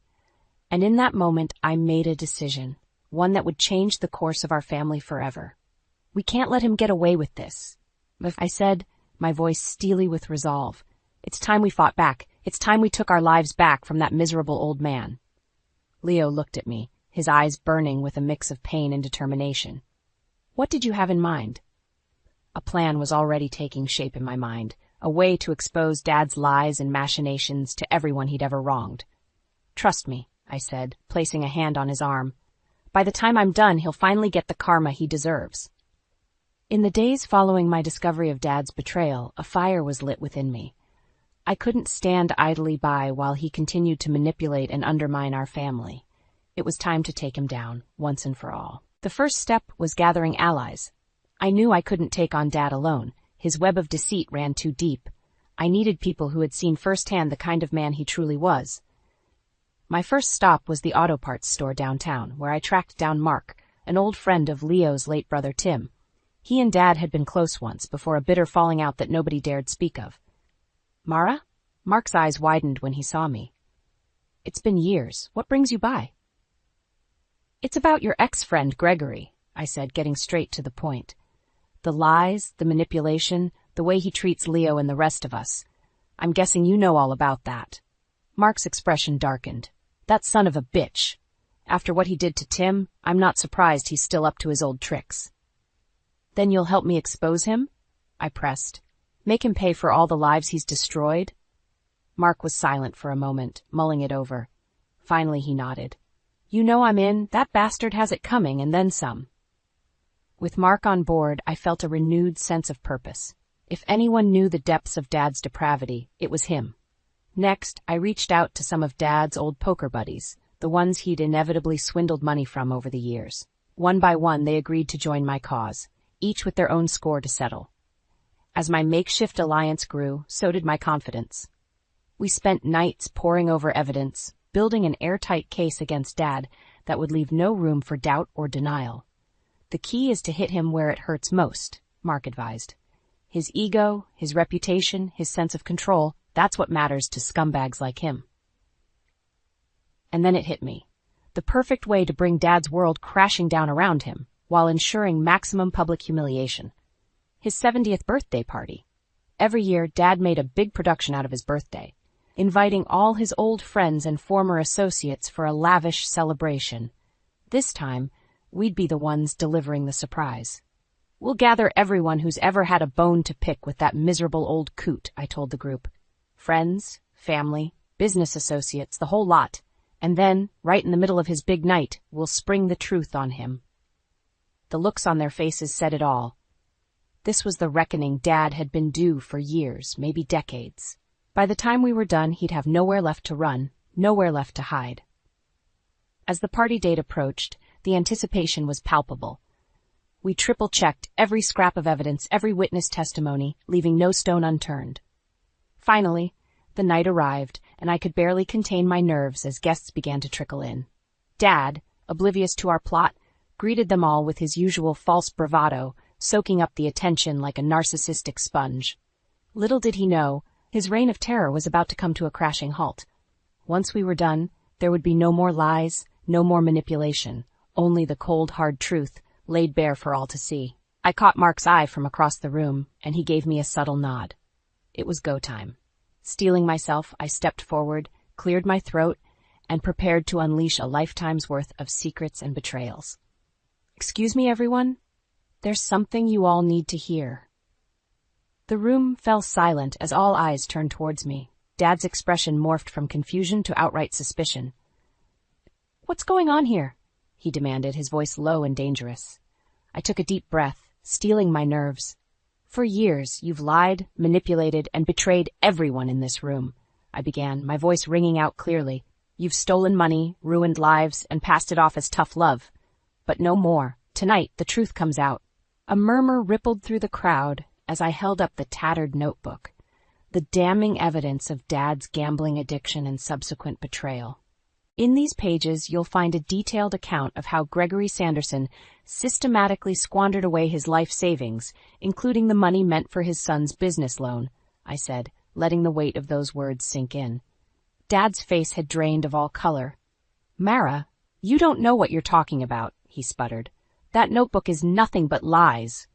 And in that moment, I made a decision, one that would change the course of our family forever. "We can't let him get away with this," I said, my voice steely with resolve. "It's time we fought back. It's time we took our lives back from that miserable old man." Leo looked at me, his eyes burning with a mix of pain and determination. "What did you have in mind?" A plan was already taking shape in my mind, a way to expose Dad's lies and machinations to everyone he'd ever wronged. "Trust me," I said, placing a hand on his arm. "By the time I'm done, he'll finally get the karma he deserves." In the days following my discovery of Dad's betrayal, a fire was lit within me. I couldn't stand idly by while he continued to manipulate and undermine our family. It was time to take him down, once and for all. The first step was gathering allies. I knew I couldn't take on Dad alone. His web of deceit ran too deep. I needed people who had seen firsthand the kind of man he truly was. My first stop was the auto parts store downtown, where I tracked down Mark, an old friend of Leo's late brother Tim. He and Dad had been close once, before a bitter falling out that nobody dared speak of. "Mara?" Mark's eyes widened when he saw me. "It's been years. What brings you by?" "It's about your ex-friend, Gregory," I said, getting straight to the point. "The lies, the manipulation, the way he treats Leo and the rest of us. I'm guessing you know all about that." Mark's expression darkened. "That son of a bitch. After what he did to Tim, I'm not surprised he's still up to his old tricks." "Then you'll help me expose him?" I pressed. "Make him pay for all the lives he's destroyed?" Mark was silent for a moment, mulling it over. Finally he nodded. "You know I'm in. That bastard has it coming, and then some." With Mark on board, I felt a renewed sense of purpose. If anyone knew the depths of Dad's depravity, it was him. Next, I reached out to some of Dad's old poker buddies, the ones he'd inevitably swindled money from over the years. One by one, they agreed to join my cause, each with their own score to settle. As my makeshift alliance grew, so did my confidence. We spent nights poring over evidence, building an airtight case against Dad that would leave no room for doubt or denial. "The key is to hit him where it hurts most," Mark advised. "His ego, his reputation, his sense of control, that's what matters to scumbags like him." And then it hit me. The perfect way to bring Dad's world crashing down around him, while ensuring maximum public humiliation. His 70th birthday party. Every year, Dad made a big production out of his birthday, inviting all his old friends and former associates for a lavish celebration. This time, we'd be the ones delivering the surprise. "We'll gather everyone who's ever had a bone to pick with that miserable old coot," I told the group. "Friends, family, business associates, the whole lot. And then, right in the middle of his big night, we'll spring the truth on him." The looks on their faces said it all. This was the reckoning Dad had been due for years, maybe decades. By the time we were done, he'd have nowhere left to run, nowhere left to hide. As the party date approached, the anticipation was palpable. We triple-checked every scrap of evidence, every witness testimony, leaving no stone unturned. Finally, the night arrived, and I could barely contain my nerves as guests began to trickle in. Dad, oblivious to our plot, greeted them all with his usual false bravado, soaking up the attention like a narcissistic sponge. Little did he know, his reign of terror was about to come to a crashing halt. Once we were done, there would be no more lies, no more manipulation, only the cold, hard truth, laid bare for all to see. I caught Mark's eye from across the room, and he gave me a subtle nod. It was go time. Steeling myself, I stepped forward, cleared my throat, and prepared to unleash a lifetime's worth of secrets and betrayals. "Excuse me, everyone. There's something you all need to hear." The room fell silent as all eyes turned towards me. Dad's expression morphed from confusion to outright suspicion. "What's going on here?" he demanded, his voice low and dangerous. I took a deep breath, steeling my nerves. "For years, you've lied, manipulated, and betrayed everyone in this room," I began, my voice ringing out clearly. "You've stolen money, ruined lives, and passed it off as tough love. But no more. Tonight, the truth comes out." A murmur rippled through the crowd as I held up the tattered notebook, the damning evidence of Dad's gambling addiction and subsequent betrayal. In these pages, you'll find a detailed account of how Gregory Sanderson systematically squandered away his life savings, including the money meant for his son's business loan, I said, letting the weight of those words sink in. Dad's face had drained of all color. "Mara, you don't know what you're talking about," he sputtered. "That notebook is nothing but lies."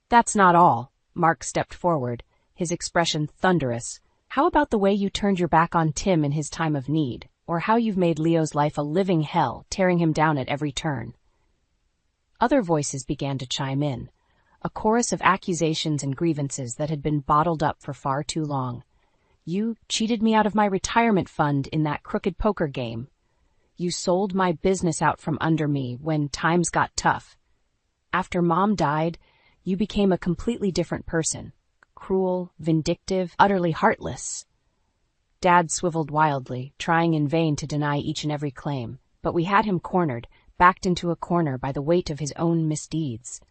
"That's not all." Mark stepped forward, his expression thunderous. "How about the way you turned your back on Tim in his time of need? Or how you've made Leo's life a living hell, tearing him down at every turn?" Other voices began to chime in, a chorus of accusations and grievances that had been bottled up for far too long. "You cheated me out of my retirement fund in that crooked poker game. You sold my business out from under me when times got tough. After Mom died, you became a completely different person. Cruel, vindictive, utterly heartless." Dad swiveled wildly, trying in vain to deny each and every claim, but we had him cornered, backed into a corner by the weight of his own misdeeds.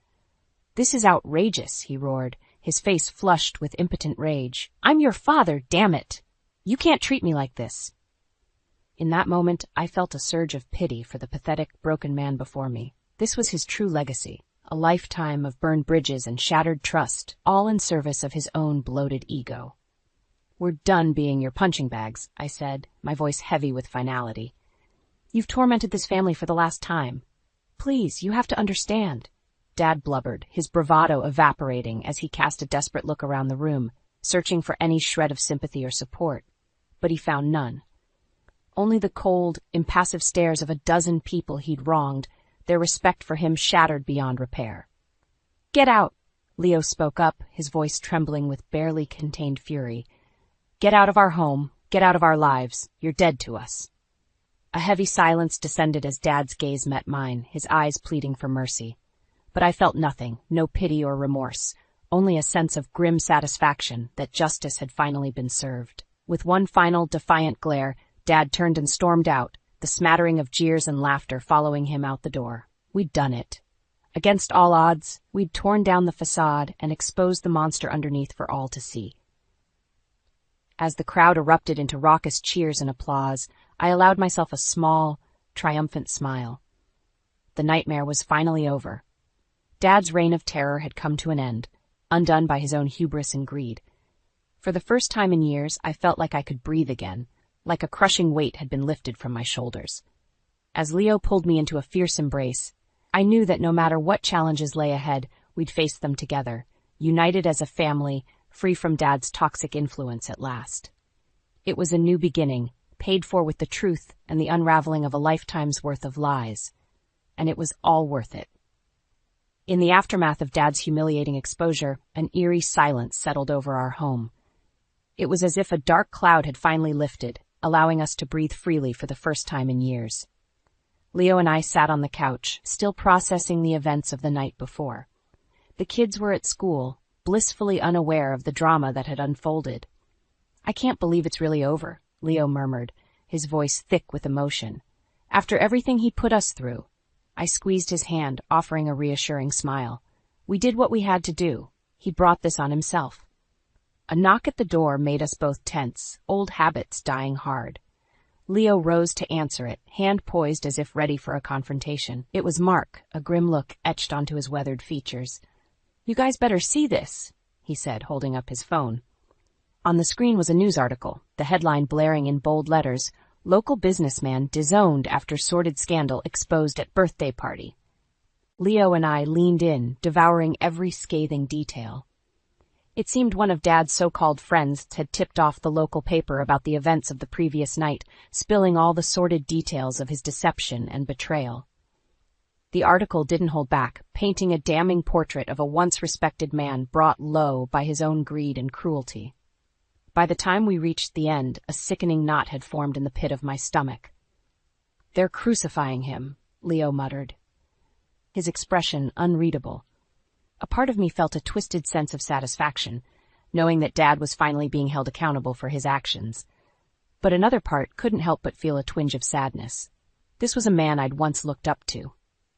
"This is outrageous," he roared, his face flushed with impotent rage. "I'm your father, damn it! You can't treat me like this." In that moment, I felt a surge of pity for the pathetic, broken man before me. This was his true legacy, a lifetime of burned bridges and shattered trust, all in service of his own bloated ego. "We're done being your punching bags," I said, my voice heavy with finality. "You've tormented this family for the last time. Please, you have to understand." Dad blubbered, his bravado evaporating as he cast a desperate look around the room, searching for any shred of sympathy or support. But he found none. Only the cold, impassive stares of a dozen people he'd wronged, their respect for him shattered beyond repair. "Get out," Leo spoke up, his voice trembling with barely contained fury. "Get out of our home, get out of our lives. You're dead to us." A heavy silence descended as Dad's gaze met mine, his eyes pleading for mercy. But I felt nothing, no pity or remorse, only a sense of grim satisfaction that justice had finally been served. With one final defiant glare, Dad turned and stormed out, the smattering of jeers and laughter following him out the door. We'd done it. Against all odds, we'd torn down the facade and exposed the monster underneath for all to see. As the crowd erupted into raucous cheers and applause, I allowed myself a small, triumphant smile. The nightmare was finally over. Dad's reign of terror had come to an end, undone by his own hubris and greed. For the first time in years, I felt like I could breathe again, like a crushing weight had been lifted from my shoulders. As Leo pulled me into a fierce embrace, I knew that no matter what challenges lay ahead, we'd face them together, united as a family, free from Dad's toxic influence at last. It was a new beginning, paid for with the truth and the unraveling of a lifetime's worth of lies. And it was all worth it. In the aftermath of Dad's humiliating exposure, an eerie silence settled over our home. It was as if a dark cloud had finally lifted, allowing us to breathe freely for the first time in years. Leo and I sat on the couch, still processing the events of the night before. The kids were at school, blissfully unaware of the drama that had unfolded. "I can't believe it's really over," Leo murmured, his voice thick with emotion. "After everything he put us through." I squeezed his hand, offering a reassuring smile. "We did what we had to do. He brought this on himself." A knock at the door made us both tense, old habits dying hard. Leo rose to answer it, hand poised as if ready for a confrontation. It was Mark, a grim look etched onto his weathered features. "You guys better see this," he said, holding up his phone. On the screen was a news article, the headline blaring in bold letters, "Local businessman disowned after sordid scandal exposed at birthday party." Leo and I leaned in, devouring every scathing detail. It seemed one of Dad's so-called friends had tipped off the local paper about the events of the previous night, spilling all the sordid details of his deception and betrayal. The article didn't hold back, painting a damning portrait of a once-respected man brought low by his own greed and cruelty. By the time we reached the end, a sickening knot had formed in the pit of my stomach. "They're crucifying him," Leo muttered, his expression unreadable. A part of me felt a twisted sense of satisfaction, knowing that Dad was finally being held accountable for his actions. But another part couldn't help but feel a twinge of sadness. This was a man I'd once looked up to,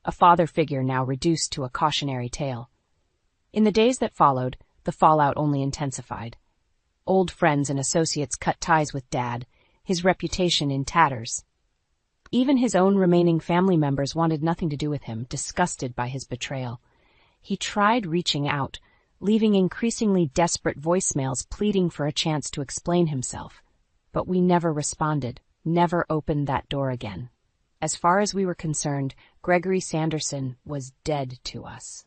a father figure now reduced to a cautionary tale. In the days that followed, the fallout only intensified. Old friends and associates cut ties with Dad, his reputation in tatters. Even his own remaining family members wanted nothing to do with him, disgusted by his betrayal. He tried reaching out, leaving increasingly desperate voicemails pleading for a chance to explain himself. But we never responded, never opened that door again. As far as we were concerned, Gregory Sanderson was dead to us.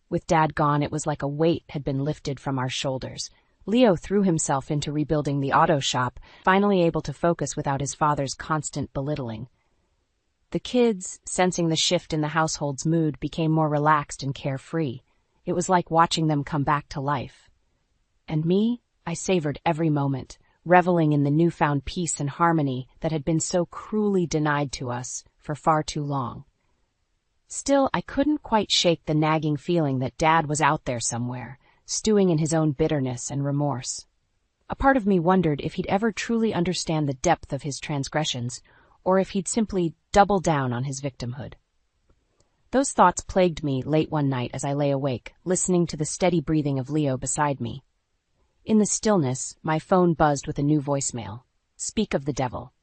With Dad gone, it was like a weight had been lifted from our shoulders. Leo threw himself into rebuilding the auto shop, finally able to focus without his father's constant belittling. The kids, sensing the shift in the household's mood, became more relaxed and carefree. It was like watching them come back to life. And me, I savored every moment, reveling in the newfound peace and harmony that had been so cruelly denied to us for far too long. Still, I couldn't quite shake the nagging feeling that Dad was out there somewhere, stewing in his own bitterness and remorse. A part of me wondered if he'd ever truly understand the depth of his transgressions, or if he'd simply double down on his victimhood. Those thoughts plagued me late one night as I lay awake, listening to the steady breathing of Leo beside me. In the stillness, my phone buzzed with a new voicemail. "Speak of the devil."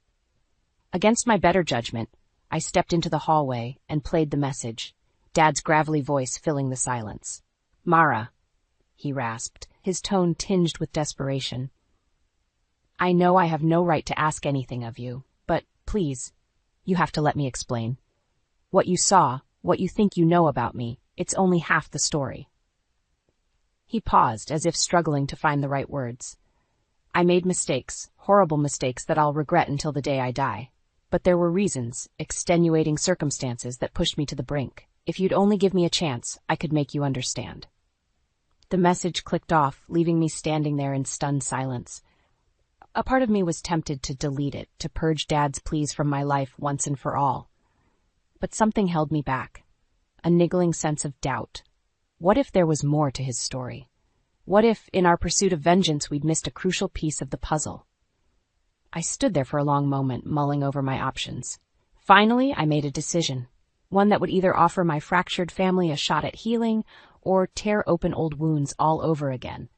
Against my better judgment, I stepped into the hallway and played the message, Dad's gravelly voice filling the silence. "Mara," he rasped, his tone tinged with desperation. "I know I have no right to ask anything of you, but please, you have to let me explain. What you saw, what you think you know about me, it's only half the story." He paused, as if struggling to find the right words. "I made mistakes, horrible mistakes that I'll regret until the day I die. But there were reasons, extenuating circumstances that pushed me to the brink. If you'd only give me a chance, I could make you understand." The message clicked off, leaving me standing there in stunned silence. A part of me was tempted to delete it, to purge Dad's pleas from my life once and for all. But something held me back, a niggling sense of doubt. What if there was more to his story? What if, in our pursuit of vengeance, we'd missed a crucial piece of the puzzle? I stood there for a long moment, mulling over my options. Finally, I made a decision, one that would either offer my fractured family a shot at healing or tear open old wounds all over again.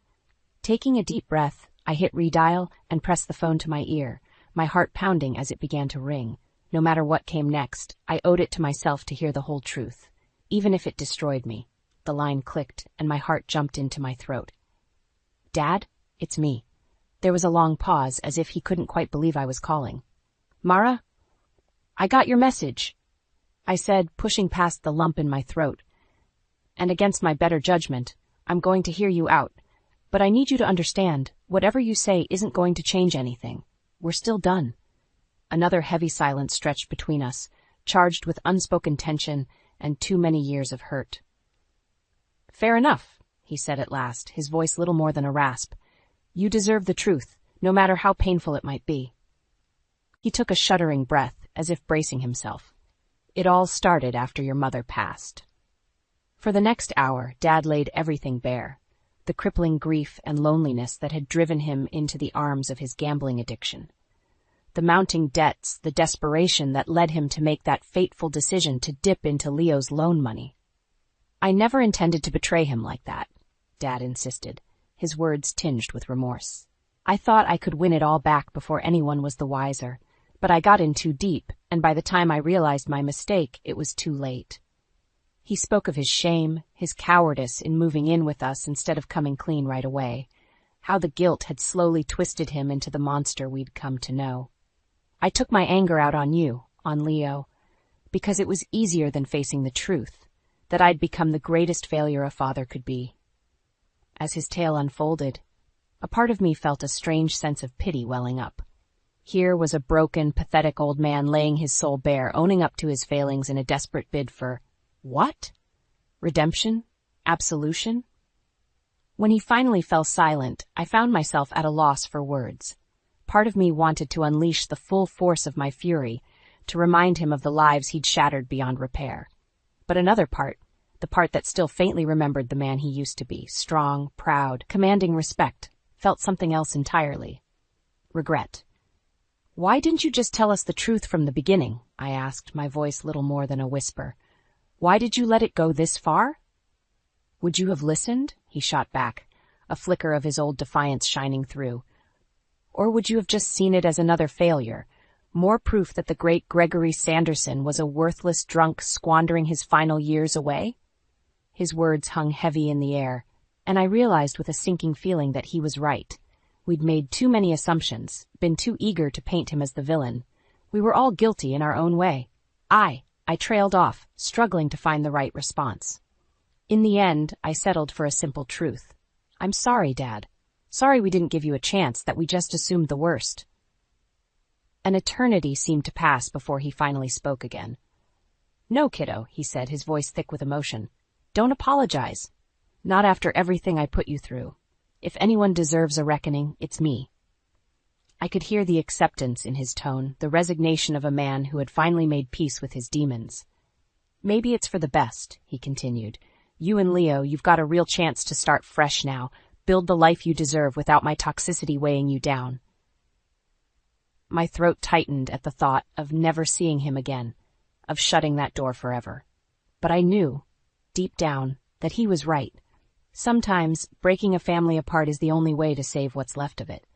Taking a deep breath, I hit redial and pressed the phone to my ear, my heart pounding as it began to ring. No matter what came next, I owed it to myself to hear the whole truth, even if it destroyed me. The line clicked, and my heart jumped into my throat. "Dad, it's me." There was a long pause, as if he couldn't quite believe I was calling. "Mara? I got your message," I said, pushing past the lump in my throat. "And against my better judgment, I'm going to hear you out. But I need you to understand, whatever you say isn't going to change anything. We're still done. Another heavy silence stretched between us, charged with unspoken tension and too many years of hurt. Fair enough, he said at last, his voice little more than a rasp. You deserve the truth, no matter how painful it might be. He took a shuddering breath, as if bracing himself. It all started after your mother passed. For the next hour, Dad laid everything bare, the crippling grief and loneliness that had driven him into the arms of his gambling addiction. The mounting debts, the desperation that led him to make that fateful decision to dip into Leo's loan money. I never intended to betray him like that, Dad insisted, his words tinged with remorse. I thought I could win it all back before anyone was the wiser, but I got in too deep, and by the time I realized my mistake, it was too late. He spoke of his shame, his cowardice in moving in with us instead of coming clean right away, how the guilt had slowly twisted him into the monster we'd come to know. I took my anger out on you, on Leo, because it was easier than facing the truth, that I'd become the greatest failure a father could be. As his tale unfolded, a part of me felt a strange sense of pity welling up. Here was a broken, pathetic old man laying his soul bare, owning up to his failings in a desperate bid for, what? Redemption? Absolution? When he finally fell silent, I found myself at a loss for words. Part of me wanted to unleash the full force of my fury, to remind him of the lives he'd shattered beyond repair. But another part, the part that still faintly remembered the man he used to be, strong, proud, commanding respect, felt something else entirely. Regret. Why didn't you just tell us the truth from the beginning? I asked, my voice little more than a whisper. Why did you let it go this far? Would you have listened? He shot back, a flicker of his old defiance shining through. Or would you have just seen it as another failure, more proof that the great Gregory Sanderson was a worthless drunk squandering his final years away? His words hung heavy in the air, and I realized with a sinking feeling that he was right. We'd made too many assumptions, been too eager to paint him as the villain. We were all guilty in our own way. I trailed off, struggling to find the right response. In the end, I settled for a simple truth. I'm sorry, Dad. Sorry we didn't give you a chance, that we just assumed the worst. An eternity seemed to pass before he finally spoke again. No, kiddo, he said, his voice thick with emotion. Don't apologize. Not after everything I put you through. If anyone deserves a reckoning, it's me. I could hear the acceptance in his tone, the resignation of a man who had finally made peace with his demons. Maybe it's for the best, he continued. You and Leo, you've got a real chance to start fresh now, build the life you deserve without my toxicity weighing you down. My throat tightened at the thought of never seeing him again, of shutting that door forever. But I knew, deep down, that he was right. Sometimes, breaking a family apart is the only way to save what's left of it.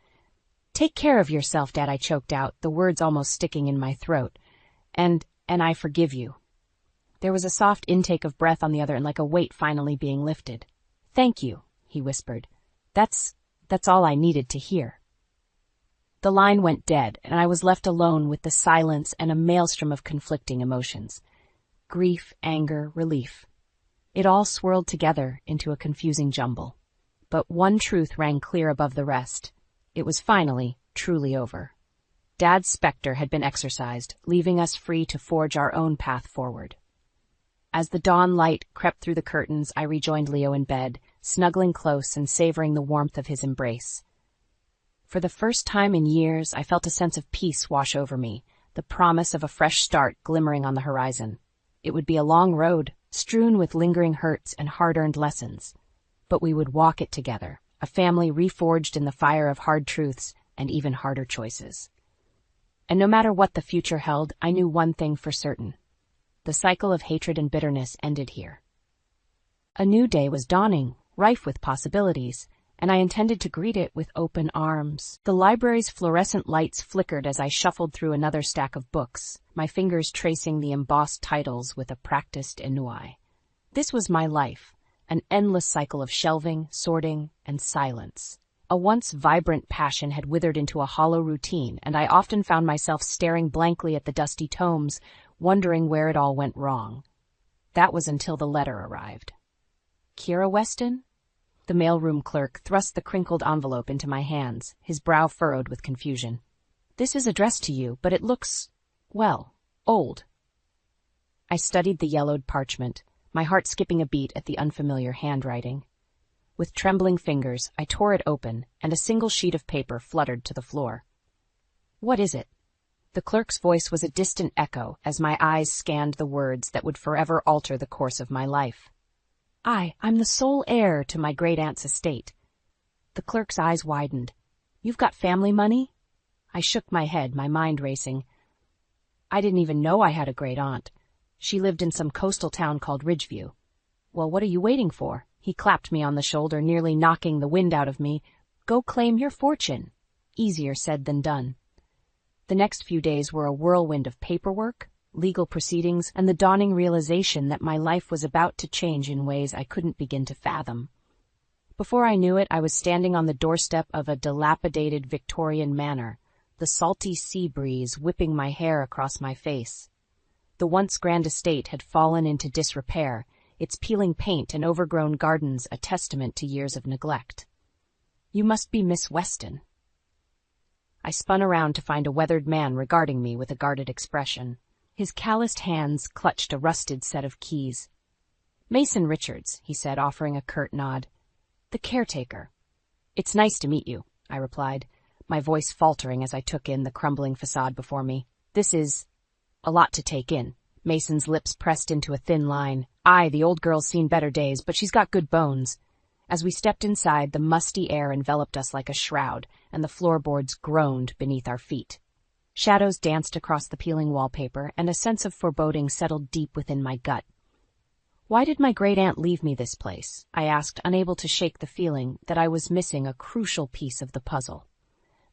Take care of yourself, Dad, I choked out, the words almost sticking in my throat. And I forgive you. There was a soft intake of breath on the other and like a weight finally being lifted. Thank you, he whispered. That's all I needed to hear. The line went dead, and I was left alone with the silence and a maelstrom of conflicting emotions. Grief, anger, relief. It all swirled together into a confusing jumble. But one truth rang clear above the rest. It was finally, truly over. Dad's specter had been exorcised, leaving us free to forge our own path forward. As the dawn light crept through the curtains, I rejoined Leo in bed, snuggling close and savoring the warmth of his embrace. For the first time in years, I felt a sense of peace wash over me, the promise of a fresh start glimmering on the horizon. It would be a long road, strewn with lingering hurts and hard-earned lessons. But we would walk it together, a family reforged in the fire of hard truths and even harder choices. And no matter what the future held, I knew one thing for certain. The cycle of hatred and bitterness ended here. A new day was dawning, rife with possibilities, and I intended to greet it with open arms. The library's fluorescent lights flickered as I shuffled through another stack of books, my fingers tracing the embossed titles with a practiced ennui. This was my life, an endless cycle of shelving, sorting, and silence. A once vibrant passion had withered into a hollow routine, and I often found myself staring blankly at the dusty tomes, wondering where it all went wrong. That was until the letter arrived. Kira Weston? The mailroom clerk thrust the crinkled envelope into my hands, his brow furrowed with confusion. "This is addressed to you, but it looks, well, old." I studied the yellowed parchment, my heart skipping a beat at the unfamiliar handwriting. With trembling fingers, I tore it open, and a single sheet of paper fluttered to the floor. "What is it?" The clerk's voice was a distant echo as my eyes scanned the words that would forever alter the course of my life. "I'm the sole heir to my great-aunt's estate." The clerk's eyes widened. "You've got family money?" I shook my head, my mind racing. I didn't even know I had a great-aunt. She lived in some coastal town called Ridgeview. "Well, what are you waiting for?" He clapped me on the shoulder, nearly knocking the wind out of me. "Go claim your fortune." Easier said than done. The next few days were a whirlwind of paperwork, legal proceedings, and the dawning realization that my life was about to change in ways I couldn't begin to fathom. Before I knew it, I was standing on the doorstep of a dilapidated Victorian manor, the salty sea breeze whipping my hair across my face. The once grand estate had fallen into disrepair, its peeling paint and overgrown gardens a testament to years of neglect. "You must be Miss Weston." I spun around to find a weathered man regarding me with a guarded expression. His calloused hands clutched a rusted set of keys. "Mason Richards," he said, offering a curt nod. "The caretaker." "It's nice to meet you," I replied, my voice faltering as I took in the crumbling facade before me. "This is a lot to take in." Mason's lips pressed into a thin line. The old girl's seen better days, but she's got good bones." As we stepped inside, the musty air enveloped us like a shroud, and the floorboards groaned beneath our feet. Shadows danced across the peeling wallpaper, and a sense of foreboding settled deep within my gut. "Why did my great-aunt leave me this place?" I asked, unable to shake the feeling that I was missing a crucial piece of the puzzle.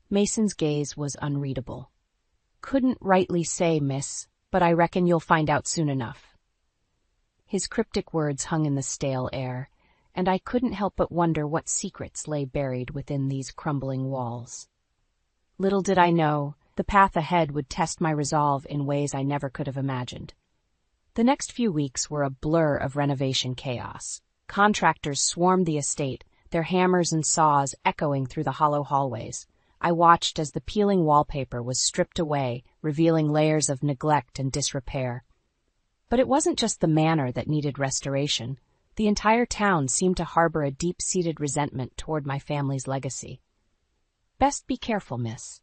Mason's gaze was unreadable. "Couldn't rightly say, miss, but I reckon you'll find out soon enough." His cryptic words hung in the stale air, and I couldn't help but wonder what secrets lay buried within these crumbling walls. Little did I know, the path ahead would test my resolve in ways I never could have imagined. The next few weeks were a blur of renovation chaos. Contractors swarmed the estate, their hammers and saws echoing through the hollow hallways. I watched as the peeling wallpaper was stripped away, revealing layers of neglect and disrepair. But it wasn't just the manor that needed restoration. The entire town seemed to harbor a deep-seated resentment toward my family's legacy. "Best be careful, miss."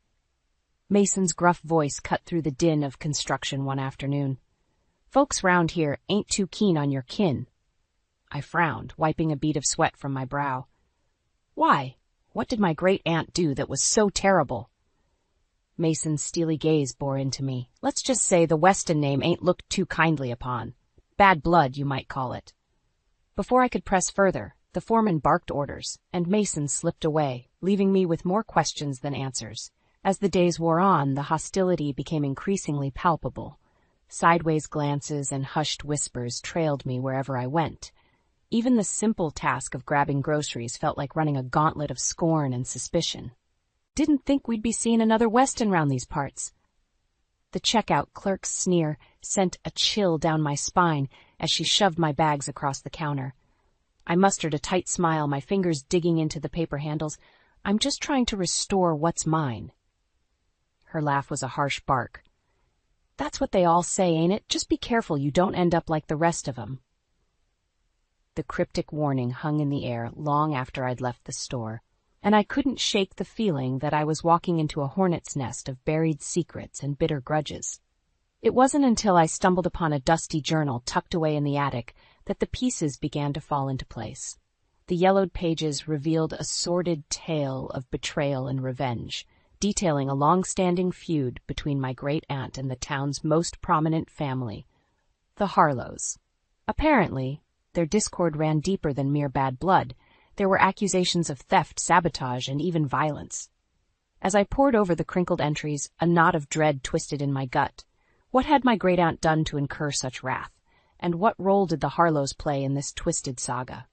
Mason's gruff voice cut through the din of construction one afternoon. "Folks round here ain't too keen on your kin." I frowned, wiping a bead of sweat from my brow. "Why? What did my great-aunt do that was so terrible?" Mason's steely gaze bore into me. "Let's just say the Weston name ain't looked too kindly upon. Bad blood, you might call it." Before I could press further, the foreman barked orders, and Mason slipped away, leaving me with more questions than answers. As the days wore on, the hostility became increasingly palpable. Sideways glances and hushed whispers trailed me wherever I went. Even the simple task of grabbing groceries felt like running a gauntlet of scorn and suspicion. "Didn't think we'd be seeing another Weston round these parts." The checkout clerk's sneer sent a chill down my spine as she shoved my bags across the counter. I mustered a tight smile, my fingers digging into the paper handles. "I'm just trying to restore what's mine." Her laugh was a harsh bark. "That's what they all say, ain't it? Just be careful you don't end up like the rest of 'em." The cryptic warning hung in the air long after I'd left the store, and I couldn't shake the feeling that I was walking into a hornet's nest of buried secrets and bitter grudges. It wasn't until I stumbled upon a dusty journal tucked away in the attic that the pieces began to fall into place. The yellowed pages revealed a sordid tale of betrayal and revenge, detailing a long-standing feud between my great-aunt and the town's most prominent family, the Harlows. Apparently, their discord ran deeper than mere bad blood. There were accusations of theft, sabotage, and even violence. As I pored over the crinkled entries, a knot of dread twisted in my gut. What had my great-aunt done to incur such wrath? And what role did the Harlows play in this twisted saga?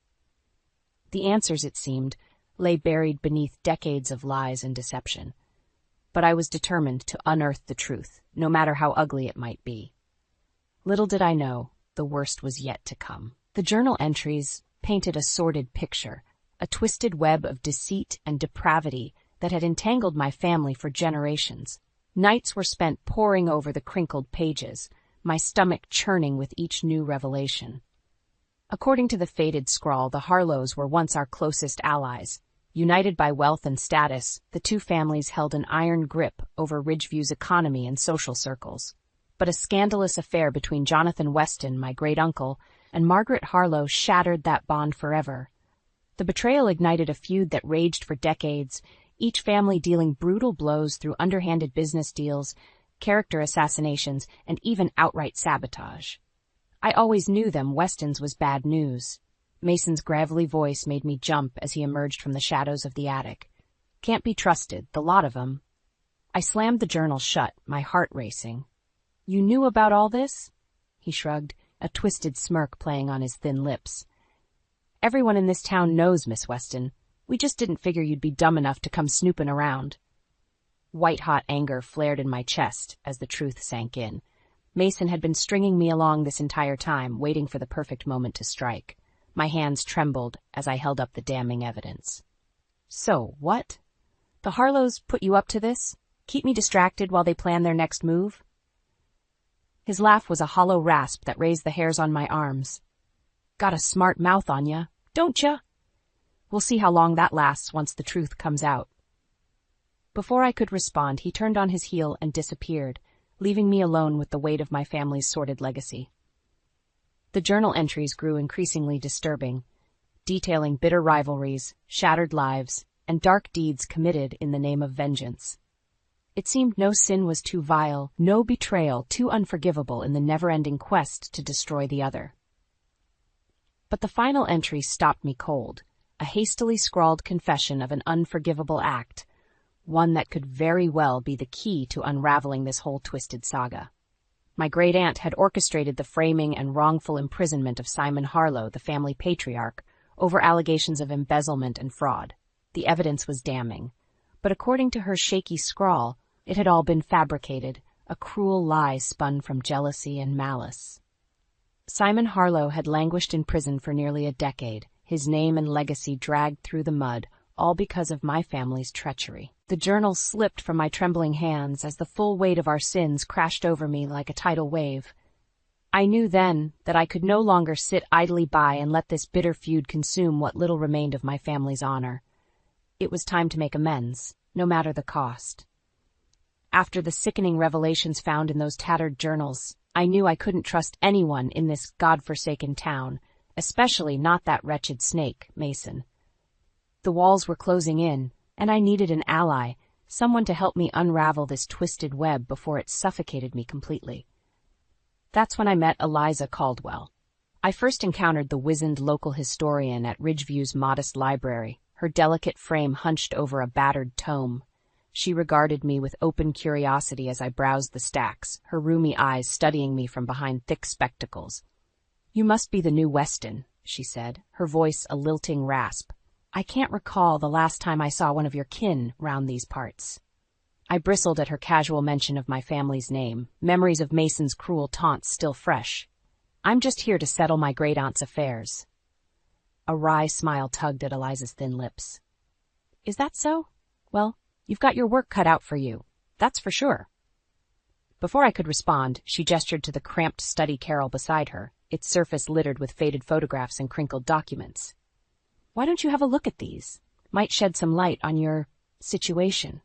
The answers, it seemed, lay buried beneath decades of lies and deception. But I was determined to unearth the truth, no matter how ugly it might be. Little did I know, the worst was yet to come. The journal entries painted a sordid picture, a twisted web of deceit and depravity that had entangled my family for generations. Nights were spent poring over the crinkled pages, my stomach churning with each new revelation. According to the faded scrawl, the Harlows were once our closest allies. United by wealth and status, the two families held an iron grip over Ridgeview's economy and social circles. But a scandalous affair between Jonathan Weston, my great-uncle, and Margaret Harlow shattered that bond forever. The betrayal ignited a feud that raged for decades, each family dealing brutal blows through underhanded business deals, character assassinations, and even outright sabotage. I always knew them Weston's was bad news. Mason's gravelly voice made me jump as he emerged from the shadows of the attic. Can't be trusted, the lot of 'em. I slammed the journal shut, my heart racing. You knew about all this? He shrugged, a twisted smirk playing on his thin lips. Everyone in this town knows, Miss Weston. We just didn't figure you'd be dumb enough to come snooping around. White-hot anger flared in my chest as the truth sank in. Mason had been stringing me along this entire time, waiting for the perfect moment to strike. My hands trembled as I held up the damning evidence. So, what? The Harlows put you up to this? Keep me distracted while they plan their next move? His laugh was a hollow rasp that raised the hairs on my arms. Got a smart mouth on ya, don't ya? We'll see how long that lasts once the truth comes out. Before I could respond, he turned on his heel and disappeared, leaving me alone with the weight of my family's sordid legacy. The journal entries grew increasingly disturbing, detailing bitter rivalries, shattered lives, and dark deeds committed in the name of vengeance. It seemed no sin was too vile, no betrayal too unforgivable in the never-ending quest to destroy the other. But the final entry stopped me cold, a hastily scrawled confession of an unforgivable act, one that could very well be the key to unraveling this whole twisted saga. My great-aunt had orchestrated the framing and wrongful imprisonment of Simon Harlow, the family patriarch, over allegations of embezzlement and fraud. The evidence was damning, but according to her shaky scrawl, it had all been fabricated, a cruel lie spun from jealousy and malice. Simon Harlow had languished in prison for nearly a decade, his name and legacy dragged through the mud, all because of my family's treachery. The journal slipped from my trembling hands as the full weight of our sins crashed over me like a tidal wave. I knew then that I could no longer sit idly by and let this bitter feud consume what little remained of my family's honor. It was time to make amends, no matter the cost. After the sickening revelations found in those tattered journals, I knew I couldn't trust anyone in this God-forsaken town, especially not that wretched snake, Mason. The walls were closing in, and I needed an ally, someone to help me unravel this twisted web before it suffocated me completely. That's when I met Eliza Caldwell. I first encountered the wizened local historian at Ridgeview's modest library, her delicate frame hunched over a battered tome. She regarded me with open curiosity as I browsed the stacks, her rheumy eyes studying me from behind thick spectacles. "You must be the new Weston," she said, her voice a lilting rasp. "I can't recall the last time I saw one of your kin round these parts." I bristled at her casual mention of my family's name, memories of Mason's cruel taunts still fresh. "I'm just here to settle my great-aunt's affairs." A wry smile tugged at Eliza's thin lips. "Is that so? Well, you've got your work cut out for you, that's for sure." Before I could respond, she gestured to the cramped study carrel beside her, its surface littered with faded photographs and crinkled documents. "Why don't you have a look at these? Might shed some light on your situation."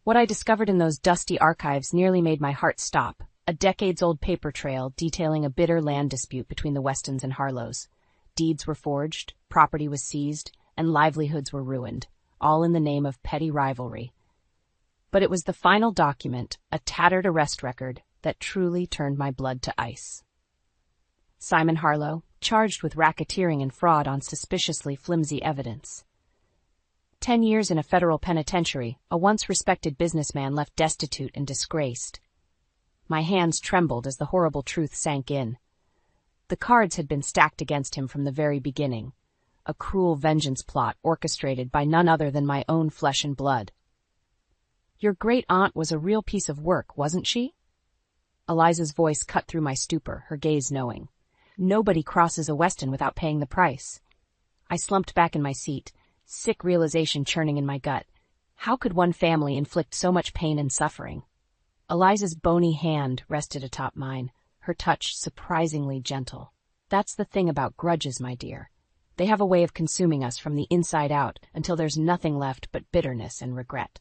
What I discovered in those dusty archives nearly made my heart stop, a decades-old paper trail detailing a bitter land dispute between the Westons and Harlows. Deeds were forged, property was seized, and livelihoods were ruined, all in the name of petty rivalry. But it was the final document, a tattered arrest record, that truly turned my blood to ice. Simon Harlow, charged with racketeering and fraud on suspiciously flimsy evidence. 10 years in a federal penitentiary, a once-respected businessman left destitute and disgraced. My hands trembled as the horrible truth sank in. The cards had been stacked against him from the very beginning, a cruel vengeance plot orchestrated by none other than my own flesh and blood. "Your great-aunt was a real piece of work, wasn't she?" Eliza's voice cut through my stupor, her gaze knowing. "Nobody crosses a Weston without paying the price." I slumped back in my seat, sick realization churning in my gut. How could one family inflict so much pain and suffering? Eliza's bony hand rested atop mine, her touch surprisingly gentle. That's the thing about grudges, my dear. They have a way of consuming us from the inside out until there's nothing left but bitterness and regret.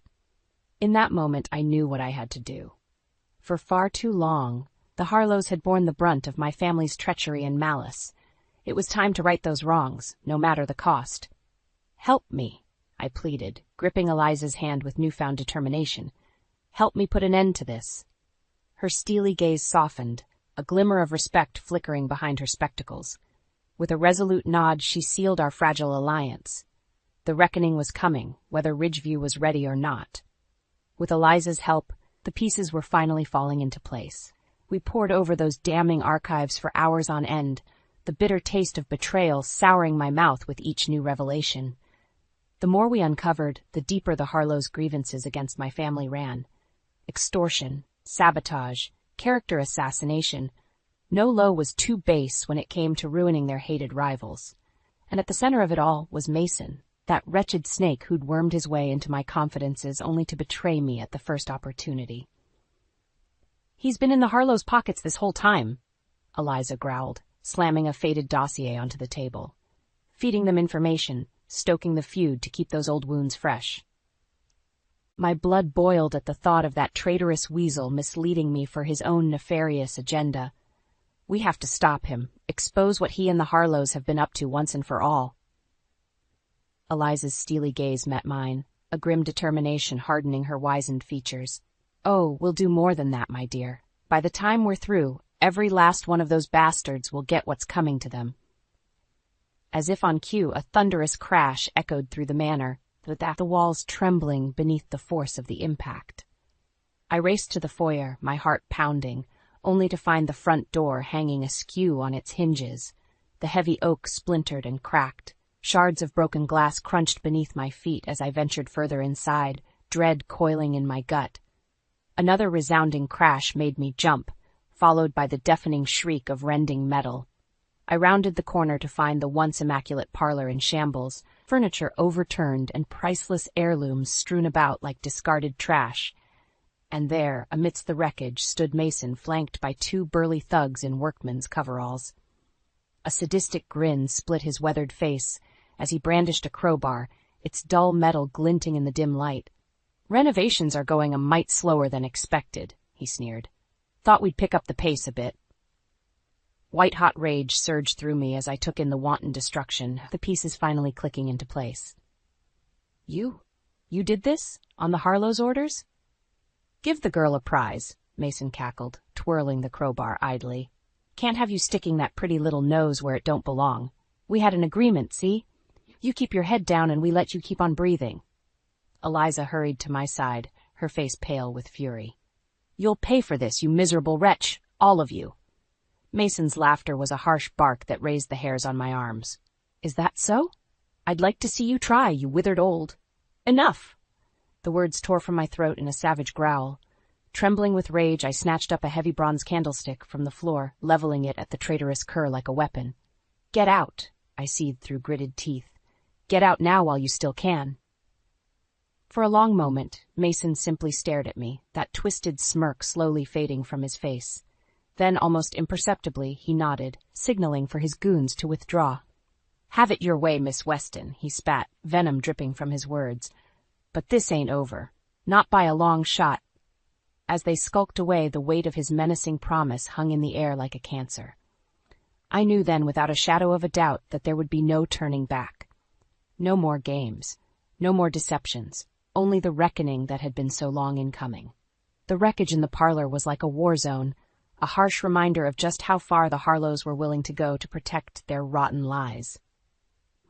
In that moment, I knew what I had to do. For far too long, the Harlows had borne the brunt of my family's treachery and malice. It was time to right those wrongs, no matter the cost. "Help me," I pleaded, gripping Eliza's hand with newfound determination. "Help me put an end to this." Her steely gaze softened, a glimmer of respect flickering behind her spectacles. With a resolute nod, she sealed our fragile alliance. The reckoning was coming, whether Ridgeview was ready or not. With Eliza's help, the pieces were finally falling into place. We pored over those damning archives for hours on end, the bitter taste of betrayal souring my mouth with each new revelation. The more we uncovered, the deeper the Harlows' grievances against my family ran. Extortion, sabotage, character assassination. No low was too base when it came to ruining their hated rivals. And at the center of it all was Mason, that wretched snake who'd wormed his way into my confidences only to betray me at the first opportunity. "He's been in the Harlows' pockets this whole time," Eliza growled, slamming a faded dossier onto the table. "Feeding them information, stoking the feud to keep those old wounds fresh." My blood boiled at the thought of that traitorous weasel misleading me for his own nefarious agenda. We have to stop him, expose what he and the Harlows have been up to once and for all. Eliza's steely gaze met mine, a grim determination hardening her wizened features. "Oh, we'll do more than that, my dear. By the time we're through, every last one of those bastards will get what's coming to them." As if on cue, a thunderous crash echoed through the manor, the walls trembling beneath the force of the impact. I raced to the foyer, my heart pounding, only to find the front door hanging askew on its hinges. The heavy oak splintered and cracked. Shards of broken glass crunched beneath my feet as I ventured further inside, dread coiling in my gut. Another resounding crash made me jump, followed by the deafening shriek of rending metal. I rounded the corner to find the once immaculate parlor in shambles, furniture overturned and priceless heirlooms strewn about like discarded trash. And there, amidst the wreckage, stood Mason, flanked by two burly thugs in workmen's coveralls. A sadistic grin split his weathered face as he brandished a crowbar, its dull metal glinting in the dim light. "Renovations are going a mite slower than expected," he sneered. "Thought we'd pick up the pace a bit." White-hot rage surged through me as I took in the wanton destruction, the pieces finally clicking into place. You did this? On the Harlows' orders?" "Give the girl a prize," Mason cackled, twirling the crowbar idly. "Can't have you sticking that pretty little nose where it don't belong. We had an agreement, see? You keep your head down and we let you keep on breathing." Eliza hurried to my side, her face pale with fury. "You'll pay for this, you miserable wretch, all of you." Mason's laughter was a harsh bark that raised the hairs on my arms. "Is that so? I'd like to see you try, you withered old—" "Enough!" The words tore from my throat in a savage growl. Trembling with rage, I snatched up a heavy bronze candlestick from the floor, leveling it at the traitorous cur like a weapon. "Get out," I seethed through gritted teeth. "Get out now while you still can." For a long moment, Mason simply stared at me, that twisted smirk slowly fading from his face. Then, almost imperceptibly, he nodded, signaling for his goons to withdraw. "Have it your way, Miss Weston," he spat, venom dripping from his words. "But this ain't over. Not by a long shot." As they skulked away, the weight of his menacing promise hung in the air like a cancer. I knew then, without a shadow of a doubt, that there would be no turning back. No more games. No more deceptions. Only the reckoning that had been so long in coming. The wreckage in the parlor was like a war zone, a harsh reminder of just how far the Harlows were willing to go to protect their rotten lies.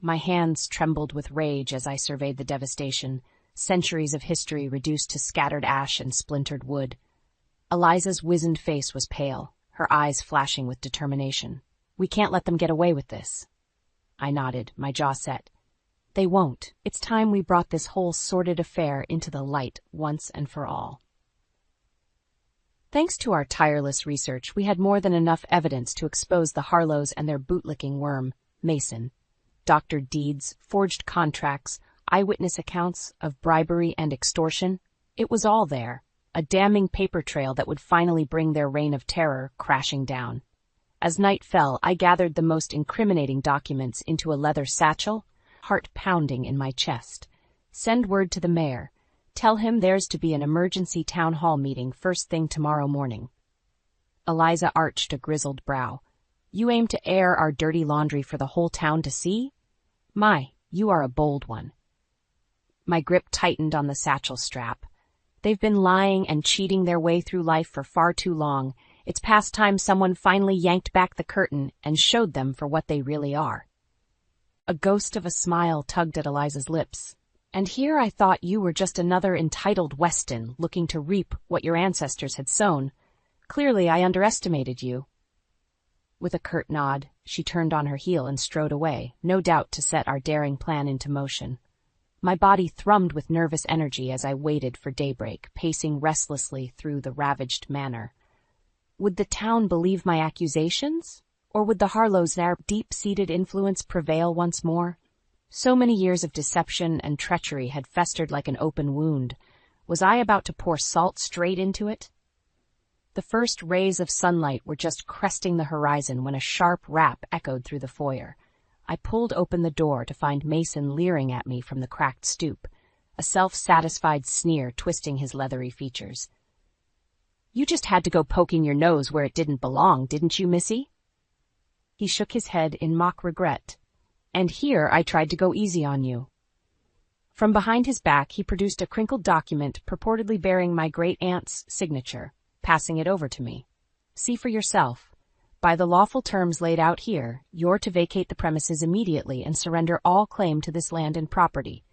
My hands trembled with rage as I surveyed the devastation, centuries of history reduced to scattered ash and splintered wood. Eliza's wizened face was pale, her eyes flashing with determination. "We can't let them get away with this." I nodded, my jaw set. "They won't. It's time we brought this whole sordid affair into the light once and for all." Thanks to our tireless research, we had more than enough evidence to expose the Harlows and their bootlicking worm, Mason. doctored deeds, forged contracts, eyewitness accounts of bribery and extortion. It was all there, a damning paper trail that would finally bring their reign of terror crashing down. As night fell, I gathered the most incriminating documents into a leather satchel, heart pounding in my chest. Send word to the mayor. Tell him there's to be an emergency town hall meeting first thing tomorrow morning. Eliza arched a grizzled brow. You aim to air our dirty laundry for the whole town to see? My, you are a bold one. My grip tightened on the satchel strap. They've been lying and cheating their way through life for far too long. It's past time someone finally yanked back the curtain and showed them for what they really are. A ghost of a smile tugged at Eliza's lips. And here I thought you were just another entitled Weston looking to reap what your ancestors had sown. Clearly I underestimated you. With a curt nod, she turned on her heel and strode away, no doubt to set our daring plan into motion. My body thrummed with nervous energy as I waited for daybreak, pacing restlessly through the ravaged manor. Would the town believe my accusations? Or would the Harlows' deep-seated influence prevail once more? So many years of deception and treachery had festered like an open wound. Was I about to pour salt straight into it? The first rays of sunlight were just cresting the horizon when a sharp rap echoed through the foyer. I pulled open the door to find Mason leering at me from the cracked stoop, a self-satisfied sneer twisting his leathery features. You just had to go poking your nose where it didn't belong, didn't you, Missy? He shook his head in mock regret. And here I tried to go easy on you. From behind his back, he produced a crinkled document purportedly bearing my great-aunt's signature, passing it over to me. See for yourself. By the lawful terms laid out here, you're to vacate the premises immediately and surrender all claim to this land and property.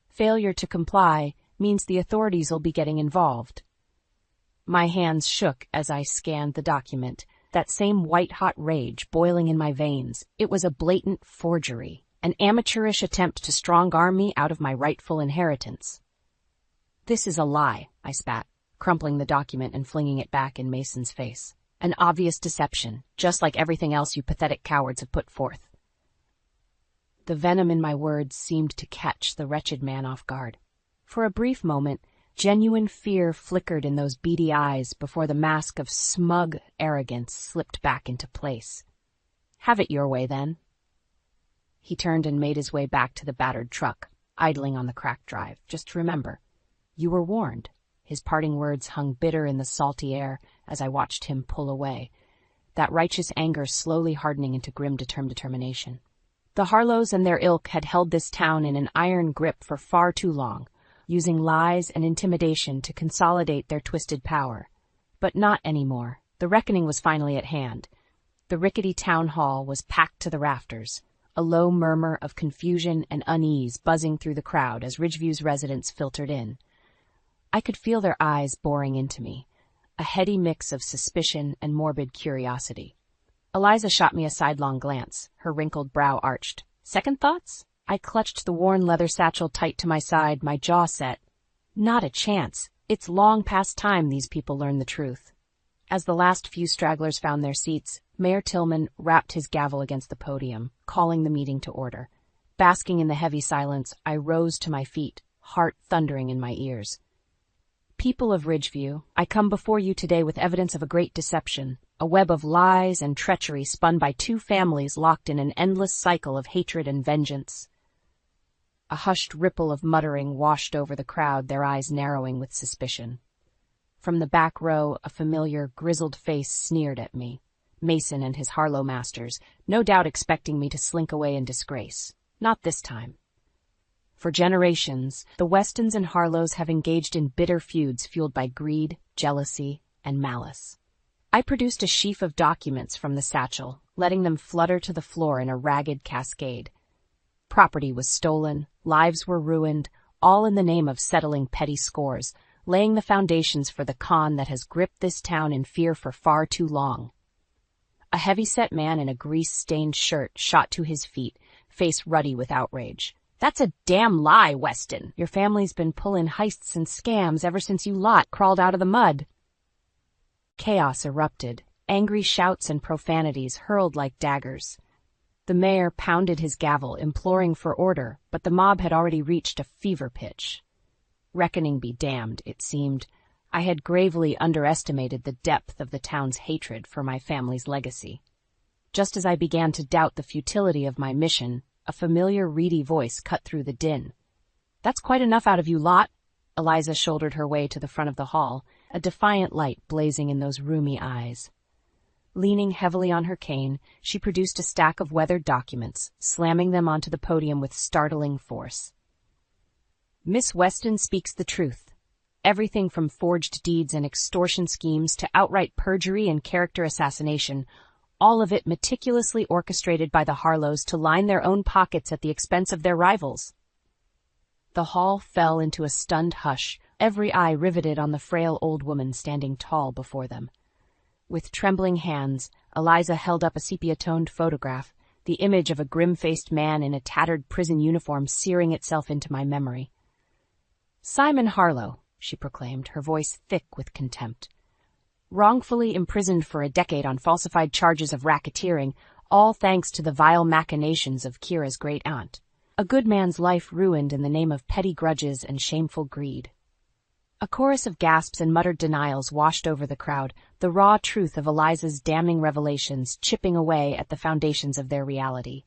Failure to comply means the authorities will be getting involved. My hands shook as I scanned the document, that same white-hot rage boiling in my veins. It was a blatant forgery, an amateurish attempt to strong-arm me out of my rightful inheritance. This is a lie, I spat, crumpling the document and flinging it back in Mason's face. An obvious deception, just like everything else you pathetic cowards have put forth. The venom in my words seemed to catch the wretched man off guard. For a brief moment, genuine fear flickered in those beady eyes before the mask of smug arrogance slipped back into place. Have it your way, then. He turned and made his way back to the battered truck, idling on the cracked drive. Just remember, you were warned. His parting words hung bitter in the salty air as I watched him pull away, that righteous anger slowly hardening into grim determination. The Harlows and their ilk had held this town in an iron grip for far too long, using lies and intimidation to consolidate their twisted power. But not anymore. The reckoning was finally at hand. The rickety town hall was packed to the rafters, a low murmur of confusion and unease buzzing through the crowd as Ridgeview's residents filtered in. I could feel their eyes boring into me, a heady mix of suspicion and morbid curiosity. Eliza shot me a sidelong glance, her wrinkled brow arched. Second thoughts? I clutched the worn leather satchel tight to my side, my jaw set. Not a chance. It's long past time these people learn the truth. As the last few stragglers found their seats, Mayor Tillman rapped his gavel against the podium, calling the meeting to order. Basking in the heavy silence, I rose to my feet, heart thundering in my ears. People of Ridgeview, I come before you today with evidence of a great deception, a web of lies and treachery spun by two families locked in an endless cycle of hatred and vengeance. A hushed ripple of muttering washed over the crowd, their eyes narrowing with suspicion. From the back row, a familiar, grizzled face sneered at me. Mason and his Harlow masters, no doubt expecting me to slink away in disgrace. Not this time. For generations, the Westons and Harlows have engaged in bitter feuds fueled by greed, jealousy, and malice. I produced a sheaf of documents from the satchel, letting them flutter to the floor in a ragged cascade. Property was stolen, lives were ruined, all in the name of settling petty scores, laying the foundations for the con that has gripped this town in fear for far too long. A heavy-set man in a grease-stained shirt shot to his feet, face ruddy with outrage. That's a damn lie, Weston. Your family's been pulling heists and scams ever since you lot crawled out of the mud. Chaos erupted, angry shouts and profanities hurled like daggers. The mayor pounded his gavel, imploring for order, but the mob had already reached a fever pitch. Reckoning be damned, it seemed. I had gravely underestimated the depth of the town's hatred for my family's legacy. Just as I began to doubt the futility of my mission, a familiar, reedy voice cut through the din. "That's quite enough out of you lot." Eliza shouldered her way to the front of the hall, a defiant light blazing in those rheumy eyes. Leaning heavily on her cane, she produced a stack of weathered documents, slamming them onto the podium with startling force. "Miss Weston speaks the truth. Everything from forged deeds and extortion schemes to outright perjury and character assassination, all of it meticulously orchestrated by the Harlows to line their own pockets at the expense of their rivals." The hall fell into a stunned hush, every eye riveted on the frail old woman standing tall before them. With trembling hands, Eliza held up a sepia-toned photograph, the image of a grim-faced man in a tattered prison uniform searing itself into my memory. "Simon Harlow," she proclaimed, her voice thick with contempt. "Wrongfully imprisoned for a decade on falsified charges of racketeering, all thanks to the vile machinations of Kira's great-aunt. A good man's life ruined in the name of petty grudges and shameful greed." A chorus of gasps and muttered denials washed over the crowd, the raw truth of Eliza's damning revelations chipping away at the foundations of their reality.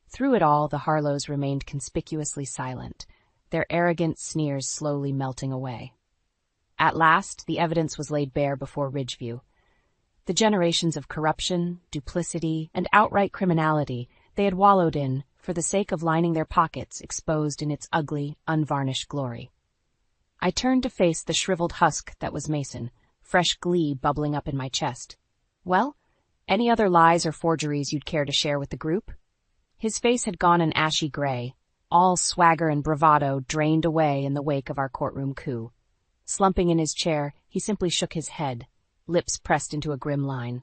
Through it all, the Harlows remained conspicuously silent, their arrogant sneers slowly melting away. At last, the evidence was laid bare before Ridgeview. The generations of corruption, duplicity, and outright criminality they had wallowed in, for the sake of lining their pockets, exposed in its ugly, unvarnished glory. I turned to face the shriveled husk that was Mason, fresh glee bubbling up in my chest. "Well, any other lies or forgeries you'd care to share with the group?" His face had gone an ashy gray, all swagger and bravado drained away in the wake of our courtroom coup. Slumping in his chair, he simply shook his head, lips pressed into a grim line.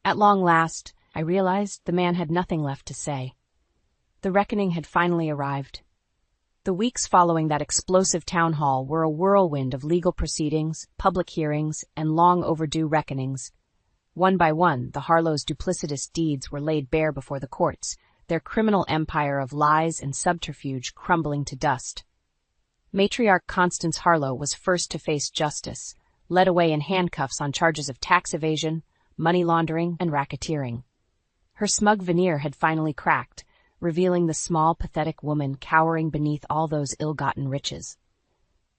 At long last, I realized the man had nothing left to say. The reckoning had finally arrived. The weeks following that explosive town hall were a whirlwind of legal proceedings, public hearings, and long overdue reckonings. One by one, the Harlows' duplicitous deeds were laid bare before the courts, their criminal empire of lies and subterfuge crumbling to dust. Matriarch Constance Harlow was first to face justice, led away in handcuffs on charges of tax evasion, money laundering, and racketeering. Her smug veneer had finally cracked, revealing the small, pathetic woman cowering beneath all those ill-gotten riches.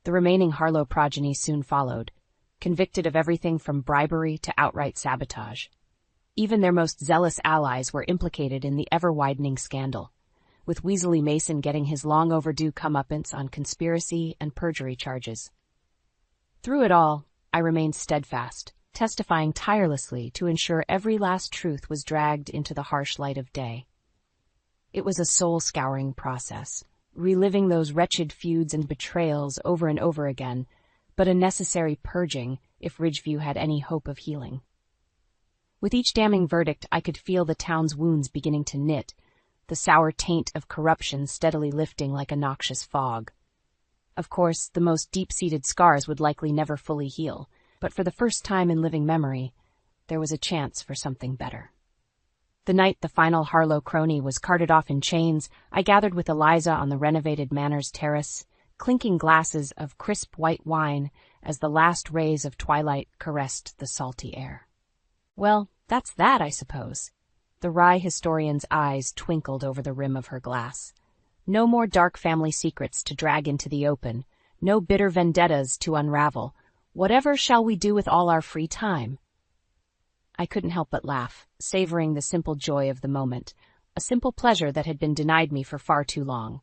The remaining Harlow progeny soon followed, convicted of everything from bribery to outright sabotage. Even their most zealous allies were implicated in the ever-widening scandal, with Weasley Mason getting his long-overdue comeuppance on conspiracy and perjury charges. Through it all, I remained steadfast, testifying tirelessly to ensure every last truth was dragged into the harsh light of day. It was a soul-scouring process, reliving those wretched feuds and betrayals over and over again, but a necessary purging if Ridgeview had any hope of healing. With each damning verdict, I could feel the town's wounds beginning to knit, the sour taint of corruption steadily lifting like a noxious fog. Of course, the most deep-seated scars would likely never fully heal, but for the first time in living memory, there was a chance for something better. The night the final Harlow crony was carted off in chains, I gathered with Eliza on the renovated Manor's terrace, clinking glasses of crisp white wine as the last rays of twilight caressed the salty air. "Well, that's that, I suppose." The wry historian's eyes twinkled over the rim of her glass. "No more dark family secrets to drag into the open, no bitter vendettas to unravel. Whatever shall we do with all our free time?" I couldn't help but laugh, savoring the simple joy of the moment, a simple pleasure that had been denied me for far too long.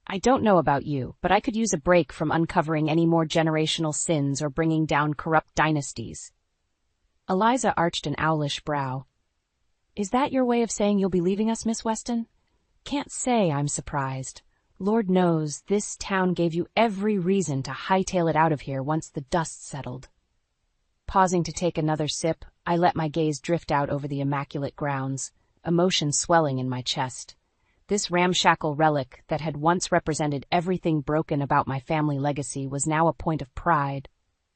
I don't know about you, but I could use a break from uncovering any more generational sins or bringing down corrupt dynasties. Eliza arched an owlish brow. "Is that your way of saying you'll be leaving us, Miss Weston?" "Can't say I'm surprised. Lord knows, this town gave you every reason to hightail it out of here once the dust settled." Pausing to take another sip, I let my gaze drift out over the immaculate grounds, emotion swelling in my chest. This ramshackle relic that had once represented everything broken about my family legacy was now a point of pride,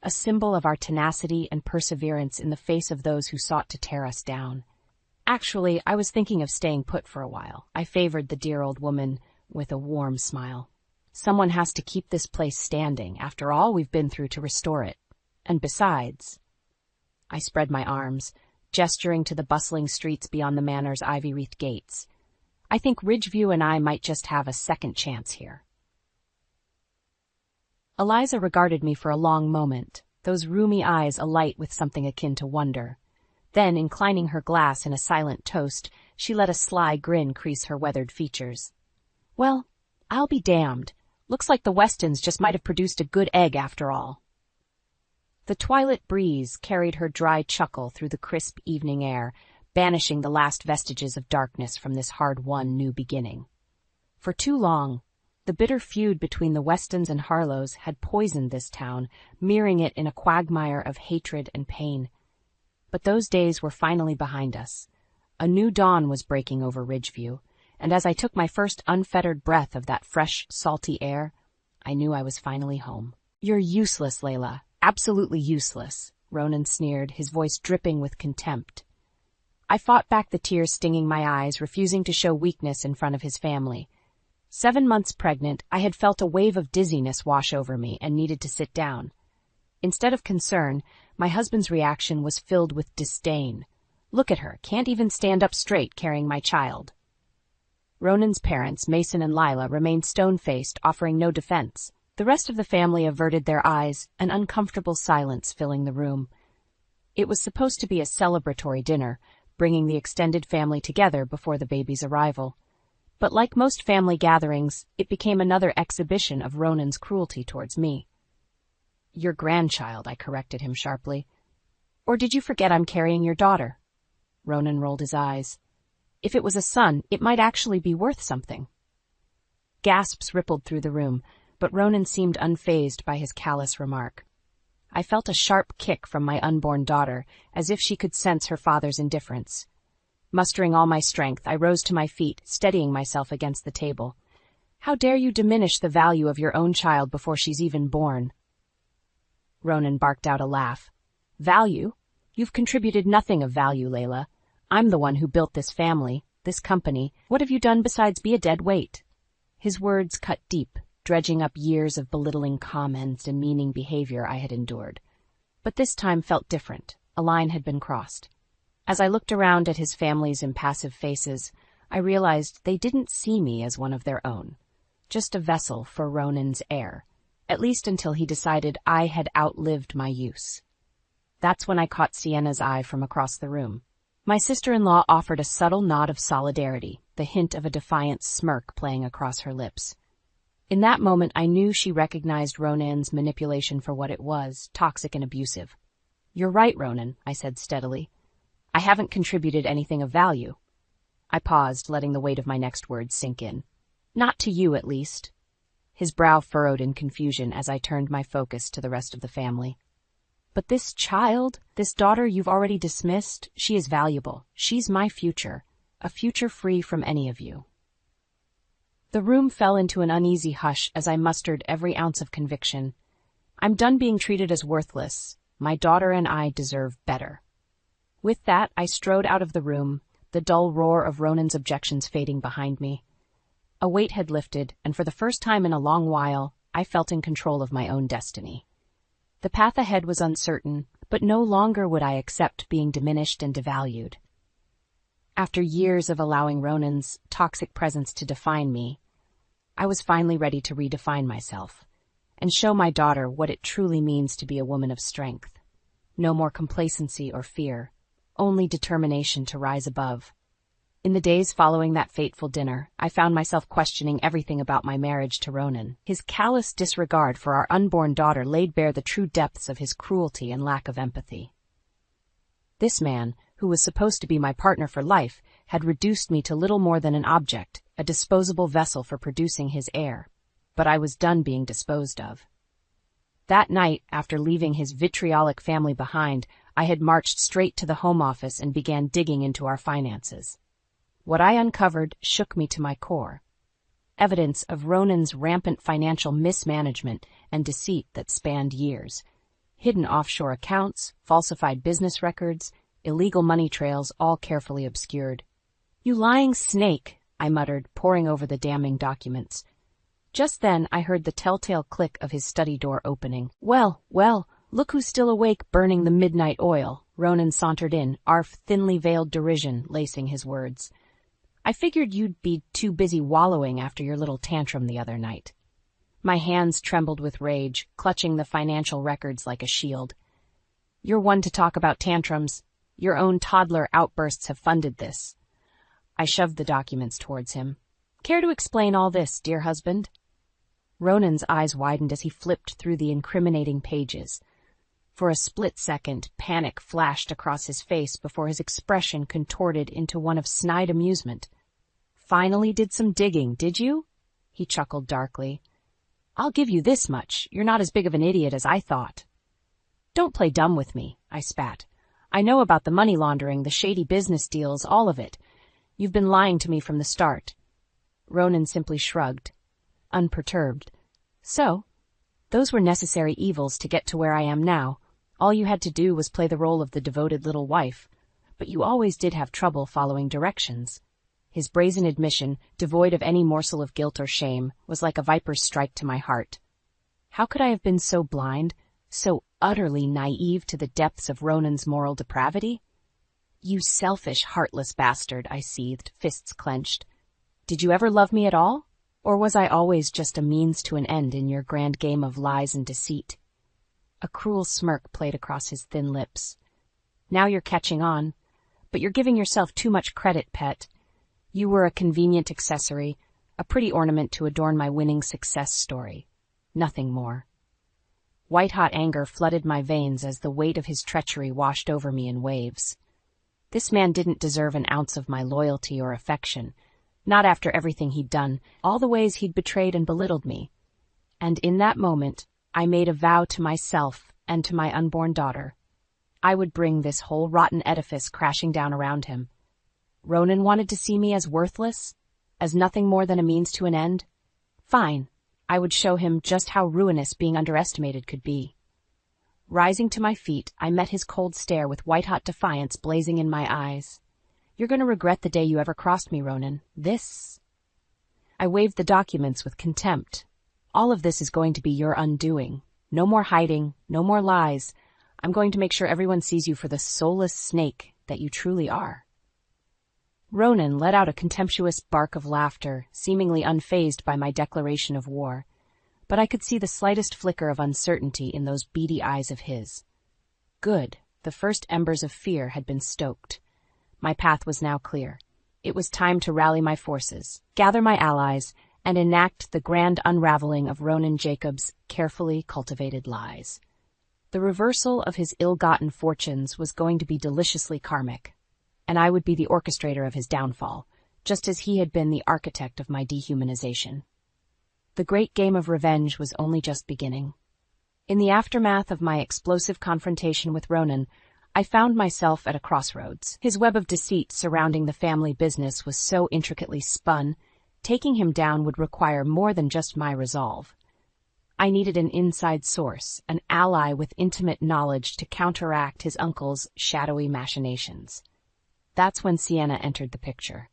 a symbol of our tenacity and perseverance in the face of those who sought to tear us down. Actually, I was thinking of staying put for a while. I favored the dear old woman with a warm smile. Someone has to keep this place standing, after all we've been through to restore it. And besides, I spread my arms, gesturing to the bustling streets beyond the manor's ivy-wreathed gates. I think Ridgeview and I might just have a second chance here. Eliza regarded me for a long moment, those rheumy eyes alight with something akin to wonder. Then, inclining her glass in a silent toast, she let a sly grin crease her weathered features. Well, I'll be damned. Looks like the Westons just might have produced a good egg after all. The twilit breeze carried her dry chuckle through the crisp evening air, banishing the last vestiges of darkness from this hard-won new beginning. For too long, the bitter feud between the Westons and Harlows had poisoned this town, mirroring it in a quagmire of hatred and pain. But those days were finally behind us. A new dawn was breaking over Ridgeview, and as I took my first unfettered breath of that fresh, salty air, I knew I was finally home. "You're useless, Layla. Absolutely useless," Ronan sneered, his voice dripping with contempt. I fought back the tears stinging my eyes, refusing to show weakness in front of his family. 7 months pregnant, I had felt a wave of dizziness wash over me and needed to sit down. Instead of concern, my husband's reaction was filled with disdain. "Look at her, can't even stand up straight carrying my child." Ronan's parents, Mason and Lila, remained stone-faced, offering no defense. The rest of the family averted their eyes, an uncomfortable silence filling the room. It was supposed to be a celebratory dinner, bringing the extended family together before the baby's arrival. But like most family gatherings, it became another exhibition of Ronan's cruelty towards me. "Your grandchild," I corrected him sharply. "Or did you forget I'm carrying your daughter?" Ronan rolled his eyes. "If it was a son, it might actually be worth something." Gasps rippled through the room, but Ronan seemed unfazed by his callous remark. I felt a sharp kick from my unborn daughter, as if she could sense her father's indifference. Mustering all my strength, I rose to my feet, steadying myself against the table. "How dare you diminish the value of your own child before she's even born?" Ronan barked out a laugh. "Value? You've contributed nothing of value, Layla. I'm the one who built this family, this company. What have you done besides be a dead weight?" His words cut deep, dredging up years of belittling comments, demeaning behavior I had endured. But this time felt different. A line had been crossed. As I looked around at his family's impassive faces, I realized they didn't see me as one of their own, just a vessel for Ronan's heir, at least until he decided I had outlived my use. That's when I caught Sienna's eye from across the room. My sister-in-law offered a subtle nod of solidarity, the hint of a defiant smirk playing across her lips. In that moment, I knew she recognized Ronan's manipulation for what it was, toxic and abusive. "You're right, Ronan," I said steadily. "I haven't contributed anything of value." I paused, letting the weight of my next words sink in. "Not to you, at least." His brow furrowed in confusion as I turned my focus to the rest of the family. "But this child, this daughter you've already dismissed, she is valuable. She's my future, a future free from any of you." The room fell into an uneasy hush as I mustered every ounce of conviction. I'm done being treated as worthless. My daughter and I deserve better. With that, I strode out of the room, the dull roar of Ronan's objections fading behind me. A weight had lifted, and for the first time in a long while, I felt in control of my own destiny. The path ahead was uncertain, but no longer would I accept being diminished and devalued. After years of allowing Ronan's toxic presence to define me, I was finally ready to redefine myself and show my daughter what it truly means to be a woman of strength. No more complacency or fear, only determination to rise above. In the days following that fateful dinner, I found myself questioning everything about my marriage to Ronan. His callous disregard for our unborn daughter laid bare the true depths of his cruelty and lack of empathy. This man, who was supposed to be my partner for life, had reduced me to little more than an object, a disposable vessel for producing his heir. But I was done being disposed of. That night, after leaving his vitriolic family behind, I had marched straight to the home office and began digging into our finances. What I uncovered shook me to my core. Evidence of Ronan's rampant financial mismanagement and deceit that spanned years. Hidden offshore accounts, falsified business records. illegal money trails all carefully obscured. "You lying snake," I muttered, poring over the damning documents. Just then I heard the telltale click of his study door opening. "Well, well, look who's still awake burning the midnight oil," Ronan sauntered in, arf thinly veiled derision lacing his words. "I figured you'd be too busy wallowing after your little tantrum the other night." My hands trembled with rage, clutching the financial records like a shield. "You're one to talk about tantrums. Your own toddler outbursts have funded this." I shoved the documents towards him. "Care to explain all this, dear husband?" Ronan's eyes widened as he flipped through the incriminating pages. For a split second, panic flashed across his face before his expression contorted into one of snide amusement. "Finally did some digging, did you?" He chuckled darkly. "I'll give you this much. You're not as big of an idiot as I thought." "Don't play dumb with me," I spat. "I know about the money laundering, the shady business deals, all of it. You've been lying to me from the start." Ronan simply shrugged, unperturbed. "So, those were necessary evils to get to where I am now. All you had to do was play the role of the devoted little wife. But you always did have trouble following directions." His brazen admission, devoid of any morsel of guilt or shame, was like a viper's strike to my heart. How could I have been so blind, so utterly naive to the depths of Ronan's moral depravity? "You selfish, heartless bastard," I seethed, fists clenched. "Did you ever love me at all? Or was I always just a means to an end in your grand game of lies and deceit?" A cruel smirk played across his thin lips. "Now you're catching on. But you're giving yourself too much credit, pet. You were a convenient accessory, a pretty ornament to adorn my winning success story. Nothing more." White-hot anger flooded my veins as the weight of his treachery washed over me in waves. This man didn't deserve an ounce of my loyalty or affection, not after everything he'd done, all the ways he'd betrayed and belittled me. And in that moment, I made a vow to myself and to my unborn daughter. I would bring this whole rotten edifice crashing down around him. Ronan wanted to see me as worthless, as nothing more than a means to an end. Fine, I would show him just how ruinous being underestimated could be. Rising to my feet, I met his cold stare with white-hot defiance blazing in my eyes. "You're going to regret the day you ever crossed me, Ronan. This..." I waved the documents with contempt. "All of this is going to be your undoing. No more hiding, no more lies. I'm going to make sure everyone sees you for the soulless snake that you truly are." Ronan let out a contemptuous bark of laughter, seemingly unfazed by my declaration of war. But I could see the slightest flicker of uncertainty in those beady eyes of his. Good, the first embers of fear had been stoked. My path was now clear. It was time to rally my forces, gather my allies, and enact the grand unraveling of Ronan Jacob's carefully cultivated lies. The reversal of his ill-gotten fortunes was going to be deliciously karmic, and I would be the orchestrator of his downfall, just as he had been the architect of my dehumanization. The great game of revenge was only just beginning. In the aftermath of my explosive confrontation with Ronan, I found myself at a crossroads. His web of deceit surrounding the family business was so intricately spun, taking him down would require more than just my resolve. I needed an inside source, an ally with intimate knowledge to counteract his uncle's shadowy machinations. That's when Sienna entered the picture.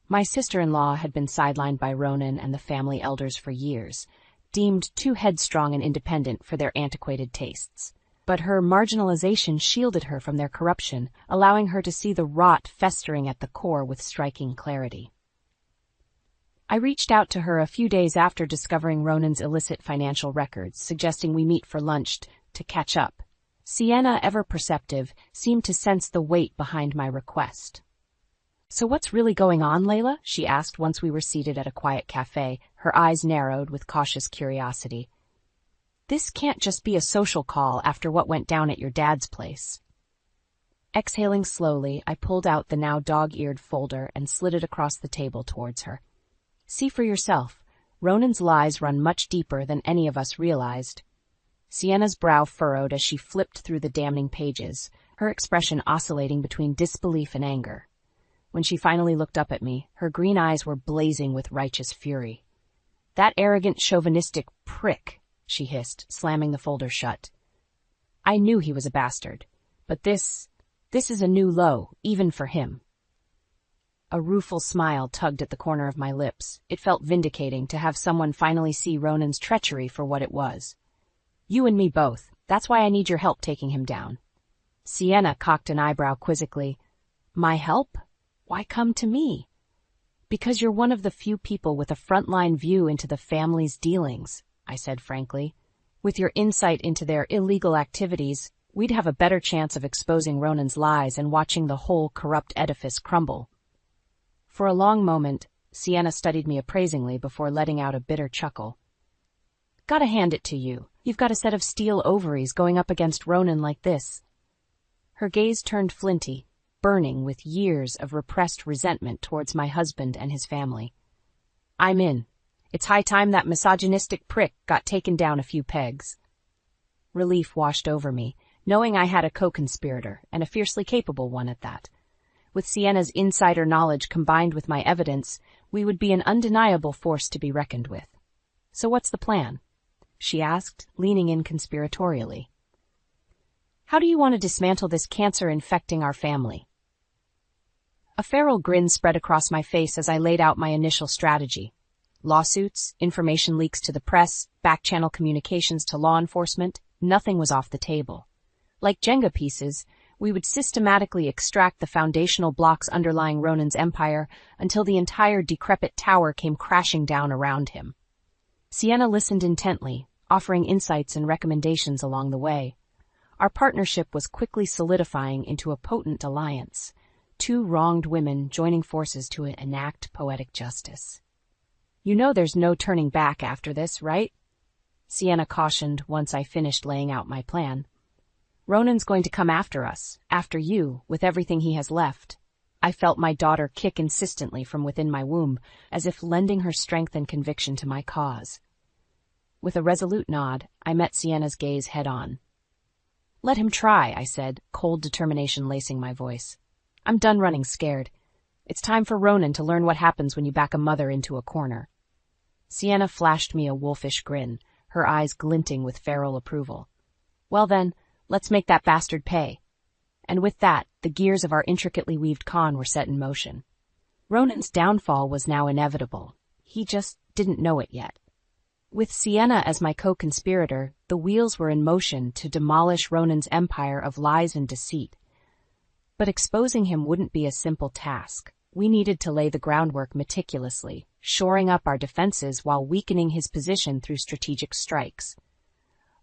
My sister-in-law had been sidelined by Ronan and the family elders for years, deemed too headstrong and independent for their antiquated tastes. But her marginalization shielded her from their corruption, allowing her to see the rot festering at the core with striking clarity. I reached out to her a few days after discovering Ronan's illicit financial records, suggesting we meet for lunch to catch up. Sienna, ever perceptive, seemed to sense the weight behind my request. "So what's really going on, Layla?" she asked once we were seated at a quiet cafe, her eyes narrowed with cautious curiosity. "This can't just be a social call after what went down at your dad's place." Exhaling slowly, I pulled out the now dog-eared folder and slid it across the table towards her. "See for yourself. Ronan's lies run much deeper than any of us realized." Sienna's brow furrowed as she flipped through the damning pages, her expression oscillating between disbelief and anger. When she finally looked up at me, her green eyes were blazing with righteous fury. "That arrogant, chauvinistic prick," she hissed, slamming the folder shut. I knew he was a bastard, but this This is a new low, even for him. A rueful smile tugged at the corner of my lips. It felt vindicating to have someone finally see Ronan's treachery for what it was. You and me both. That's why I need your help taking him down. Sienna cocked an eyebrow quizzically. My help? Why come to me? Because you're one of the few people with a frontline view into the family's dealings, I said frankly. With your insight into their illegal activities, we'd have a better chance of exposing Ronan's lies and watching the whole corrupt edifice crumble. For a long moment, Sienna studied me appraisingly before letting out a bitter chuckle. Gotta hand it to you. You've got a set of steel ovaries going up against Ronan like this. Her gaze turned flinty, burning with years of repressed resentment towards my husband and his family. I'm in. It's high time that misogynistic prick got taken down a few pegs. Relief washed over me, knowing I had a co-conspirator, and a fiercely capable one at that. With Sienna's insider knowledge combined with my evidence, we would be an undeniable force to be reckoned with. So what's the plan? She asked, leaning in conspiratorially. How do you want to dismantle this cancer infecting our family? A feral grin spread across my face as I laid out my initial strategy. Lawsuits, information leaks to the press, back-channel communications to law enforcement, nothing was off the table. Like Jenga pieces, we would systematically extract the foundational blocks underlying Ronan's empire until the entire decrepit tower came crashing down around him. Sienna listened intently, offering insights and recommendations along the way. Our partnership was quickly solidifying into a potent alliance, two wronged women joining forces to enact poetic justice. You know there's no turning back after this, right? Sienna cautioned once I finished laying out my plan. Ronan's going to come after us, after you, with everything he has left. I felt my daughter kick insistently from within my womb, as if lending her strength and conviction to my cause. With a resolute nod, I met Sienna's gaze head-on. Let him try, I said, cold determination lacing my voice. I'm done running scared. It's time for Ronan to learn what happens when you back a mother into a corner. Sienna flashed me a wolfish grin, her eyes glinting with feral approval. Well then, let's make that bastard pay. And with that, the gears of our intricately weaved con were set in motion. Ronan's downfall was now inevitable. He just didn't know it yet. With Sienna as my co-conspirator, the wheels were in motion to demolish Ronan's empire of lies and deceit. But exposing him wouldn't be a simple task. We needed to lay the groundwork meticulously, shoring up our defenses while weakening his position through strategic strikes.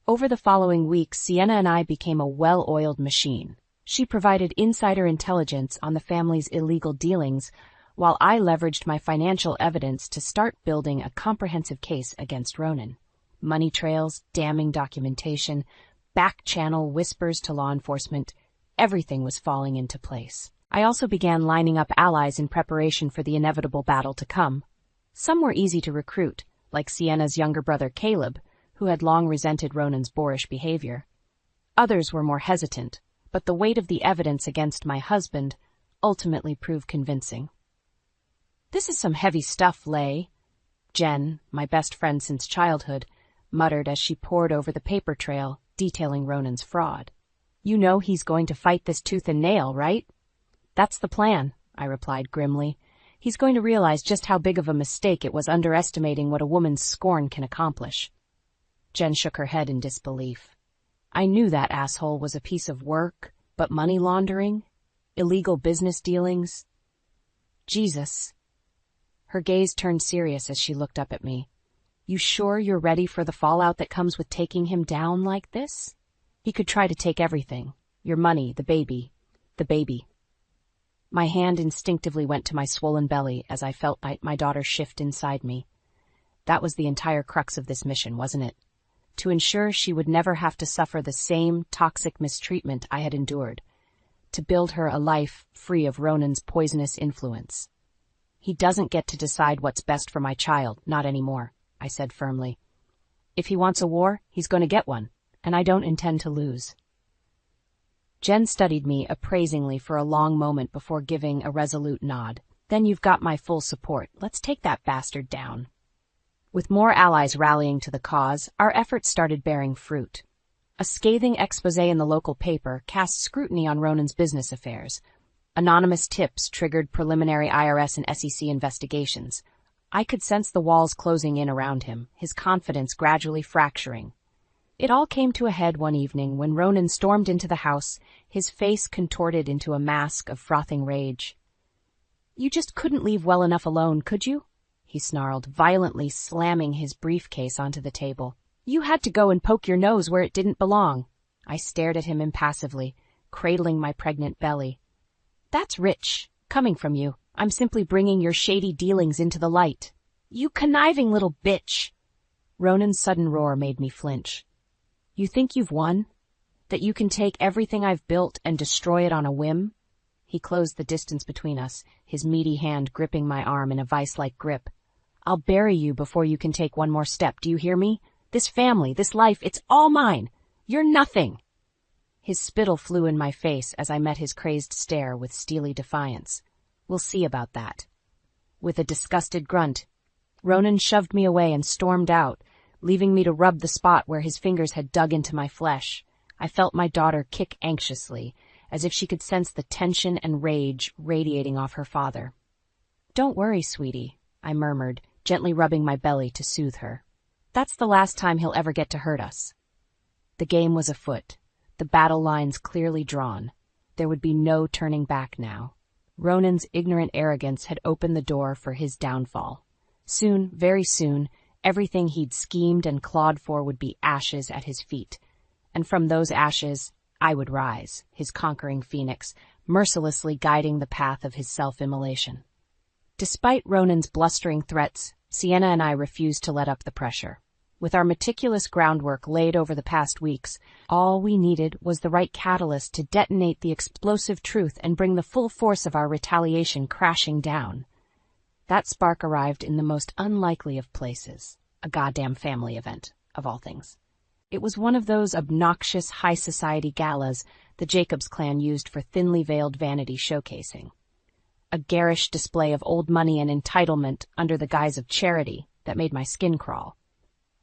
Over the following weeks, Sienna and I became a well-oiled machine. She provided insider intelligence on the family's illegal dealings, while I leveraged my financial evidence to start building a comprehensive case against Ronan. Money trails, damning documentation, back-channel whispers to law enforcement, everything was falling into place. I also began lining up allies in preparation for the inevitable battle to come. Some were easy to recruit, like Sienna's younger brother Caleb, who had long resented Ronan's boorish behavior. Others were more hesitant, but the weight of the evidence against my husband ultimately proved convincing. This is some heavy stuff, Lay, Jen, my best friend since childhood, muttered as she pored over the paper trail detailing Ronan's fraud. You know he's going to fight this tooth and nail, right? That's the plan, I replied grimly. He's going to realize just how big of a mistake it was underestimating what a woman's scorn can accomplish. Jen shook her head in disbelief. I knew that asshole was a piece of work, but money laundering? Illegal business dealings? Jesus. Her gaze turned serious as she looked up at me. You sure you're ready for the fallout that comes with taking him down like this? He could try to take everything. Your money, the baby. My hand instinctively went to my swollen belly as I felt my daughter shift inside me. That was the entire crux of this mission, wasn't it? To ensure she would never have to suffer the same toxic mistreatment I had endured. To build her a life free of Ronan's poisonous influence. He doesn't get to decide what's best for my child, not anymore, I said firmly. If he wants a war, he's going to get one, and I don't intend to lose. Jen studied me appraisingly for a long moment before giving a resolute nod. Then you've got my full support. Let's take that bastard down. With more allies rallying to the cause, our efforts started bearing fruit. A scathing expose in the local paper cast scrutiny on Ronan's business affairs. Anonymous tips triggered preliminary IRS and SEC investigations. I could sense the walls closing in around him, his confidence gradually fracturing. It all came to a head one evening when Ronan stormed into the house, his face contorted into a mask of frothing rage. "You just couldn't leave well enough alone, could you?" he snarled, violently slamming his briefcase onto the table. "You had to go and poke your nose where it didn't belong." I stared at him impassively, cradling my pregnant belly. "That's rich, coming from you. I'm simply bringing your shady dealings into the light." "You conniving little bitch!" Ronan's sudden roar made me flinch. "You think you've won? That you can take everything I've built and destroy it on a whim?" He closed the distance between us, his meaty hand gripping my arm in a vice-like grip. "I'll bury you before you can take one more step, do you hear me? This family, this life, it's all mine. You're nothing." His spittle flew in my face as I met his crazed stare with steely defiance. "We'll see about that." With a disgusted grunt, Ronan shoved me away and stormed out, leaving me to rub the spot where his fingers had dug into my flesh. I felt my daughter kick anxiously, as if she could sense the tension and rage radiating off her father. "Don't worry, sweetie," I murmured, gently rubbing my belly to soothe her. "That's the last time he'll ever get to hurt us." The game was afoot, the battle lines clearly drawn. There would be no turning back now. Ronan's ignorant arrogance had opened the door for his downfall. Soon, very soon, everything he'd schemed and clawed for would be ashes at his feet. And from those ashes, I would rise, his conquering phoenix, mercilessly guiding the path of his self-immolation. Despite Ronan's blustering threats, Sienna and I refused to let up the pressure. With our meticulous groundwork laid over the past weeks, all we needed was the right catalyst to detonate the explosive truth and bring the full force of our retaliation crashing down. That spark arrived in the most unlikely of places, a goddamn family event, of all things. It was one of those obnoxious high society galas the Jacobs clan used for thinly veiled vanity showcasing. A garish display of old money and entitlement under the guise of charity that made my skin crawl.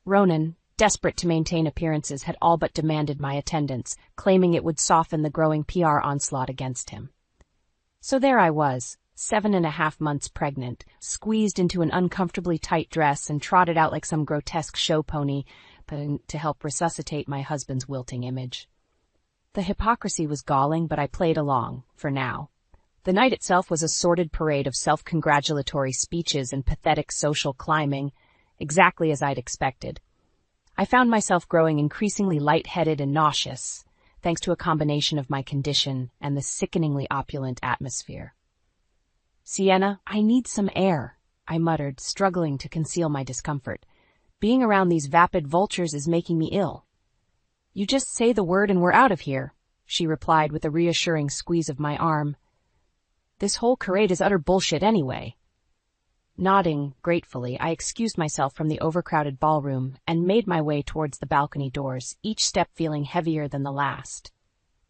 Ronan, desperate to maintain appearances, had all but demanded my attendance, claiming it would soften the growing PR onslaught against him. So there I was, 7.5 months pregnant, squeezed into an uncomfortably tight dress and trotted out like some grotesque show pony to help resuscitate my husband's wilting image. The hypocrisy was galling, but I played along, for now. The night itself was a sordid parade of self-congratulatory speeches and pathetic social climbing, exactly as I'd expected. I found myself growing increasingly lightheaded and nauseous, thanks to a combination of my condition and the sickeningly opulent atmosphere. "Sienna, I need some air," I muttered, struggling to conceal my discomfort. "Being around these vapid vultures is making me ill." "You just say the word and we're out of here," she replied with a reassuring squeeze of my arm. "This whole charade is utter bullshit anyway." Nodding gratefully, I excused myself from the overcrowded ballroom and made my way towards the balcony doors, each step feeling heavier than the last.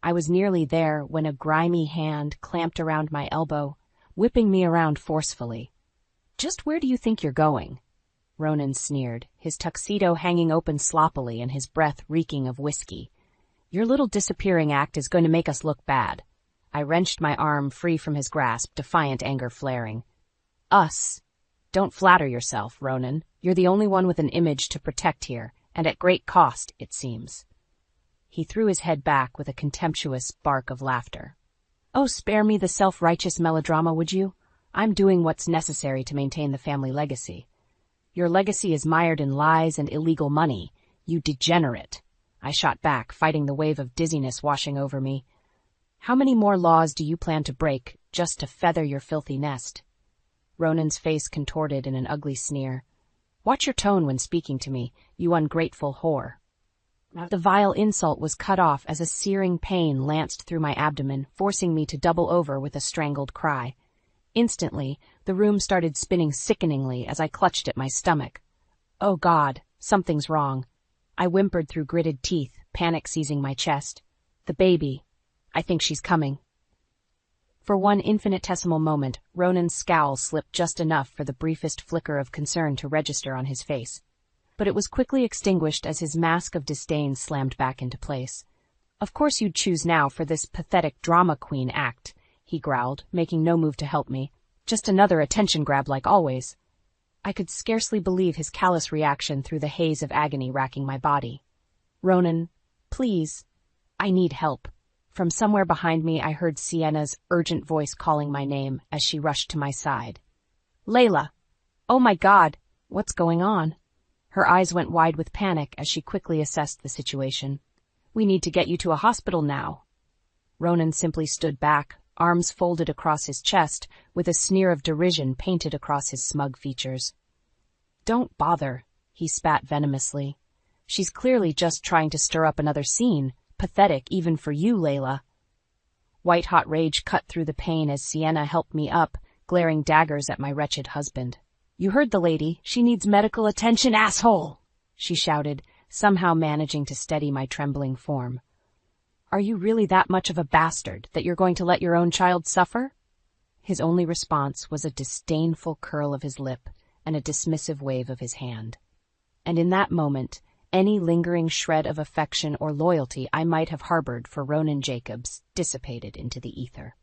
I was nearly there when a grimy hand clamped around my elbow, whipping me around forcefully. "Just where do you think you're going?" Ronan sneered, his tuxedo hanging open sloppily and his breath reeking of whiskey. "Your little disappearing act is going to make us look bad." I wrenched my arm free from his grasp, defiant anger flaring. "Us? Don't flatter yourself, Ronan. You're the only one with an image to protect here, and at great cost, it seems." He threw his head back with a contemptuous bark of laughter. "Oh, spare me the self-righteous melodrama, would you? I'm doing what's necessary to maintain the family legacy." "Your legacy is mired in lies and illegal money, you degenerate," I shot back, fighting the wave of dizziness washing over me. "How many more laws do you plan to break just to feather your filthy nest?" Ronan's face contorted in an ugly sneer. "Watch your tone when speaking to me, you ungrateful whore." The vile insult was cut off as a searing pain lanced through my abdomen, forcing me to double over with a strangled cry. Instantly, the room started spinning sickeningly as I clutched at my stomach. "Oh God, something's wrong." I whimpered through gritted teeth, panic seizing my chest. "The baby. I think she's coming." For one infinitesimal moment, Ronan's scowl slipped just enough for the briefest flicker of concern to register on his face. but it was quickly extinguished as his mask of disdain slammed back into place. "Of course you'd choose now for this pathetic drama queen act," he growled, making no move to help me. "Just another attention grab like always." I could scarcely believe his callous reaction through the haze of agony racking my body. "Ronan, please, I need help." From somewhere behind me I heard Sienna's urgent voice calling my name as she rushed to my side. "Layla! Oh my God, what's going on?" Her eyes went wide with panic as she quickly assessed the situation. "We need to get you to a hospital now." Ronan simply stood back, arms folded across his chest, with a sneer of derision painted across his smug features. "Don't bother," he spat venomously. "She's clearly just trying to stir up another scene. Pathetic even for you, Layla." White-hot rage cut through the pain as Sienna helped me up, glaring daggers at my wretched husband. "You heard the lady. She needs medical attention, asshole!" she shouted, somehow managing to steady my trembling form. "Are you really that much of a bastard that you're going to let your own child suffer?" His only response was a disdainful curl of his lip and a dismissive wave of his hand. And in that moment, any lingering shred of affection or loyalty I might have harbored for Ronan Jacobs dissipated into the ether.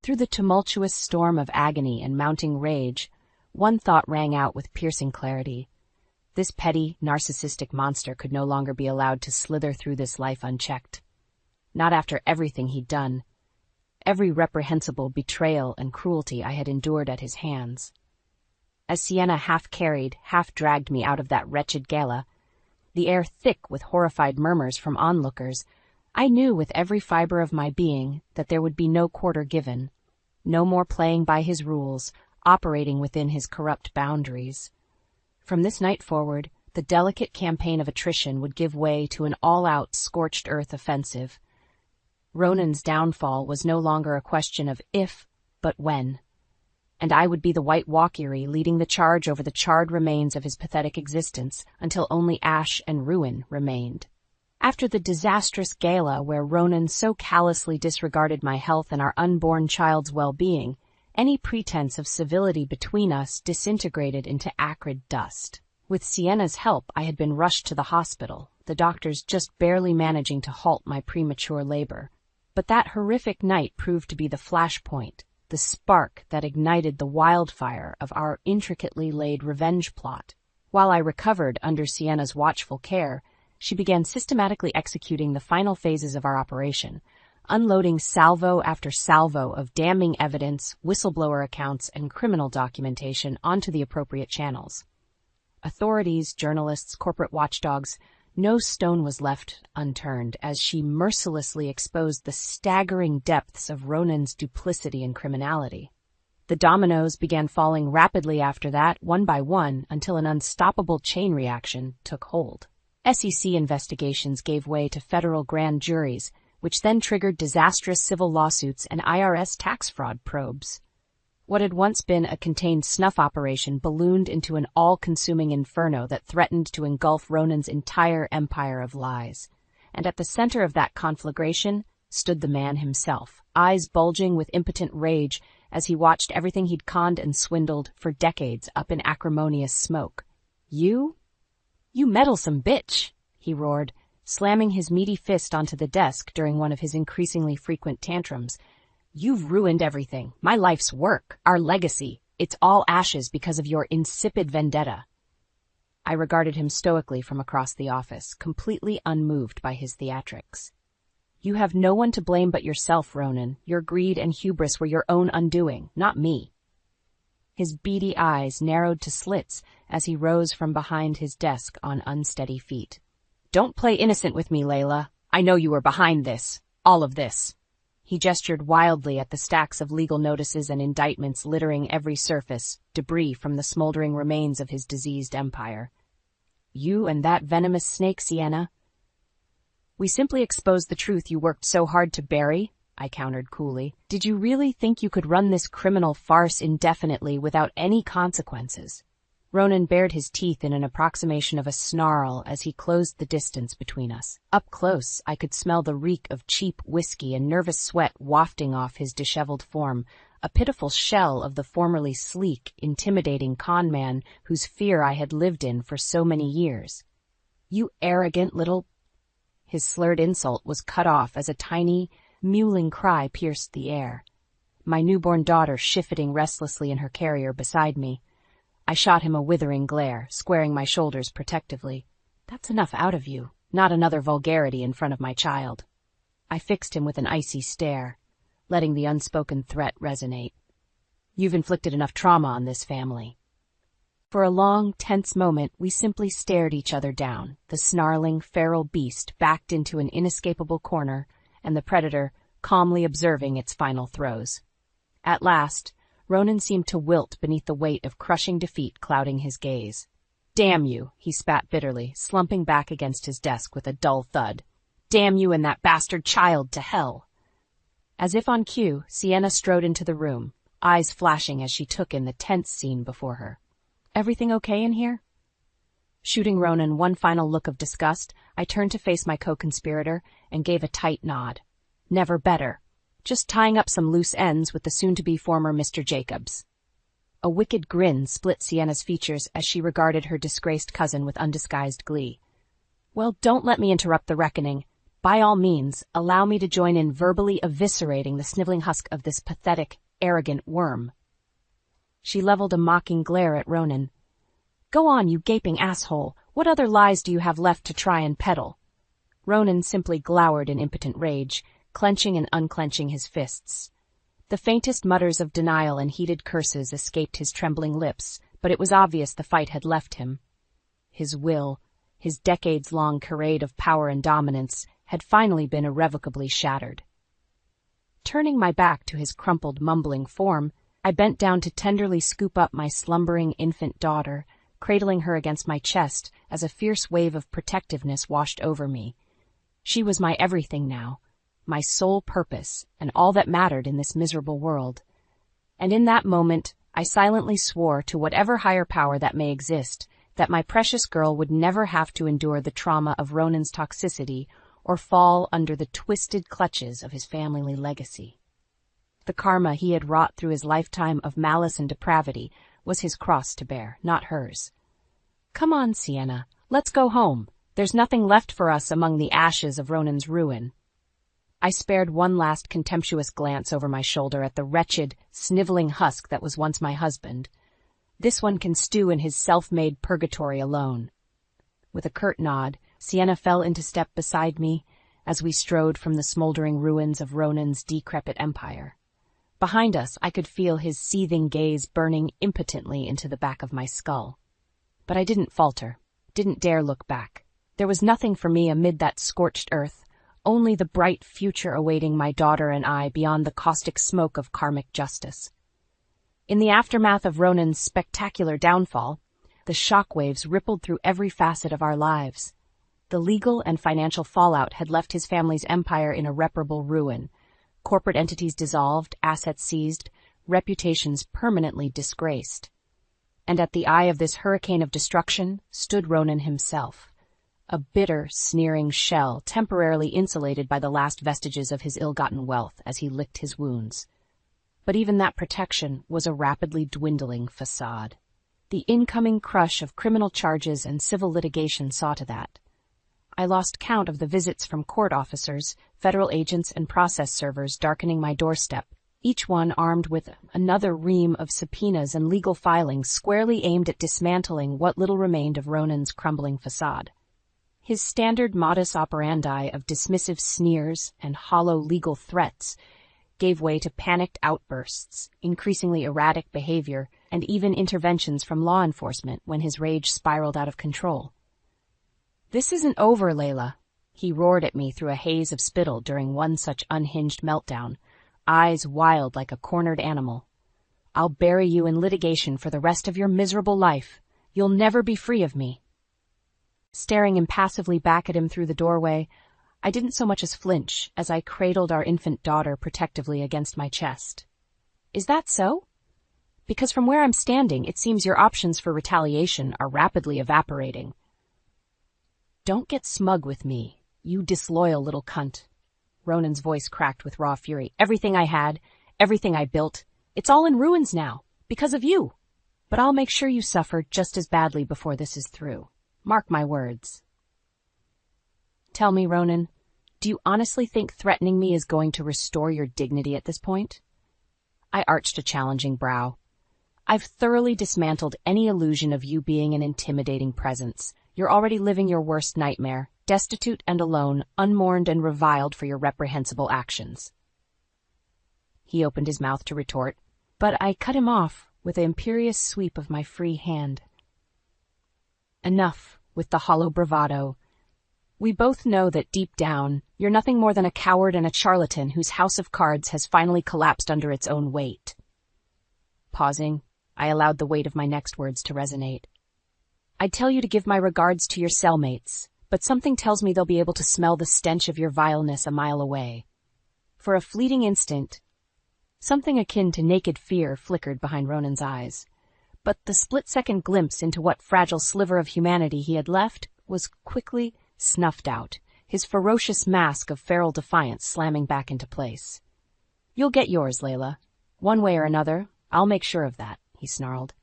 Through the tumultuous storm of agony and mounting rage, one thought rang out with piercing clarity. This petty, narcissistic monster could no longer be allowed to slither through this life unchecked. Not after everything he'd done, every reprehensible betrayal and cruelty I had endured at his hands. As Sienna half-carried, half-dragged me out of that wretched gala, the air thick with horrified murmurs from onlookers, I knew with every fiber of my being that there would be no quarter given, no more playing by his rules, operating within his corrupt boundaries. From this night forward, the delicate campaign of attrition would give way to an all-out scorched earth offensive. Ronan's downfall was no longer a question of if, but when. And I would be the White Walkyrie leading the charge over the charred remains of his pathetic existence until only ash and ruin remained. After the disastrous gala where Ronan so callously disregarded my health and our unborn child's well-being, any pretense of civility between us disintegrated into acrid dust. With Sienna's help, I had been rushed to the hospital, the doctors just barely managing to halt my premature labor. But that horrific night proved to be the flashpoint, the spark that ignited the wildfire of our intricately laid revenge plot. While I recovered under Sienna's watchful care, she began systematically executing the final phases of our operation, unloading salvo after salvo of damning evidence, whistleblower accounts, and criminal documentation onto the appropriate channels. Authorities, journalists, corporate watchdogs, no stone was left unturned as she mercilessly exposed the staggering depths of Ronan's duplicity and criminality. The dominoes began falling rapidly after that, one by one, until an unstoppable chain reaction took hold. SEC investigations gave way to federal grand juries, which then triggered disastrous civil lawsuits and IRS tax fraud probes. What had once been a contained snuff operation ballooned into an all-consuming inferno that threatened to engulf Ronan's entire empire of lies. And at the center of that conflagration stood the man himself, eyes bulging with impotent rage as he watched everything he'd conned and swindled for decades up in acrimonious smoke. "You meddlesome bitch," he roared, slamming his meaty fist onto the desk during one of his increasingly frequent tantrums. "You've ruined everything. My life's work, our legacy. It's all ashes because of your insipid vendetta." I regarded him stoically from across the office, completely unmoved by his theatrics. "You have no one to blame but yourself, Ronan. Your greed and hubris were your own undoing, not me." His beady eyes narrowed to slits as he rose from behind his desk on unsteady feet. "Don't play innocent with me, Layla. I know you were behind this. All of this." He gestured wildly at the stacks of legal notices and indictments littering every surface, debris from the smoldering remains of his diseased empire. "You and that venomous snake, Sienna." "We simply exposed the truth you worked so hard to bury," I countered coolly. "Did you really think you could run this criminal farce indefinitely without any consequences?" Ronan bared his teeth in an approximation of a snarl as he closed the distance between us. Up close, I could smell the reek of cheap whiskey and nervous sweat wafting off his disheveled form, a pitiful shell of the formerly sleek, intimidating con man whose fear I had lived in for so many years. "You arrogant little—" His slurred insult was cut off as a tiny, mewling cry pierced the air. My newborn daughter shifting restlessly in her carrier beside me. I shot him a withering glare, squaring my shoulders protectively. "That's enough out of you. Not another vulgarity in front of my child." I fixed him with an icy stare, letting the unspoken threat resonate. "You've inflicted enough trauma on this family." For a long, tense moment, we simply stared each other down, the snarling, feral beast backed into an inescapable corner, and the predator calmly observing its final throes. At last, Ronan seemed to wilt beneath the weight of crushing defeat clouding his gaze. "Damn you," he spat bitterly, slumping back against his desk with a dull thud. "Damn you and that bastard child to hell." As if on cue, Sienna strode into the room, eyes flashing as she took in the tense scene before her. "Everything okay in here?" Shooting Ronan one final look of disgust, I turned to face my co-conspirator and gave a tight nod. "Never better. Just tying up some loose ends with the soon-to-be former Mr. Jacobs." A wicked grin split Sienna's features as she regarded her disgraced cousin with undisguised glee. "Well, don't let me interrupt the reckoning. By all means, allow me to join in verbally eviscerating the sniveling husk of this pathetic, arrogant worm." She leveled a mocking glare at Ronan. "Go on, you gaping asshole. What other lies do you have left to try and peddle?" Ronan simply glowered in impotent rage, clenching and unclenching his fists. The faintest mutters of denial and heated curses escaped his trembling lips, but it was obvious the fight had left him. His will, his decades-long charade of power and dominance, had finally been irrevocably shattered. Turning my back to his crumpled, mumbling form, I bent down to tenderly scoop up my slumbering infant daughter, cradling her against my chest as a fierce wave of protectiveness washed over me. She was my everything now, my sole purpose, and all that mattered in this miserable world. And in that moment, I silently swore to whatever higher power that may exist, that my precious girl would never have to endure the trauma of Ronan's toxicity or fall under the twisted clutches of his family legacy. The karma he had wrought through his lifetime of malice and depravity was his cross to bear, not hers. "Come on, Sienna, let's go home. There's nothing left for us among the ashes of Ronan's ruin." I spared one last contemptuous glance over my shoulder at the wretched, sniveling husk that was once my husband. This one can stew in his self-made purgatory alone. With a curt nod, Sienna fell into step beside me as we strode from the smoldering ruins of Ronan's decrepit empire. Behind us, I could feel his seething gaze burning impotently into the back of my skull. But I didn't falter, didn't dare look back. There was nothing for me amid that scorched earth, only the bright future awaiting my daughter and I beyond the caustic smoke of karmic justice. In the aftermath of Ronan's spectacular downfall, the shockwaves rippled through every facet of our lives. The legal and financial fallout had left his family's empire in irreparable ruin. Corporate entities dissolved, assets seized, reputations permanently disgraced. And at the eye of this hurricane of destruction stood Ronan himself, a bitter, sneering shell temporarily insulated by the last vestiges of his ill-gotten wealth as he licked his wounds. But even that protection was a rapidly dwindling facade. The incoming crush of criminal charges and civil litigation saw to that. I lost count of the visits from court officers, federal agents, and process servers darkening my doorstep, each one armed with another ream of subpoenas and legal filings squarely aimed at dismantling what little remained of Ronan's crumbling facade. His standard modus operandi of dismissive sneers and hollow legal threats gave way to panicked outbursts, increasingly erratic behavior, and even interventions from law enforcement when his rage spiraled out of control. "This isn't over, Layla," he roared at me through a haze of spittle during one such unhinged meltdown, eyes wild like a cornered animal. "I'll bury you in litigation for the rest of your miserable life. You'll never be free of me." Staring impassively back at him through the doorway, I didn't so much as flinch as I cradled our infant daughter protectively against my chest. "Is that so? Because from where I'm standing, it seems your options for retaliation are rapidly evaporating." "Don't get smug with me, you disloyal little cunt." Ronan's voice cracked with raw fury. "Everything I had, everything I built, It's all in ruins now, because of you. But I'll make sure you suffer just as badly before this is through. Mark my words. Tell me, Ronan, do you honestly think threatening me is going to restore your dignity at this point? I arched a challenging brow. I've thoroughly dismantled any illusion of you being an intimidating presence. You're already living your worst nightmare, destitute and alone, unmourned and reviled for your reprehensible actions. He opened his mouth to retort, but I cut him off with an imperious sweep of my free hand. Enough with the hollow bravado. We both know that deep down, you're nothing more than a coward and a charlatan whose house of cards has finally collapsed under its own weight. Pausing, I allowed the weight of my next words to resonate. I'd tell you to give my regards to your cellmates, but something tells me they'll be able to smell the stench of your vileness a mile away. For a fleeting instant, something akin to naked fear flickered behind Ronan's eyes, but the split-second glimpse into what fragile sliver of humanity he had left was quickly snuffed out, his ferocious mask of feral defiance slamming back into place. You'll get yours, Layla. One way or another, I'll make sure of that, he snarled.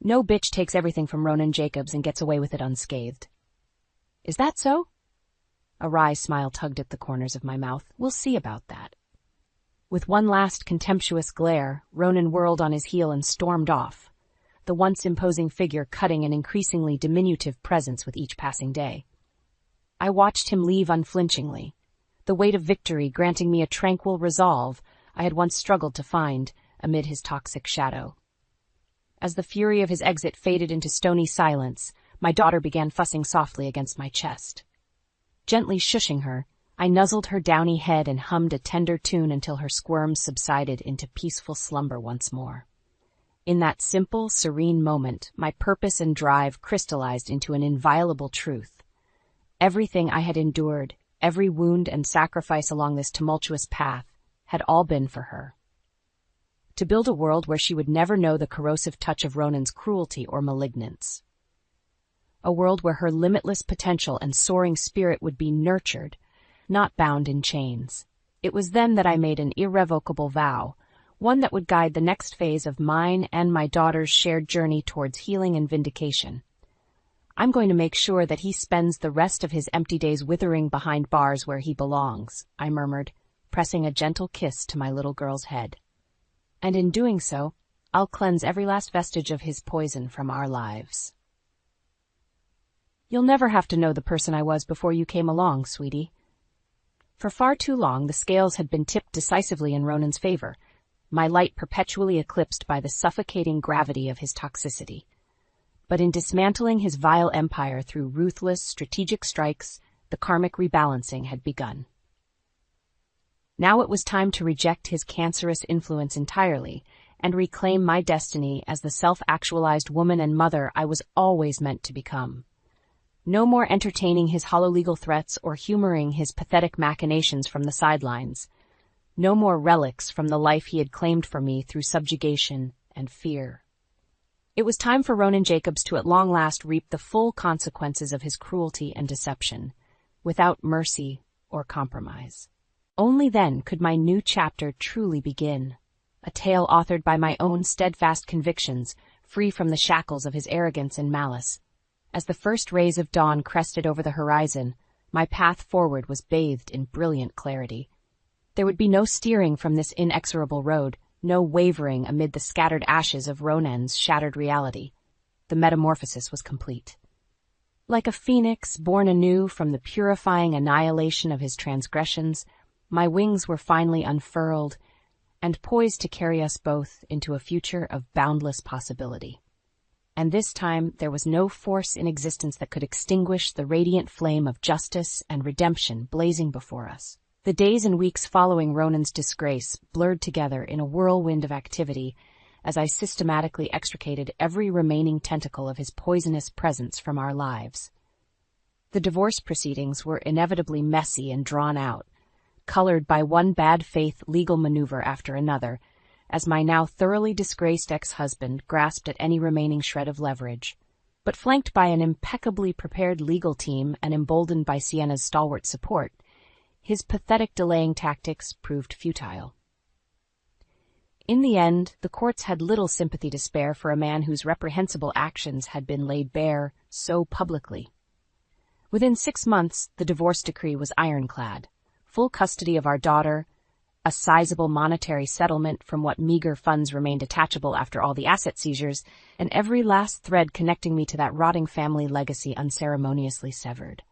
No bitch takes everything from Ronan Jacobs and gets away with it unscathed. Is that so? A wry smile tugged at the corners of my mouth. We'll see about that. With one last contemptuous glare, Ronan whirled on his heel and stormed off, the once imposing figure cutting an increasingly diminutive presence with each passing day. I watched him leave unflinchingly, the weight of victory granting me a tranquil resolve I had once struggled to find amid his toxic shadow. As the fury of his exit faded into stony silence, my daughter began fussing softly against my chest. Gently shushing her, I nuzzled her downy head and hummed a tender tune until her squirms subsided into peaceful slumber once more. In that simple, serene moment, my purpose and drive crystallized into an inviolable truth. Everything I had endured, every wound and sacrifice along this tumultuous path, had all been for her. To build a world where she would never know the corrosive touch of Ronan's cruelty or malignance. A world where her limitless potential and soaring spirit would be nurtured, not bound in chains. It was then that I made an irrevocable vow, one that would guide the next phase of mine and my daughter's shared journey towards healing and vindication. I'm going to make sure that he spends the rest of his empty days withering behind bars where he belongs, I murmured, pressing a gentle kiss to my little girl's head. And in doing so, I'll cleanse every last vestige of his poison from our lives. You'll never have to know the person I was before you came along, sweetie. For far too long, the scales had been tipped decisively in Ronan's favor, my light perpetually eclipsed by the suffocating gravity of his toxicity. But in dismantling his vile empire through ruthless, strategic strikes, the karmic rebalancing had begun. Now it was time to reject his cancerous influence entirely and reclaim my destiny as the self-actualized woman and mother I was always meant to become. No more entertaining his hollow legal threats or humoring his pathetic machinations from the sidelines. No more relics from the life he had claimed for me through subjugation and fear. It was time for Ronan Jacobs to at long last reap the full consequences of his cruelty and deception, without mercy or compromise. Only then could my new chapter truly begin, a tale authored by my own steadfast convictions, free from the shackles of his arrogance and malice. As the first rays of dawn crested over the horizon, my path forward was bathed in brilliant clarity. There would be no steering from this inexorable road, no wavering amid the scattered ashes of Ronan's shattered reality. The metamorphosis was complete. Like a phoenix born anew from the purifying annihilation of his transgressions, my wings were finally unfurled and poised to carry us both into a future of boundless possibility. And this time there was no force in existence that could extinguish the radiant flame of justice and redemption blazing before us. The days and weeks following Ronan's disgrace blurred together in a whirlwind of activity as I systematically extricated every remaining tentacle of his poisonous presence from our lives. The divorce proceedings were inevitably messy and drawn out, colored by one bad-faith legal maneuver after another, as my now thoroughly disgraced ex-husband grasped at any remaining shred of leverage. But flanked by an impeccably prepared legal team and emboldened by Sienna's stalwart support, his pathetic delaying tactics proved futile. In the end, the courts had little sympathy to spare for a man whose reprehensible actions had been laid bare so publicly. Within 6 months, the divorce decree was ironclad. Full custody of our daughter, a sizable monetary settlement from what meager funds remained attachable after all the asset seizures, and every last thread connecting me to that rotting family legacy unceremoniously severed.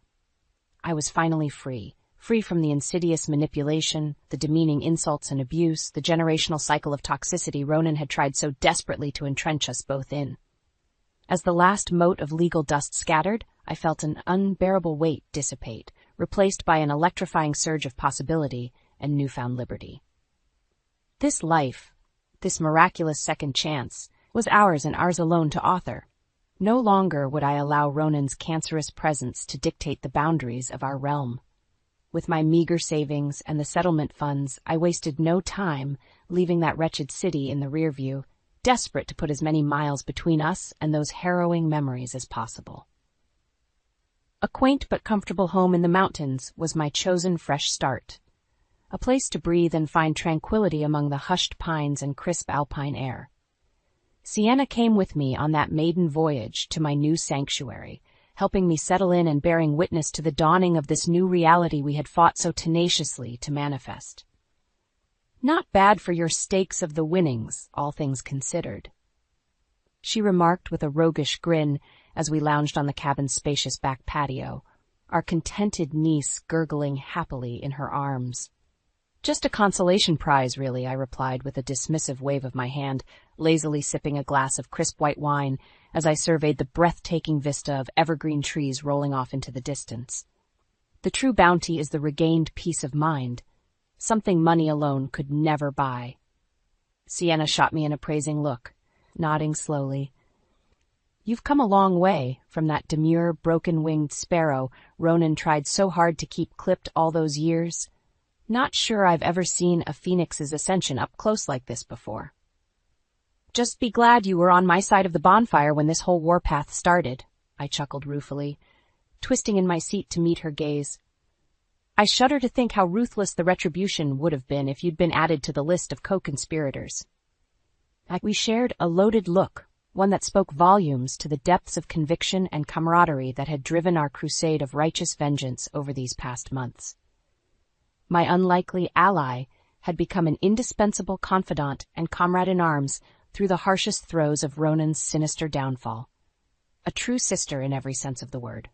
I was finally free from the insidious manipulation, the demeaning insults and abuse, the generational cycle of toxicity Ronan had tried so desperately to entrench us both in. As the last mote of legal dust scattered, I felt an unbearable weight dissipate, replaced by an electrifying surge of possibility and newfound liberty. This life, this miraculous second chance, was ours and ours alone to author. No longer would I allow Ronan's cancerous presence to dictate the boundaries of our realm. With my meager savings and the settlement funds, I wasted no time leaving that wretched city in the rear view, desperate to put as many miles between us and those harrowing memories as possible. A quaint but comfortable home in the mountains was my chosen fresh start. A place to breathe and find tranquility among the hushed pines and crisp alpine air. Sienna came with me on that maiden voyage to my new sanctuary, helping me settle in and bearing witness to the dawning of this new reality we had fought so tenaciously to manifest. Not bad for your stakes of the winnings, all things considered, she remarked with a roguish grin as we lounged on the cabin's spacious back patio, our contented niece gurgling happily in her arms. Just a consolation prize, really, I replied with a dismissive wave of my hand, lazily sipping a glass of crisp white wine as I surveyed the breathtaking vista of evergreen trees rolling off into the distance. The true bounty is the regained peace of mind, something money alone could never buy. Sienna shot me an appraising look, nodding slowly. You've come a long way from that demure, broken-winged sparrow Ronan tried so hard to keep clipped all those years. Not sure I've ever seen a phoenix's ascension up close like this before. Just be glad you were on my side of the bonfire when this whole warpath started, I chuckled ruefully, twisting in my seat to meet her gaze. I shudder to think how ruthless the retribution would have been if you'd been added to the list of co-conspirators. We shared a loaded look, one that spoke volumes to the depths of conviction and camaraderie that had driven our crusade of righteous vengeance over these past months. My unlikely ally had become an indispensable confidant and comrade in arms through the harshest throes of Ronan's sinister downfall. A true sister in every sense of the word.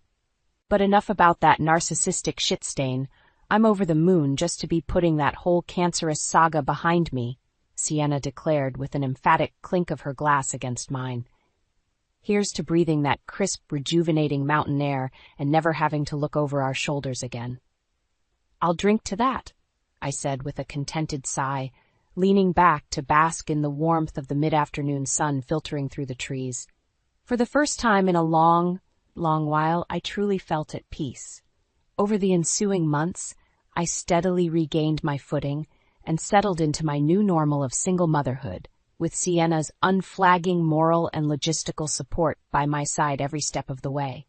But enough about that narcissistic shit stain. I'm over the moon just to be putting that whole cancerous saga behind me, Sienna declared with an emphatic clink of her glass against mine. Here's to breathing that crisp, rejuvenating mountain air and never having to look over our shoulders again. I'll drink to that, I said with a contented sigh, leaning back to bask in the warmth of the mid-afternoon sun filtering through the trees. For the first time in a long while, I truly felt at peace. Over the ensuing months, I steadily regained my footing and settled into my new normal of single motherhood, with Sienna's unflagging moral and logistical support by my side every step of the way.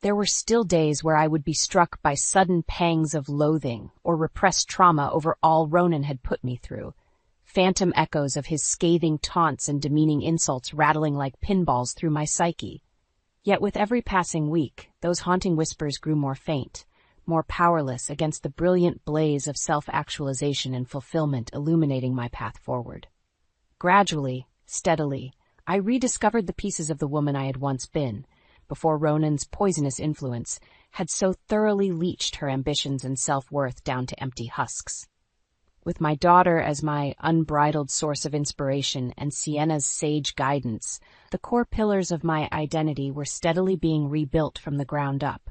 There were still days where I would be struck by sudden pangs of loathing or repressed trauma over all Ronan had put me through, phantom echoes of his scathing taunts and demeaning insults rattling like pinballs through my psyche. Yet with every passing week, those haunting whispers grew more faint, more powerless against the brilliant blaze of self-actualization and fulfillment illuminating my path forward. Gradually, steadily, I rediscovered the pieces of the woman I had once been, before Ronan's poisonous influence had so thoroughly leached her ambitions and self-worth down to empty husks. With my daughter as my unbridled source of inspiration and Sienna's sage guidance, the core pillars of my identity were steadily being rebuilt from the ground up.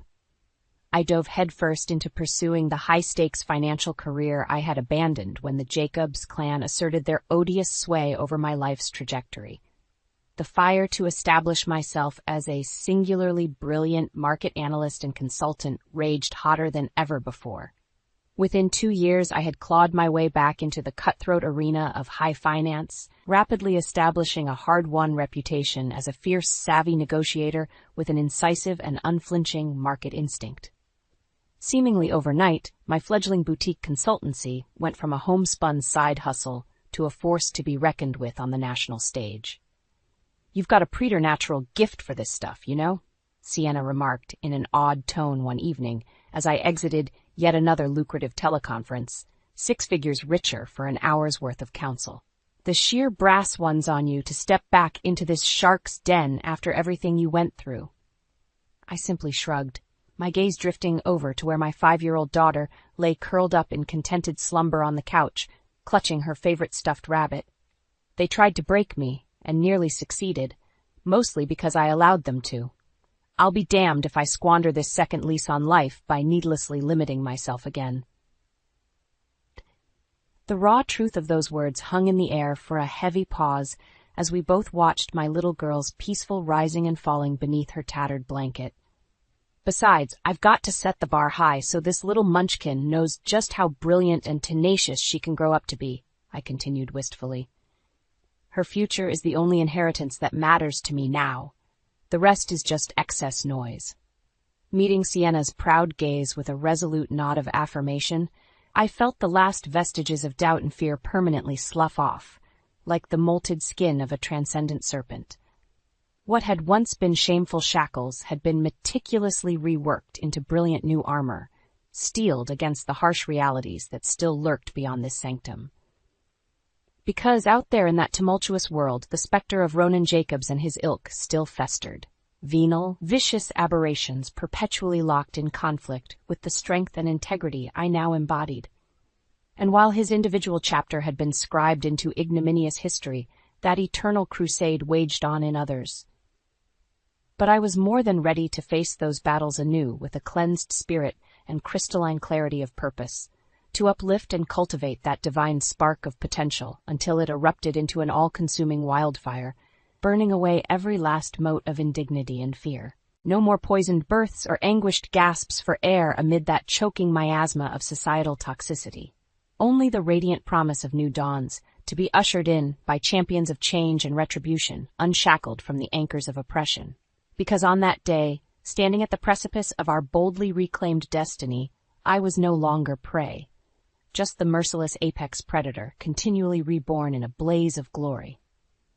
I dove headfirst into pursuing the high-stakes financial career I had abandoned when the Jacobs clan asserted their odious sway over my life's trajectory. The fire to establish myself as a singularly brilliant market analyst and consultant raged hotter than ever before. Within 2 years, I had clawed my way back into the cutthroat arena of high finance, rapidly establishing a hard-won reputation as a fierce, savvy negotiator with an incisive and unflinching market instinct. Seemingly overnight, my fledgling boutique consultancy went from a homespun side hustle to a force to be reckoned with on the national stage. "You've got a preternatural gift for this stuff, you know?" Sienna remarked in an odd tone one evening as I exited yet another lucrative teleconference, 6 figures richer for an hour's worth of counsel. "The sheer brass one's on you to step back into this shark's den after everything you went through." I simply shrugged, my gaze drifting over to where my 5-year-old daughter lay curled up in contented slumber on the couch, clutching her favorite stuffed rabbit. They tried to break me, and nearly succeeded, mostly because I allowed them to. I'll be damned if I squander this second lease on life by needlessly limiting myself again. The raw truth of those words hung in the air for a heavy pause as we both watched my little girl's peaceful rising and falling beneath her tattered blanket. "Besides, I've got to set the bar high so this little munchkin knows just how brilliant and tenacious she can grow up to be," I continued wistfully. "Her future is the only inheritance that matters to me now. The rest is just excess noise." Meeting Sienna's proud gaze with a resolute nod of affirmation, I felt the last vestiges of doubt and fear permanently slough off, like the molted skin of a transcendent serpent. What had once been shameful shackles had been meticulously reworked into brilliant new armor, steeled against the harsh realities that still lurked beyond this sanctum. Because out there in that tumultuous world, the specter of Ronan Jacobs and his ilk still festered. Venal, vicious aberrations perpetually locked in conflict with the strength and integrity I now embodied. And while his individual chapter had been scribed into ignominious history, that eternal crusade waged on in others. But I was more than ready to face those battles anew with a cleansed spirit and crystalline clarity of purpose, to uplift and cultivate that divine spark of potential until it erupted into an all-consuming wildfire, burning away every last mote of indignity and fear. No more poisoned births or anguished gasps for air amid that choking miasma of societal toxicity. Only the radiant promise of new dawns, to be ushered in by champions of change and retribution, unshackled from the anchors of oppression. Because on that day, standing at the precipice of our boldly reclaimed destiny, I was no longer prey, just the merciless apex predator, continually reborn in a blaze of glory.